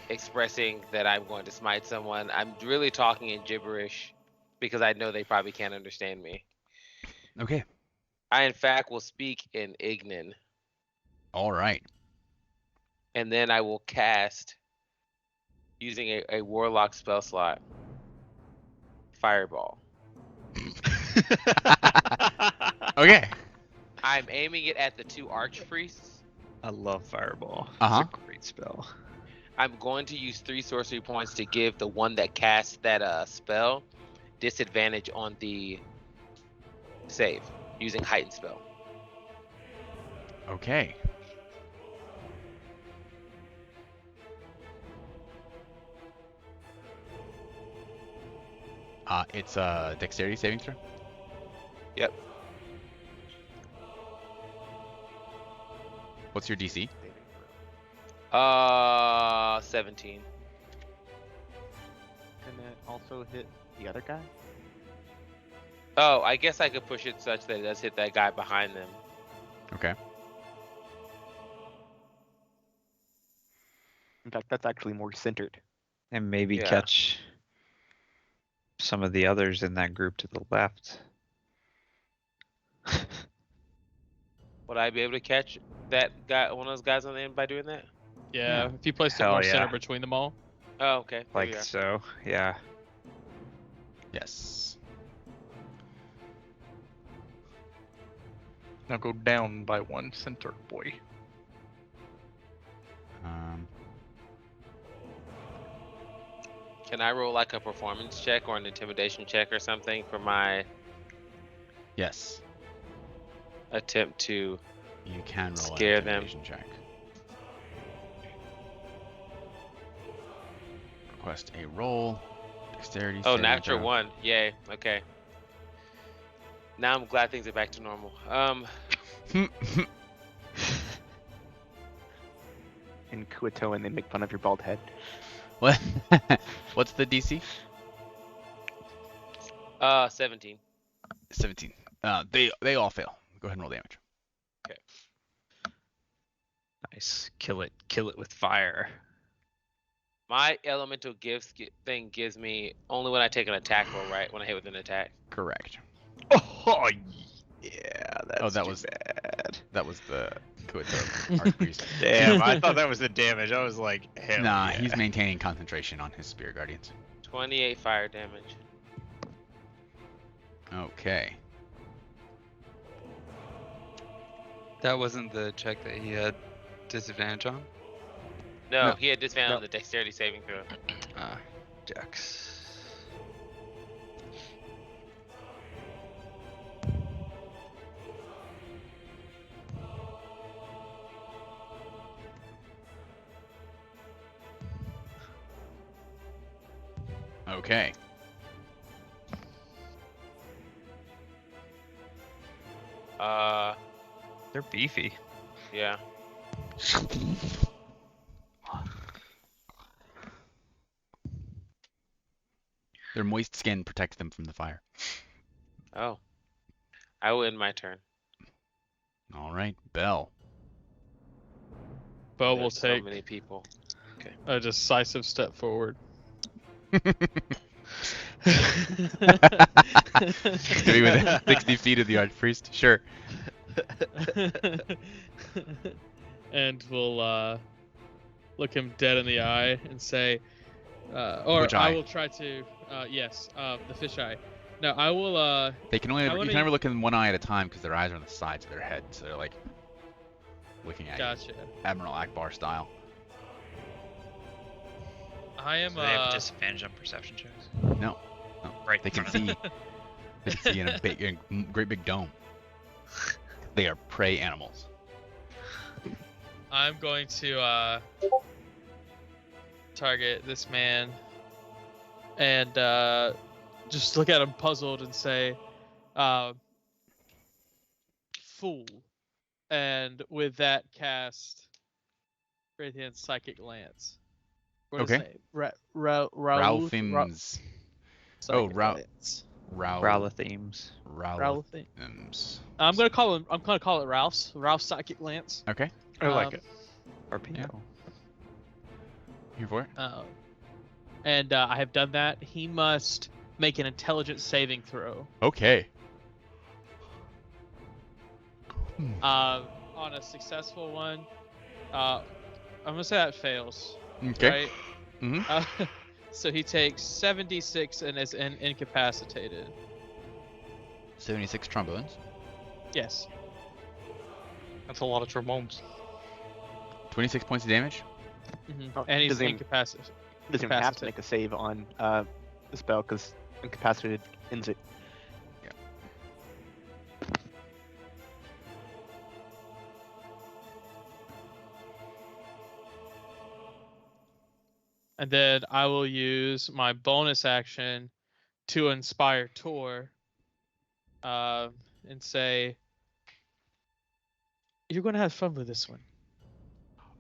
expressing that I'm going to smite someone. I'm really talking in gibberish because I know they probably can't understand me. Okay. I in fact will speak in Ignan, All right. and then I will cast using a warlock spell slot. Fireball. Okay. I'm aiming it at the 2 archpriests. I love Fireball. Uh-huh. It's a great spell. I'm going to use 3 sorcery points to give the one that casts that spell disadvantage on the save using heightened spell. Okay. It's a dexterity saving throw. Yep. What's your DC? 17. Can that also hit the other guy? Oh, I guess I could push it such that it does hit that guy behind them. Okay. In fact, that's actually more centered. And maybe Yeah. catch some of the others in that group to the left. Would I be able to catch that guy, one of those guys on the end by doing that? Yeah, Yeah. if you placed it Hell more yeah. center between them all. Oh, okay. There we Like are. so, yeah. Yes. Now go down by 1 center, boy. Can I roll like a performance check or an intimidation check or something for my Yes. attempt to? You can roll Scare an them. intimidation check. Request a roll. Dexterity. Oh, saving natural throw. 1. Yay. Okay. Now I'm glad things are back to normal. In Kuoto, and they make fun of your bald head. What? What's the DC? 17. 17. They all fail. Go ahead and roll damage. Nice. Kill it with fire. My elemental gifts thing gives me only when I take an attack roll, right? When I hit with an attack. Correct. Oh yeah, that's that too was- bad. That was the Kuoto Archpriest. Damn, I thought that was the damage. I was like, hell Nah, yeah. he's maintaining concentration on his Spirit Guardians. 28 fire damage. Okay. That wasn't the check that he had disadvantage on? No, No. he had disadvantage No. on the dexterity saving throw. Dex. Okay. They're beefy. Yeah. Their moist skin protects them from the fire. Oh. I will end my turn. All right, Bell. Bo will There's take so many people. a decisive step forward. Maybe within 60 feet of the Archpriest. Sure. And we'll look him dead in the eye and say, or Which I eye? will try to, yes, the fish eye. No, I will, They can only I you wanna- can only look in one eye at a time because their eyes are on the sides of their head, so they're like looking at gotcha. you, Admiral Akbar style. I am, Do they have disadvantage on perception checks? No, Right. they in can front see. of them. They can see in a great big dome. They are prey animals. I'm going to target this man and just look at him puzzled and say, fool. And with that, cast Radiant Psychic Lance. What is his Okay. name? Ralphims. Psychic Rau- Lance. Rowlathemes. Ralph. Ralphims. I'm gonna call it Ralph's. Ralph's Psychic Lance. Okay. I like Um, it. RPO. Here for it. And I have done that. He must make an intelligence saving throw. Okay. On a successful one, I'm gonna say that fails. Okay. Right? Mm-hmm. So he takes 76 and is incapacitated. 76 trombones. Yes. That's a lot of trombones. 26 points of damage. Mm-hmm. Oh, And he's doesn't even- incapacitated. Doesn't even have to make a save on the spell because incapacitated ends it. And then I will use my bonus action to inspire Tor, and say, "You're gonna have fun with this one."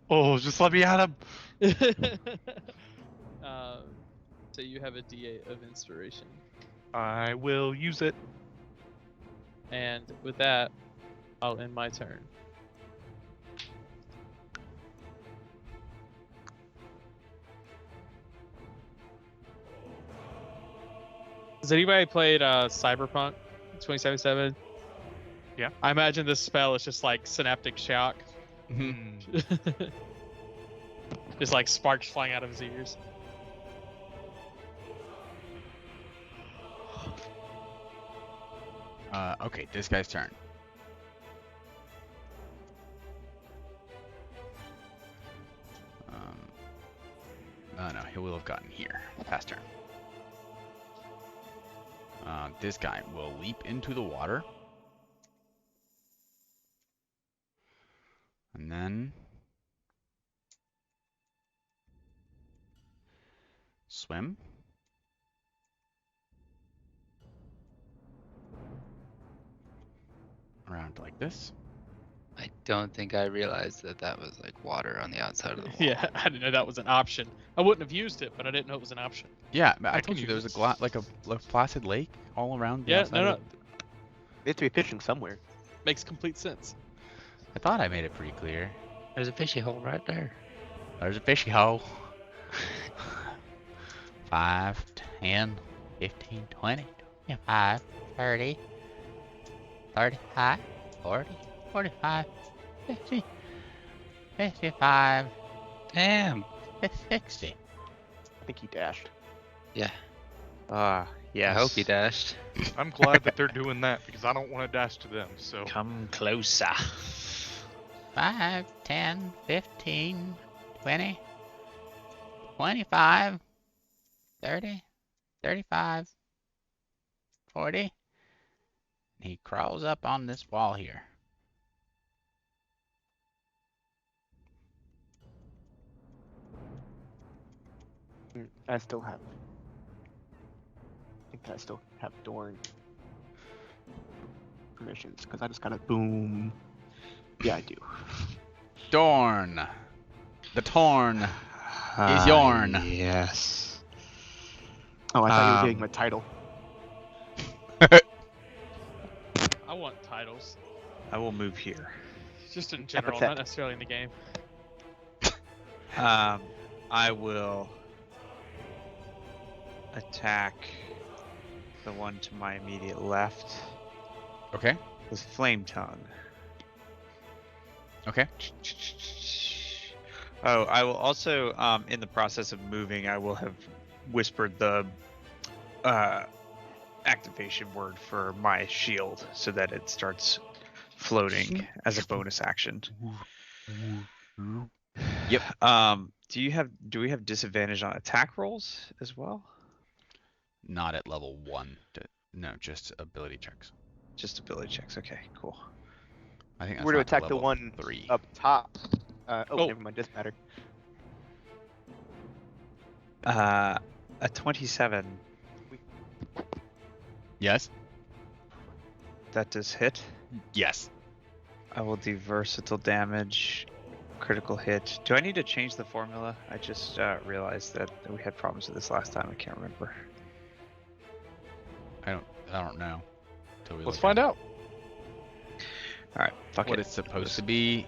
Oh, just let me at him. So you have a D8 of inspiration, I will use it. and with that, I'll end my turn. Has anybody played Cyberpunk 2077? Yeah. I imagine this spell is just like synaptic shock. Just like sparks flying out of his ears. Okay, this guy's turn. No, he will have gotten here. Past turn. This guy will leap into the water. And then swim. Around like this. I don't think I realized that that was like water on the outside of the wall. Yeah, I didn't know that was an option. I wouldn't have used it, but I didn't know it was an option. Yeah, I I told can you there was use a placid lake all around the Yeah, outside no, of no, They have to be fishing somewhere. makes complete sense. I thought I made it pretty clear. There's a fishy hole right there. There's a fishy hole. 5, 10, 15, 20, 25, 30, 35, 40, 45, 50, 55, Damn. 60. I think he dashed. Yeah. Yes. I hope he dashed. I'm glad that they're doing that because I don't want to dash to them. So Come closer. 5, 10, 15, 20, 25, 30, 35, 40. He crawls up on this wall here. I still have. I think I still have Dorn permissions because I just got a boom. Yeah, I do. Dorn. The Torn is Yorn. Yes. Oh, I thought you were getting my title. I want titles, I will move here. just in general, Epithet. not necessarily in the game. I will attack the one to my immediate left Okay. with Flame Tongue. Okay. Oh, I will also, in the process of moving, I will have whispered the activation word for my shield so that it starts floating as a bonus action. Yep. Do we have disadvantage on attack rolls as well? Not at level 1. No, just ability checks. Just ability checks. Okay, cool. I think that's We're to not till attack the level one 3. up top. Oh. Never mind. Doesn't matter. A 27. Yes. That does hit. Yes. I will do versatile damage, critical hit. Do I need to change the formula? I just realized that we had problems with this last time. I can't remember. I don't know. Till we let's look find at out. All right, fuck what it. it's supposed to be.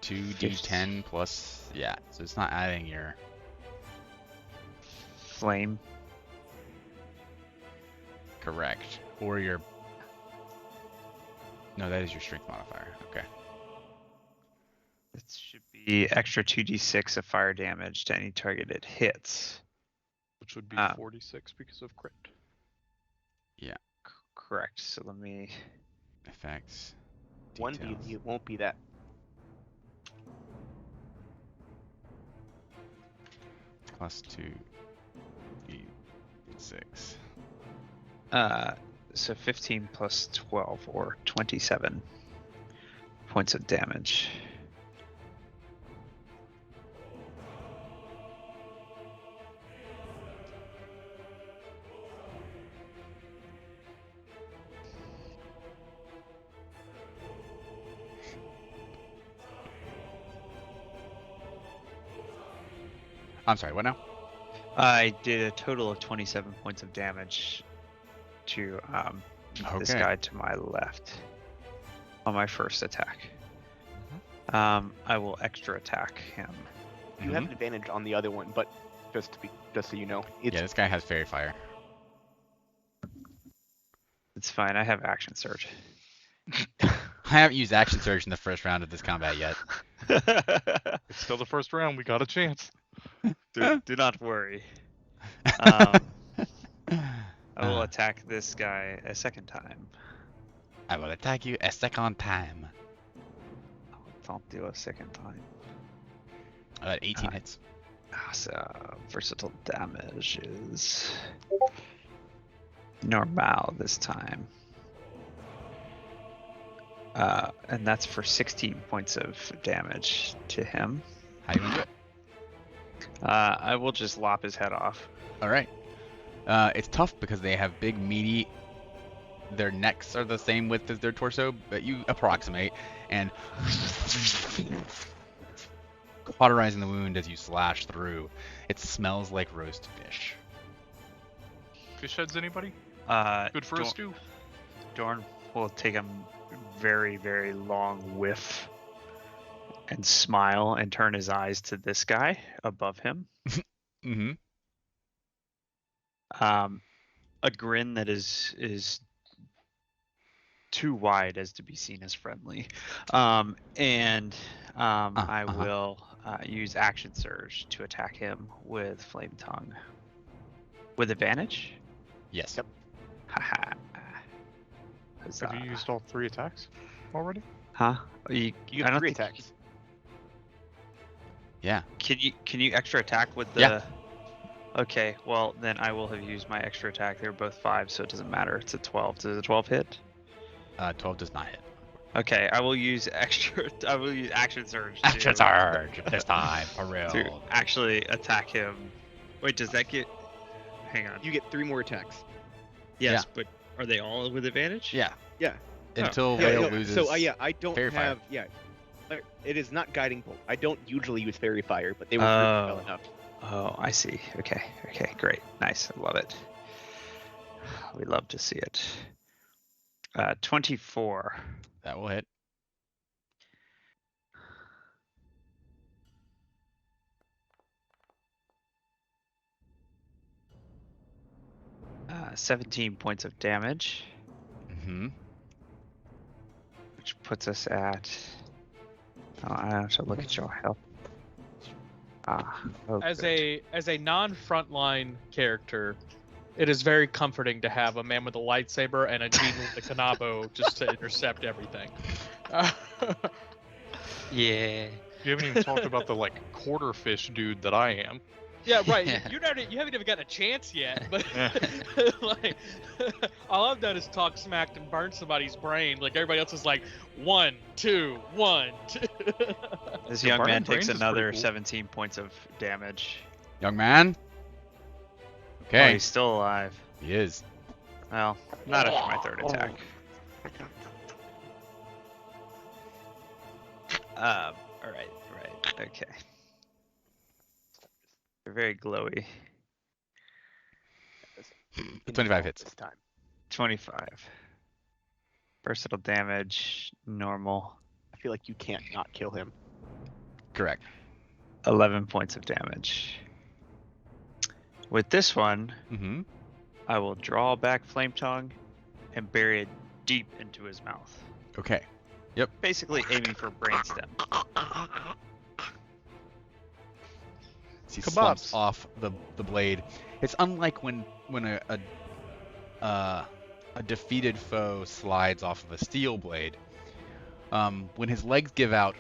Two D10 plus, yeah. So it's not adding your. Flame. Correct. Or your. No, that is your strength modifier. Okay. It should be extra 2d6 of fire damage to any target it hits. Which would be Ah. 46 because of crit. Correct. So let me. Effects. One Details. D, it won't be that. Plus 2 D6. So 15 plus 12 or 27 points of damage. I'm sorry, what now? I did a total of 27 points of damage to this Okay. guy to my left on my first attack. I will extra attack him. You have an advantage on the other one, but just so you know, it's Yeah, this guy has fairy fire. It's fine. I have action surge. I haven't used action surge in the first round of this combat yet. It's still the first round. We got a chance. do not worry. I will Uh, attack this guy a second time. I will attack you a second time. Don't do a second time. I got 18 hits. So versatile damage is normal this time. And that's for 16 points of damage to him. How you gonna do it? I will just lop his head off. All right. It's tough because they have big, meaty. Their necks are the same width as their torso, but you approximate and cauterizing the wound as you slash through. It smells like roast fish. Fish heads, anybody? Good for a Dorn, stew. Dorn will take a very, very long whiff and smile and turn his eyes to this guy above him. Mm-hmm. A grin that is too wide as to be seen as friendly. I will use action surge to attack him with flame tongue. With advantage? Yes. Yep. Haha. Have you used all 3 attacks already? Huh? you I have don't 3 think attacks. Yeah. Can you extra attack with the? Yeah. Okay, well then I will have used my extra attack. They're both 5, so it doesn't matter. It's a 12. Does a 12 hit? 12 does not hit. Okay, I will use extra. I will use action surge. Action surge this time, for real. To actually attack him. Wait, does that get? Hang on. You get 3 more attacks. Yes, but are they all with advantage? Yeah. Yeah. Until Yeah, Whale no, loses. So I don't fairy fire. have it is not guiding bolt. I don't usually use fairy fire, but they were well enough. Oh, I see. Okay, great, nice. I love it. We love to see it. 24. That will hit. Uh, 17 points of damage, Mm-hmm. which puts us at. Oh, I have to look at your health. As good. a non-frontline character, it is very comforting to have a man with a lightsaber and a gene with the Kanabo just to intercept everything. Yeah. You haven't even talked about the quarter fish dude that I am. Yeah, right. You haven't even gotten a chance yet. But all I've done is talk smack and burn somebody's brain. Like everybody else is like 1, 2, 1, 2. This Yeah, young burning man takes brains is another pretty cool. 17 points of damage. Young man. Oh, Okay. he's still alive. He is. Well, not after my third attack. All right, okay. They're very glowy. 25 hits. This time. 25. Versatile damage, normal. I feel like you can't not kill him. Correct. 11 points of damage. With this one, Mm-hmm. I will draw back Flame Tongue and bury it deep into his mouth. Okay. Basically aiming for brainstem. He slumps Kebabs. off the blade. It's unlike when a defeated foe slides off of a steel blade. When his legs give out,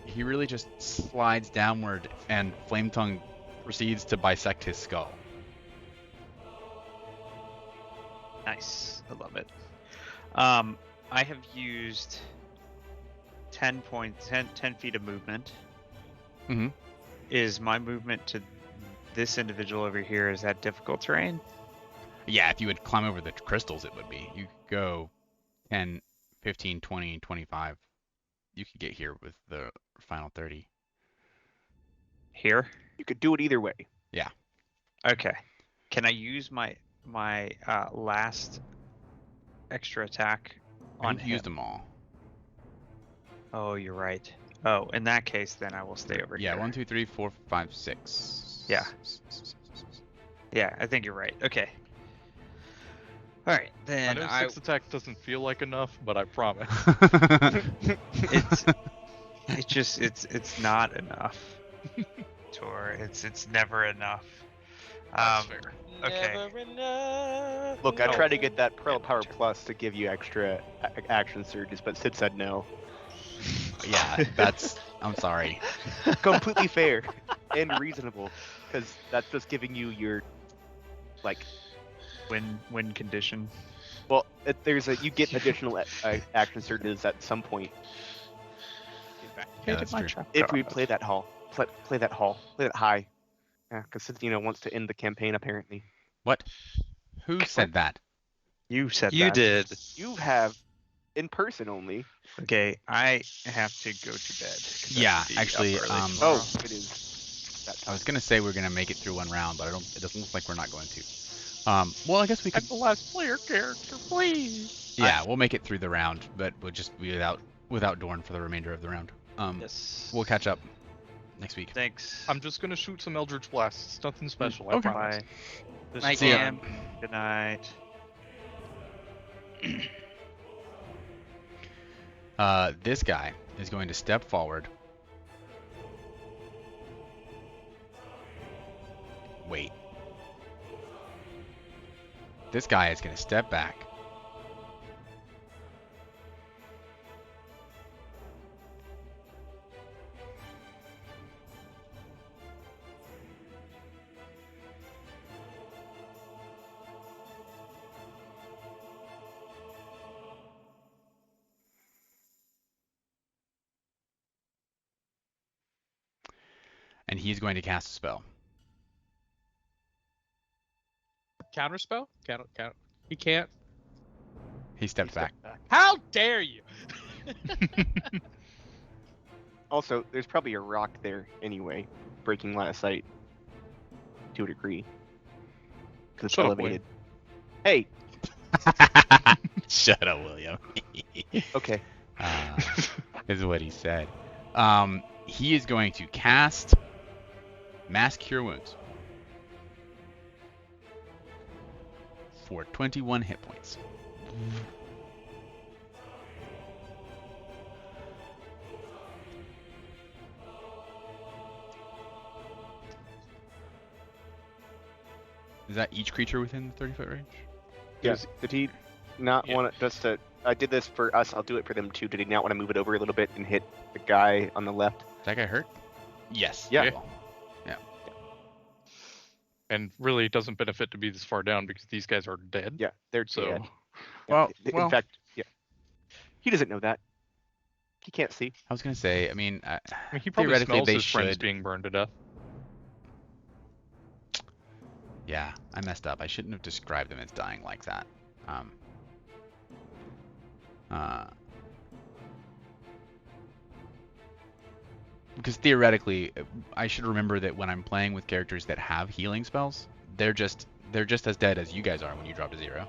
he really just slides downward, and Flame Tongue proceeds to bisect his skull. Nice. I love it. I have used 10 feet of movement. Mm-hmm. Is my movement to this individual over here, is that difficult terrain? Yeah, if you would climb over the crystals, it would be. You could go 10, 15, 20, 25. You could get here with the final 30. Here? You could do it either way. Okay. Can I use my last extra attack I on think you him? used them all. Oh, you're right. Oh, in that case, then I will stay over Yeah, here. 1, 2, 3, 4, 5, 6. Yeah. Yeah, I think you're right. Okay. All right, I then know 6 attack doesn't feel like enough, but I promise. it's not enough. Tor, it's never enough. That's fair. Okay. Never enough. Look, I Oh. tried to get that Pearl Yeah, Power turn. Plus to give you extra action surges, but Sid said no. Yeah, that's. I'm sorry. Completely fair and reasonable, because that's just giving you your, like, Win condition. well, you get additional action surges at some point. Yeah, that's true. If we play that play that high. Yeah, because Sid, wants to end the campaign apparently. What? Who said that? You said You that. did. You have in person only. Okay, I have to go to bed. 'cause I Yeah, have to be up actually, early oh, tomorrow. It is that I time. was gonna say we're gonna make it through one round, but it doesn't look like we're not going to. Well, I guess we could. I'm the last player character, please. Yeah, we'll make it through the round, but we'll just be without Dorn for the remainder of the round. Yes. We'll catch up next week. Thanks. I'm just gonna shoot some Eldritch Blasts. It's nothing special, I Okay. promise. Bye. This Night, is Dan. Good night. This guy is going to step forward. Wait. This guy is going to step back. And he's going to cast a spell. Counterspell? Count. He can't. He stepped back. How dare you? Also, there's probably a rock there anyway, breaking line of sight to a degree. Because it's Shut up, elevated. Hey, Shut up, William. okay. Is what he said. He is going to cast Mass Cure Wounds for 21 hit points. Is that each creature within the 30-foot range? Yes. Did he not Yeah. want to just to? I did this for us. I'll do it for them too. Did he not want to move it over a little bit and hit the guy on the left? Is that guy hurt? Yes. Yeah. very well. And really, it doesn't benefit to be this far down because these guys are dead. Yeah, they're So, dead. Well, In fact, yeah. He doesn't know that. He can't see. I was gonna say. I mean, I mean, he probably theoretically smells they his friends should. being burned to death. Yeah, I messed up. I shouldn't have described them as dying like that. Because theoretically, I should remember that when I'm playing with characters that have healing spells, they're just as dead as you guys are when you drop to 0.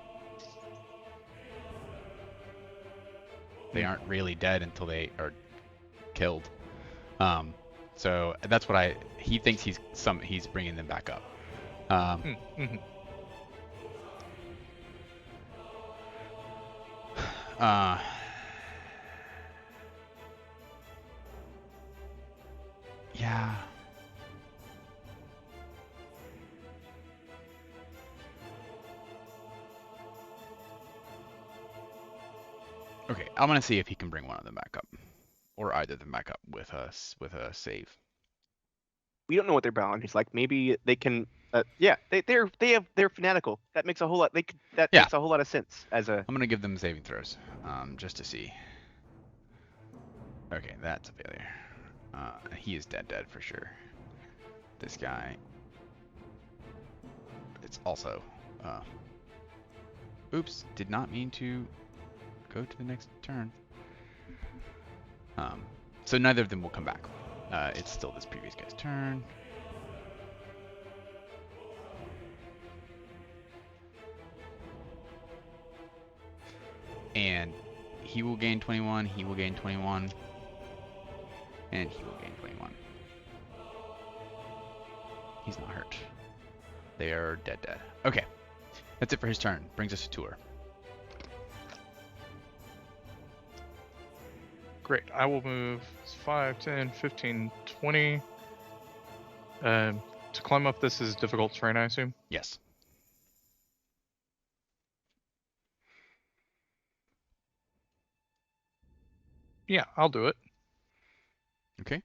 They aren't really dead until they are killed. So that's what he thinks he's bringing them back up. Mhm. Yeah. Okay, I'm gonna see if he can bring one of them back up, or either of them back up with a save. We don't know what their boundaries like. Maybe they can. Yeah, they're fanatical. That makes a whole lot. That Yeah. makes a whole lot of sense as a. I'm gonna give them saving throws, just to see. Okay, that's a failure. He is dead for sure. This guy. It's also. Oops, did not mean to go to the next turn. So neither of them will come back. It's still this previous guy's turn. And he will gain 21, he will gain 21, and he will gain 21. He's not hurt. They are dead. Okay. That's it for his turn. Brings us to Tour. Great. I will move 5, 10, 15, 20. To climb up this is difficult terrain, I assume? Yes. Yeah, I'll do it. Okay.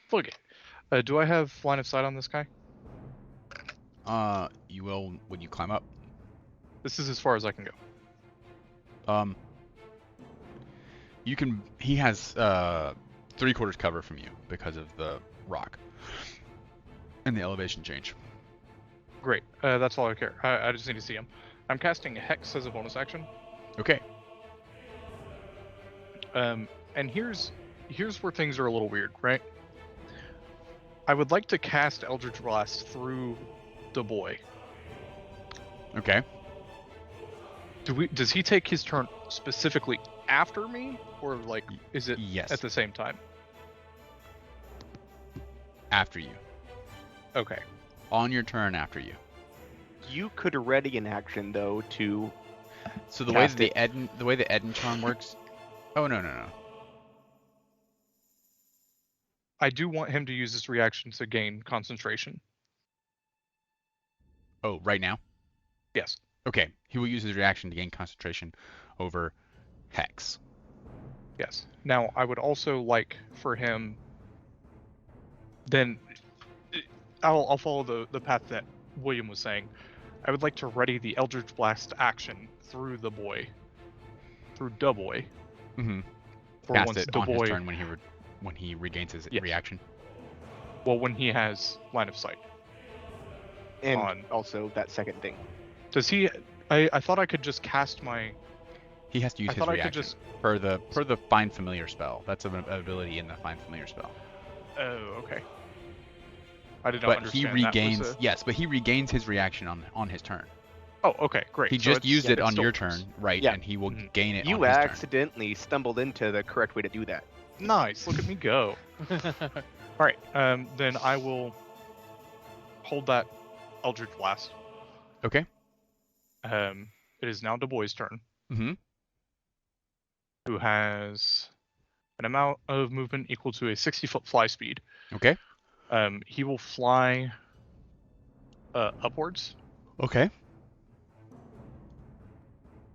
Fuck it. Do I have line of sight on this guy? You will when you climb up. This is as far as I can go. You can. He has 3/4 cover from you because of the rock and the elevation change. Great. That's all I care. I just need to see him. I'm casting Hex as a bonus action. Okay. And here's where things are a little weird, right? I would like to cast Eldritch Blast through the boy. Okay. Does he take his turn specifically after me, or like is it Yes. at the same time? After you. Okay. On your turn after you. You could ready an action though to. So the way Cast that the way the Eden charm works. Oh no. I do want him to use this reaction to gain concentration. Oh, right now? Yes. Okay. He will use his reaction to gain concentration over Hex. Yes. Now, I would also like for him. Then, I'll follow the path that William was saying. I would like to ready the Eldritch Blast action through the boy, through Da Boy. Mm-hmm. For Cast once it Da on his Boy, turn when he regains his Yes. reaction. well, when he has line of sight. And on. also that second thing. Does he? I thought I could just cast my. He has to use I his thought I could reaction just. per the Find Familiar spell. That's an ability in the Find Familiar spell. Oh, okay. I did not But understand. he that was regains a- yes, but he regains his reaction on his turn. Oh, okay, great. He So just it's- used it it on still your works. turn, right? Yeah. And he will Mhm. gain it You on his turn. accidentally stumbled into the correct way to do that. Nice. Look at me go. All right. Then I will hold that Eldritch Blast. Okay. It is now Du Bois' turn, Mm-hmm. who has an amount of movement equal to a 60-foot fly speed. Okay. He will fly upwards. Okay.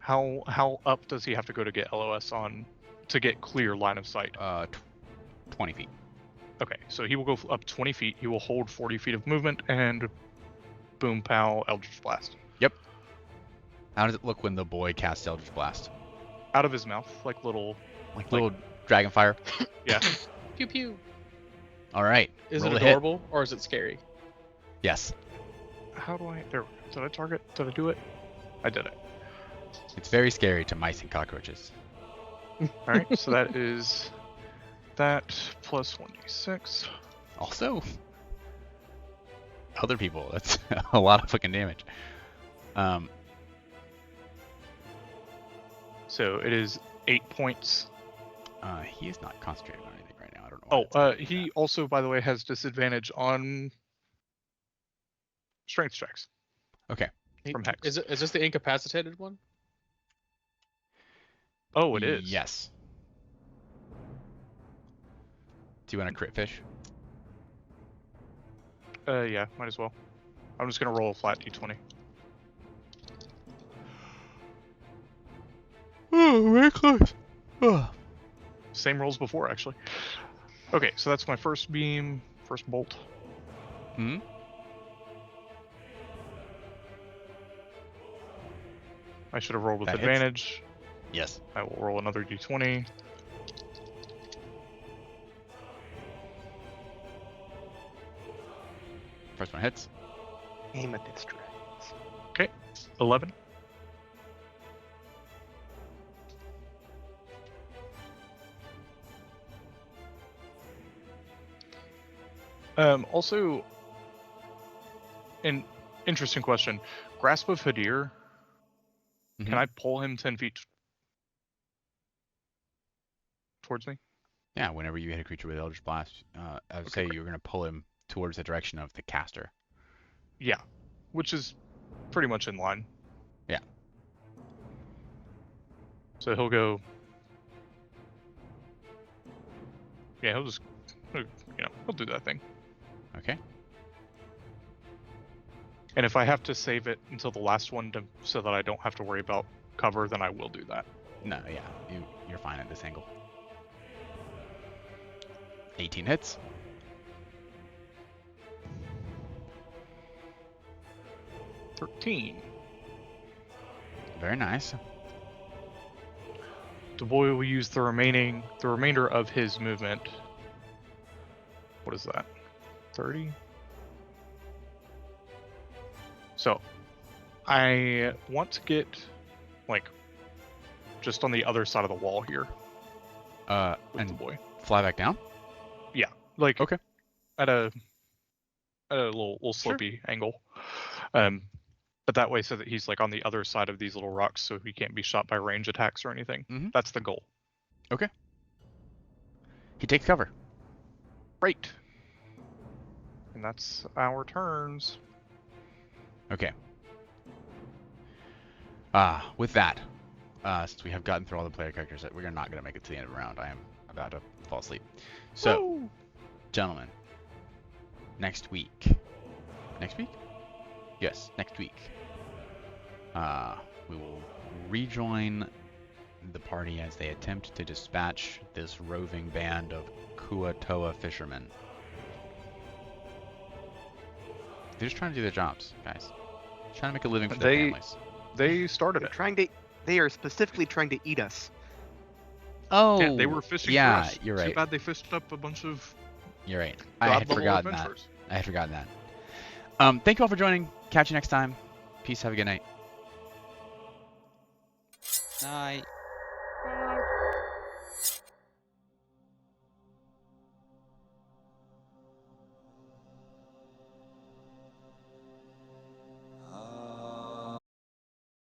How up does he have to go to get LOS on to get clear line of sight? 20 feet. Okay, so he will go up 20 feet. He will hold 40 feet of movement and boom, pow, Eldritch Blast. How does it look when the boy casts Eldritch Blast? Out of his mouth, like little. Like little dragon fire. Yeah. Pew pew. All right. Is roll it a hit. adorable or is it scary? Yes. How do I. There. Did I target? Did I do it? I did it. It's very scary to mice and cockroaches. Alright, so that is. That plus 1d6. Also, other people. That's a lot of fucking damage. So it is 8 points. He is not concentrating on anything right now. I don't know. why Oh, that's doing he that. also, by the way, has disadvantage on strength checks. Okay. From Hex. Is this the incapacitated one? Oh, it is. Yes. Do you want a crit fish? Yeah, might as well. I'm just gonna roll a flat d20. Oh, very close. Oh. Same rolls before, actually. Okay, so that's my first beam, first bolt. Hmm. I should have rolled with That hits. advantage. Yes. I will roll another d20. First one hits. Aim at its dragons. Okay, 11. Also, an interesting question. Grasp of Hadir, Mhm. can I pull him 10 feet towards me? Yeah, whenever you hit a creature with Eldritch Blast, I would say great. you're going to pull him towards the direction of the caster. Yeah, which is pretty much in line. Yeah. So he'll go. Yeah, he'll just, he'll do that thing. Okay. And if I have to save it until the last one so that I don't have to worry about cover, then I will do that. No, yeah, you're fine at this angle. 18 hits. Very nice. The boy will use the remainder of his movement. What is that? 30? So, I want to get, like, just on the other side of the wall here with And the boy. fly back down? Yeah, like, Okay. at a little slopey angle. But that way so that he's, like, on the other side of these little rocks so he can't be shot by range attacks or anything. Mhm. That's the goal. Okay. He takes cover. Great. And that's our turns. Okay. With that, since we have gotten through all the player characters, we're not going to make it to the end of the round. I am about to fall asleep. So, Woo! gentlemen, next week. Next week? Yes, next week. We will rejoin the party as they attempt to dispatch this roving band of Kuatoa fishermen. They're just trying to do their jobs, guys. Trying to make a living for their families. They started it. They are specifically trying to eat us. Oh, Yeah, they were fishing yeah, for us. you're Too right. bad they fished up a bunch of You're right. I had god-level forgotten that. adventurers. I had forgotten that. Thank you all for joining. Catch you next time. Peace. Have a good night. Night.